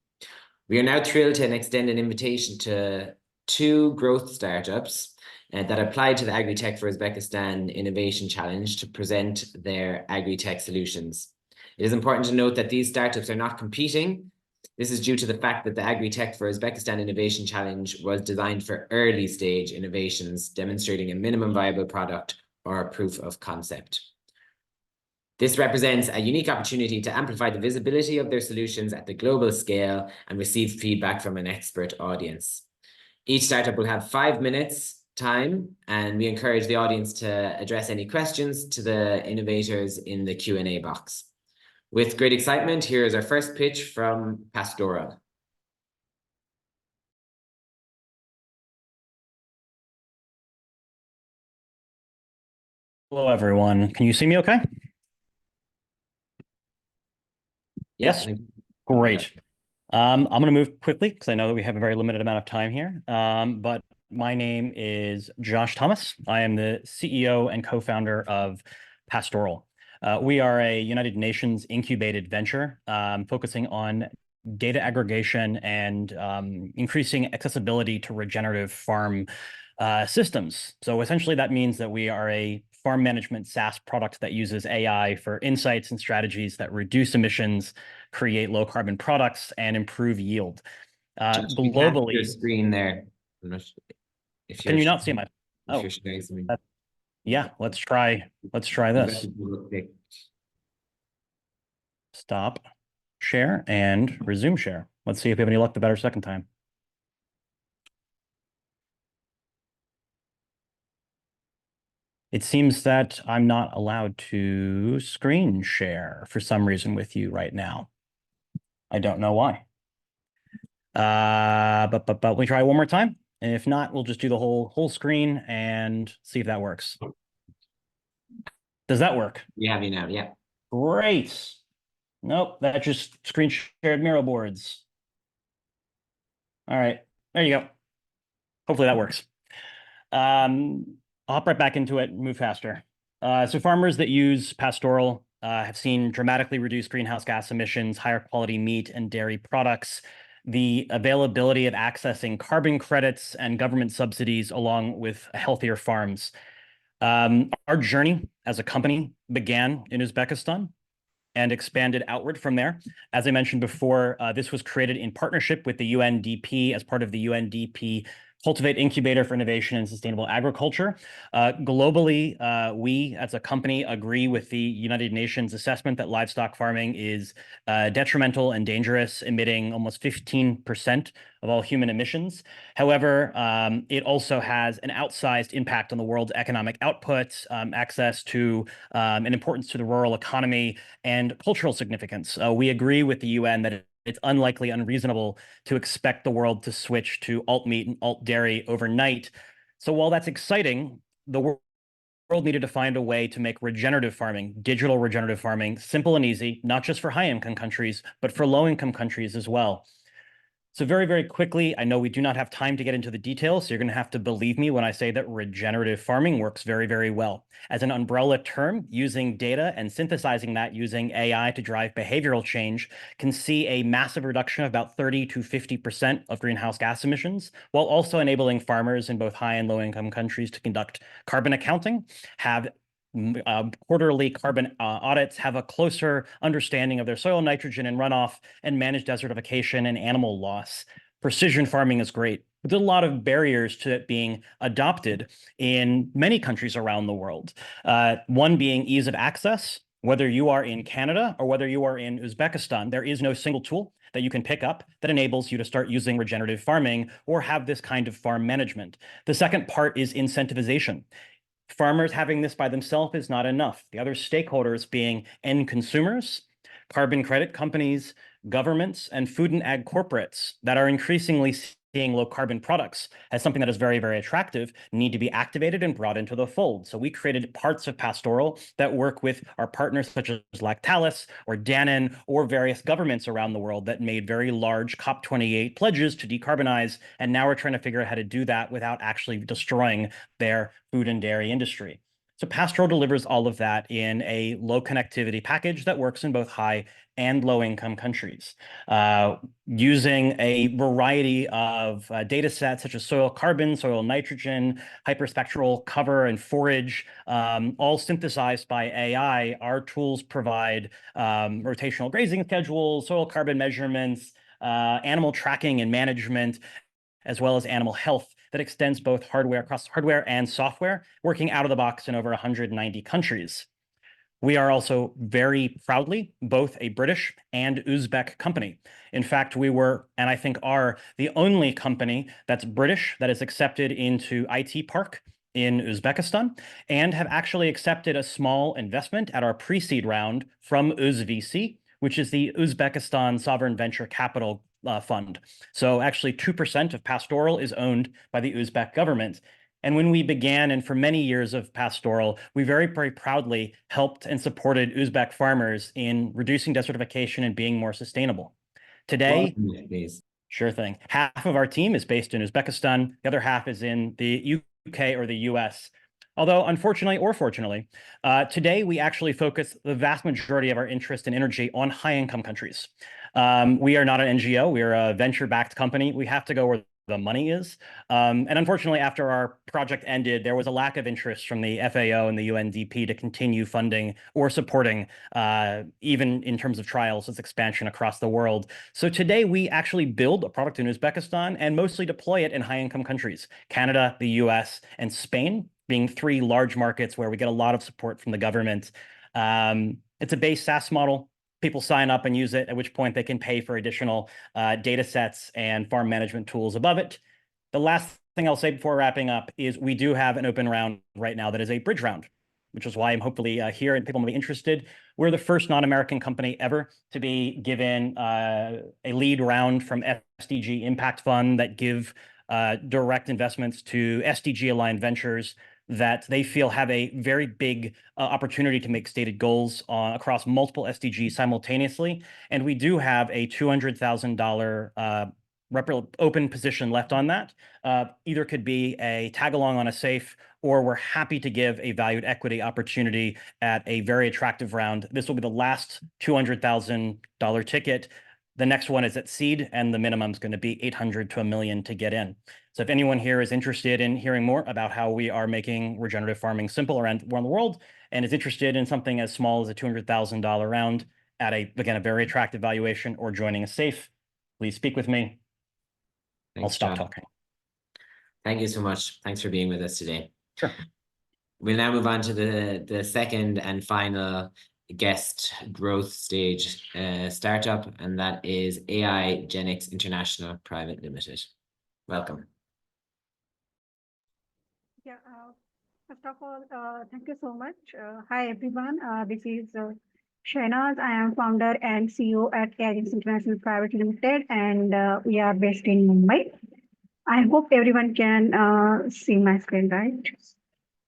We are now thrilled to extend an invitation to 2 growth startups that applied to the AgriTech4Uzbekistan Innovation Challenge to present their agri-tech solutions. It is important to note that these startups are not competing. This is due to the fact that the AgriTech4Uzbekistan Innovation Challenge was designed for early stage innovations, demonstrating a minimum viable product or a proof of concept. This represents a unique opportunity to amplify the visibility of their solutions at the global scale and receive feedback from an expert audience. Each startup will have 5 minutes time, and we encourage the audience to address any questions to the innovators in the Q&A box. With great excitement, here is our first pitch from Pastoral. Hello, everyone. Can you see me okay? Yes. Great. I'm going to move quickly because I know that we have a very limited amount of time here. But my name is Josh Thomas. I am the CEO and co-founder of Pastoral. We are a United Nations incubated venture focusing on data aggregation and increasing accessibility to regenerative farm systems. So essentially that means that we are a farm management SaaS product that uses AI for insights and strategies that reduce emissions, create low carbon products, and improve yield. Globally, your screen there. Can you not see my? Oh, yeah. Let's try this. Stop share and resume share. Let's see if we have any luck the better second time. It seems that I'm not allowed to screen share for some reason with you right now. I don't know why. But we try one more time. And if not, we'll just do the whole screen and see if that works. Does that work? We have you now, yeah. Great. Nope, that just screen shared Miro boards. All right, there you go. Hopefully that works. I'll hop right back into it and move faster. So farmers that use Pastoral have seen dramatically reduced greenhouse gas emissions, higher quality meat and dairy products, the availability of accessing carbon credits and government subsidies, along with healthier farms. Our journey as a company began in Uzbekistan and expanded outward from there. As I mentioned before, this was created in partnership with the UNDP as part of the UNDP Cultivate Incubator for Innovation in Sustainable Agriculture. Globally, we as a company agree with the United Nations assessment that livestock farming is detrimental and dangerous, emitting almost 15% of all human emissions. However, it also has an outsized impact on the world's economic output, access to and importance to the rural economy, and cultural significance. We agree with the UN that it's unlikely, unreasonable to expect the world to switch to alt meat and alt dairy overnight. So while that's exciting, the world needed to find a way to make regenerative farming, digital regenerative farming, simple and easy, not just for high-income countries, but for low-income countries as well. So very, very quickly, I know we do not have time to get into the details, so you're going to have to believe me when I say that regenerative farming works very, very well. As an umbrella term, using data and synthesizing that using AI to drive behavioral change can see a massive reduction of about 30 to 50% of greenhouse gas emissions, while also enabling farmers in both high and low income countries to conduct carbon accounting, have quarterly carbon audits, have a closer understanding of their soil nitrogen and runoff, and manage desertification and animal loss. Precision farming is great, but there's a lot of barriers to it being adopted in many countries around the world. One being ease of access. Whether you are in Canada or whether you are in Uzbekistan, there is no single tool that you can pick up that enables you to start using regenerative farming or have this kind of farm management. The second part is incentivization. Farmers having this by themselves is not enough. The other stakeholders being end consumers, carbon credit companies, governments, and food and ag corporates that are increasingly seeing low carbon products as something that is very, very attractive, need to be activated and brought into the fold. So we created parts of Pastoral that work with our partners such as Lactalis or Danone or various governments around the world that made very large COP28 pledges to decarbonize. And now we're trying to figure out how to do that without actually destroying their food and dairy industry. So Pastoral delivers all of that in a low connectivity package that works in both high and low income countries, using a variety of data sets such as soil carbon, soil nitrogen, hyperspectral cover and forage, all synthesized by AI. Our tools provide rotational grazing schedules, soil carbon measurements, animal tracking and management, as well as animal health that extends both across hardware and software, working out of the box in over 190 countries. We are also very proudly both a British and Uzbek company. In fact, we were, and I think are, the only company that's British that is accepted into IT Park in Uzbekistan, and have actually accepted a small investment at our pre-seed round from UzVC, which is the Uzbekistan Sovereign Venture Capital Fund. So actually 2% of Pastoral is owned by the Uzbek government. And when we began, and for many years of Pastoral, we very, very proudly helped and supported Uzbek farmers in reducing desertification and being more sustainable. Today, sure thing, half of our team is based in Uzbekistan, the other half is in the UK or the US. Although unfortunately or fortunately, today we actually focus the vast majority of our interest and energy on high-income countries. We are not an NGO, we are a venture-backed company. We have to go where the money is. And unfortunately, after our project ended, there was a lack of interest from the FAO and the UNDP to continue funding or supporting, even in terms of trials, its expansion across the world. So today we actually build a product in Uzbekistan and mostly deploy it in high-income countries, Canada, the US, and Spain, being three large markets where we get a lot of support from the government. It's a base SaaS model. People sign up and use it, at which point they can pay for additional data sets and farm management tools above it. The last thing I'll say before wrapping up is we do have an open round right now that is a bridge round, which is why I'm hopefully here and people may be interested. We're the first non-American company ever to be given a lead round from SDG Impact Fund that give direct investments to SDG-aligned ventures that they feel have a very big opportunity to make stated goals across multiple SDGs simultaneously. And we do have a $200,000 open position left on that. Either could be a tag along on a SAFE, or we're happy to give a valued equity opportunity at a very attractive round. This will be the last $200,000 ticket. The next one is at seed, and the minimum is going to be $800,000 to $1 million to get in. So if anyone here is interested in hearing more about how we are making regenerative farming simple around the world, and is interested in something as small as a $200,000 round at again, a very attractive valuation, or joining a SAFE, please speak with me. Thanks, I'll stop John. talking. Thank you so much. Thanks for being with us today. Sure. We'll now move on to the second and final guest growth stage startup, and that is AI Genix International Private Limited. Welcome. Yeah, first of all, thank you so much. Hi, everyone. This is Shahnaz. I am founder and CEO at AKIS International Private Limited, and we are based in Mumbai. I hope everyone can see my screen, right?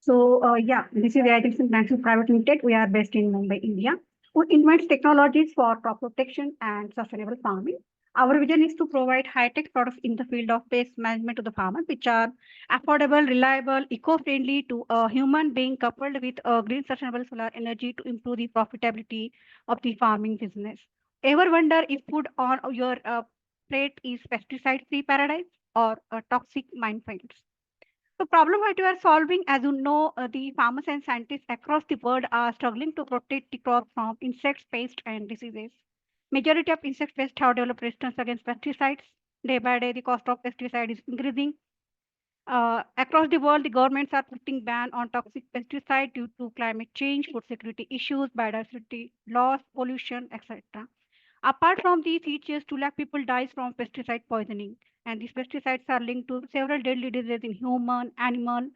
So, yeah, this is AKIS International Private Limited. We are based in Mumbai, India. We invent technologies for crop protection and sustainable farming. Our vision is to provide high-tech products in the field of pest management to the farmers, which are affordable, reliable, eco-friendly to a human being, coupled with green sustainable solar energy to improve the profitability of the farming business. Ever wonder if food on your plate is pesticide-free paradise or toxic minefields? The problem that we are solving, as you know, the farmers and scientists across the world are struggling to protect the crop from insects, pests, and diseases. Majority of insect pests have developed resistance against pesticides. Day by day, the cost of pesticide is increasing. Across the world, the governments are putting ban on toxic pesticide due to climate change, food security issues, biodiversity loss, pollution, etc. Apart from these, each year 2 lakh people dies from pesticide poisoning, and these pesticides are linked to several deadly diseases in human, animal,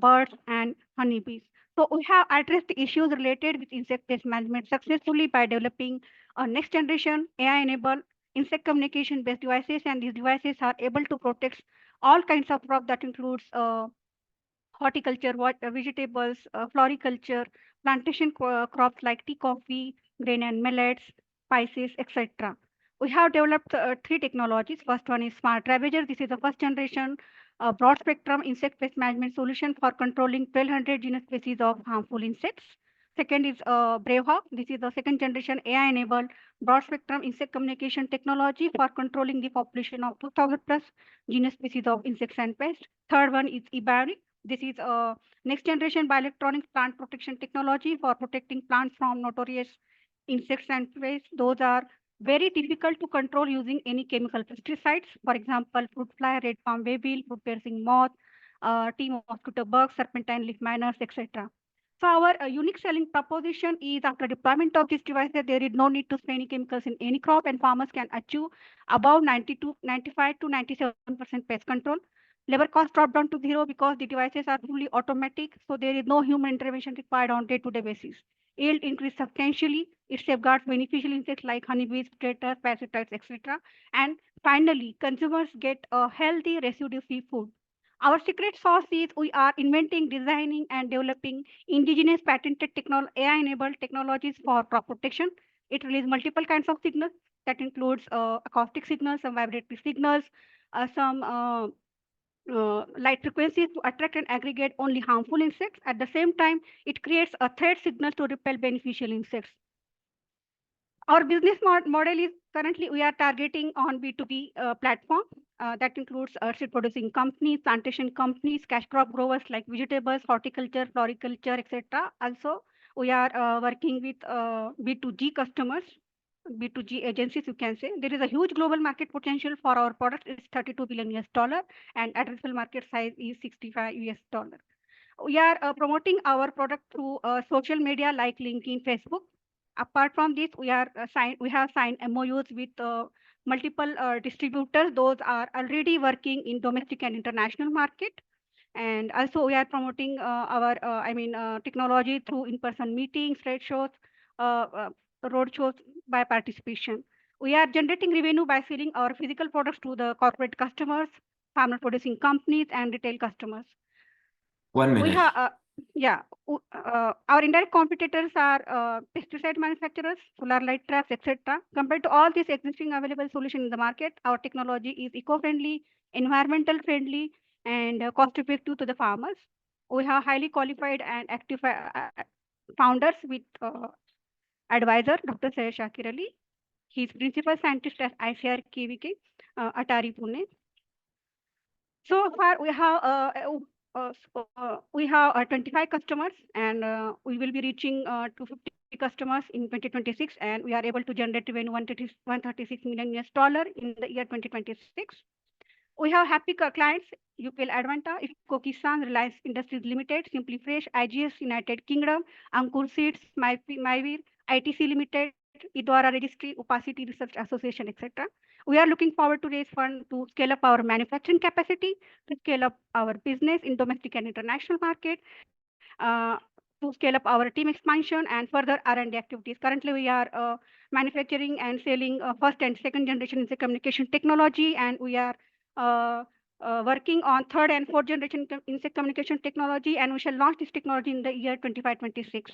birds, and honeybees. So we have addressed the issues related with insect pest management successfully by developing a next generation AI-enabled insect communication-based devices, and these devices are able to protect all kinds of crops that includes horticulture, vegetables, floriculture, plantation crops like tea, coffee, grain and millets, spices, etc. We have developed 3 technologies. First one is Smart Ravager. This is the first generation broad spectrum insect pest management solution for controlling 1200 genus species of harmful insects. Second is Bravehawk. This is the second generation AI-enabled broad spectrum insect communication technology for controlling the population of 2000 plus genus species of insects and pests. Third one is eBionic. This is a next generation bioelectronic plant protection technology for protecting plants from notorious insects and pests. Those are very difficult to control using any chemical pesticides. For example, fruit fly, red palm weevil, fruit piercing moth, tea mosquito bugs, serpentine leaf miners, etc. So our unique selling proposition is after deployment of this device that there is no need to spray any chemicals in any crop, and farmers can achieve above 95 to 97% pest control. Labor cost drop down to 0 because the devices are fully automatic, so there is no human intervention required on day-to-day basis. Yield increase substantially. It safeguards beneficial insects like honeybees, predators, parasites, etc. And finally, consumers get a healthy residue-free food. Our secret sauce is we are inventing, designing, and developing indigenous patented AI-enabled technologies for crop protection. It releases multiple kinds of signals that includes acoustic signals, some vibratory signals, some light frequencies to attract and aggregate only harmful insects. At the same time, it creates a threat signal to repel beneficial insects. Our business model is currently we are targeting on B2B platform that includes seed producing companies, plantation companies, cash crop growers like vegetables, horticulture, floriculture, etc. Also, we are working with B2G customers, B2G agencies, you can say. There is a huge global market potential for our products. It's $32 billion US, and addressable market size is $65 US. We are promoting our product through social media like LinkedIn, Facebook. Apart from this, we have signed MOUs with multiple distributors. Those are already working in domestic and international market. And also we are promoting our technology through in-person meetings, trade shows, road shows by participation. We are generating revenue by selling our physical products to the corporate customers, farmer producing companies, and retail customers. 1 minute. We have, our indirect competitors are pesticide manufacturers, solar light traps, etc. Compared to all these existing available solutions in the market, our technology is eco-friendly, environmental friendly, and cost-effective to the farmers. We have highly qualified and active founders with advisor, Dr. Shakir Ali. He is principal scientist at ICARDA KVK, Atari, Pune. So far, we have 25 customers, and we will be reaching 250 customers in 2026, and we are able to generate revenue $136 million US in the year 2026. We have happy clients UPL Advanta, IFCO Kisan, Reliance Industries Limited, Simply Fresh, IGS United Kingdom, Ankur Seeds, Myvir, ITC Limited, Indorama Registry, Opacity Research Association, etc. We are looking forward to raise funds to scale up our manufacturing capacity, to scale up our business in domestic and international market, to scale up our team expansion and further R&D activities. Currently, we are manufacturing and selling first and second generation insect communication technology, and we are working on third and fourth generation insect communication technology, and we shall launch this technology in the year 25-26.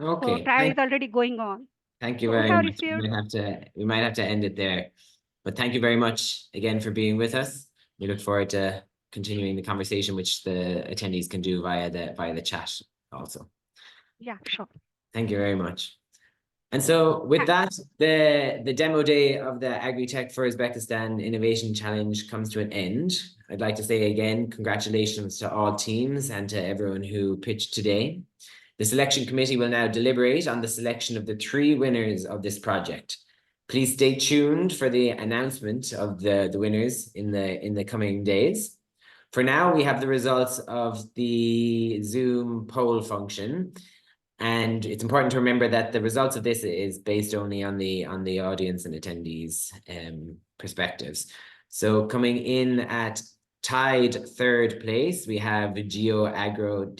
Okay. So trial is already going on. Thank you So we very have much. received- We might have to end it there. But thank you very much again for being with us. We look forward to continuing the conversation, which the attendees can do via the chat also. Yeah, sure. Thank you very much. And so with that, the demo day of the AgriTech4Uzbekistan Innovation Challenge comes to an end. I'd like to say again, congratulations to all teams and to everyone who pitched today. The selection committee will now deliberate on the selection of the 3 winners of this project. Please stay tuned for the announcement of the winners in the coming days. For now, we have the results of the Zoom poll function. And it's important to remember that the results of this is based only on the audience and attendees perspectives. So coming in at tied 3rd place, we have GeoAgro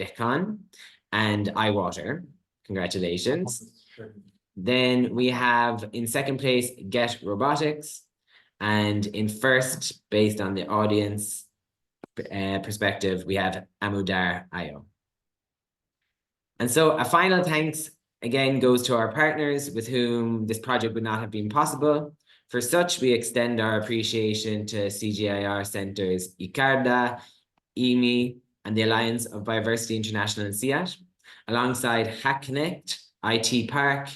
and iWater. Congratulations. Then we have in 2nd place, Get Robotics. And in 1st, based on the audience perspective, we have Amudar.io. And so a final thanks again goes to our partners with whom this project would not have been possible. For such, we extend our appreciation to CGIAR centers ICARDA, IWMI, and the Alliance of Bioversity International and CIAT, alongside Hackonnect, IT Park,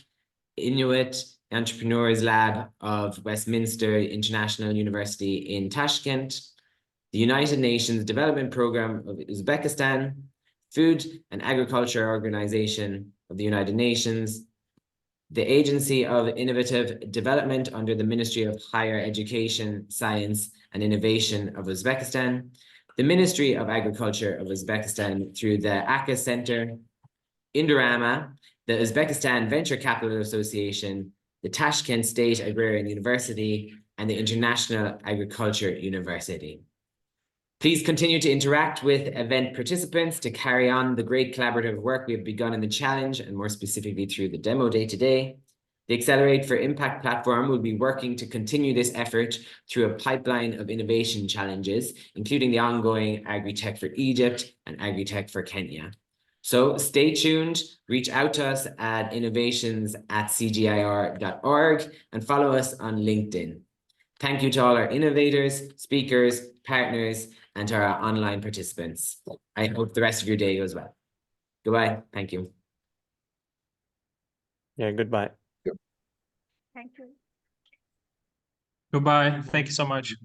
innoWIUT, the Entrepreneurs Lab of Westminster International University in Tashkent, the United Nations Development Programme of Uzbekistan, Food and Agriculture Organization of the United Nations, the Agency of Innovative Development under the Ministry of Higher Education, Science and Innovation of Uzbekistan, the Ministry of Agriculture of Uzbekistan through the AKIS Center, Indorama, the Uzbekistan Venture Capital Association, the Tashkent State Agrarian University, and the International Agriculture University. Please continue to interact with event participants to carry on the great collaborative work we have begun in the challenge, and more specifically through the demo day today. The Accelerate for Impact platform will be working to continue this effort through a pipeline of innovation challenges, including the ongoing AgriTech for Egypt and AgriTech for Kenya. So stay tuned, reach out to us at innovations@cgir.org and follow us on LinkedIn. Thank you to all our innovators, speakers, partners, and to our online participants. I hope the rest of your day goes well. Goodbye. Thank you. Yeah, goodbye. Thank you. Goodbye. Thank you so much.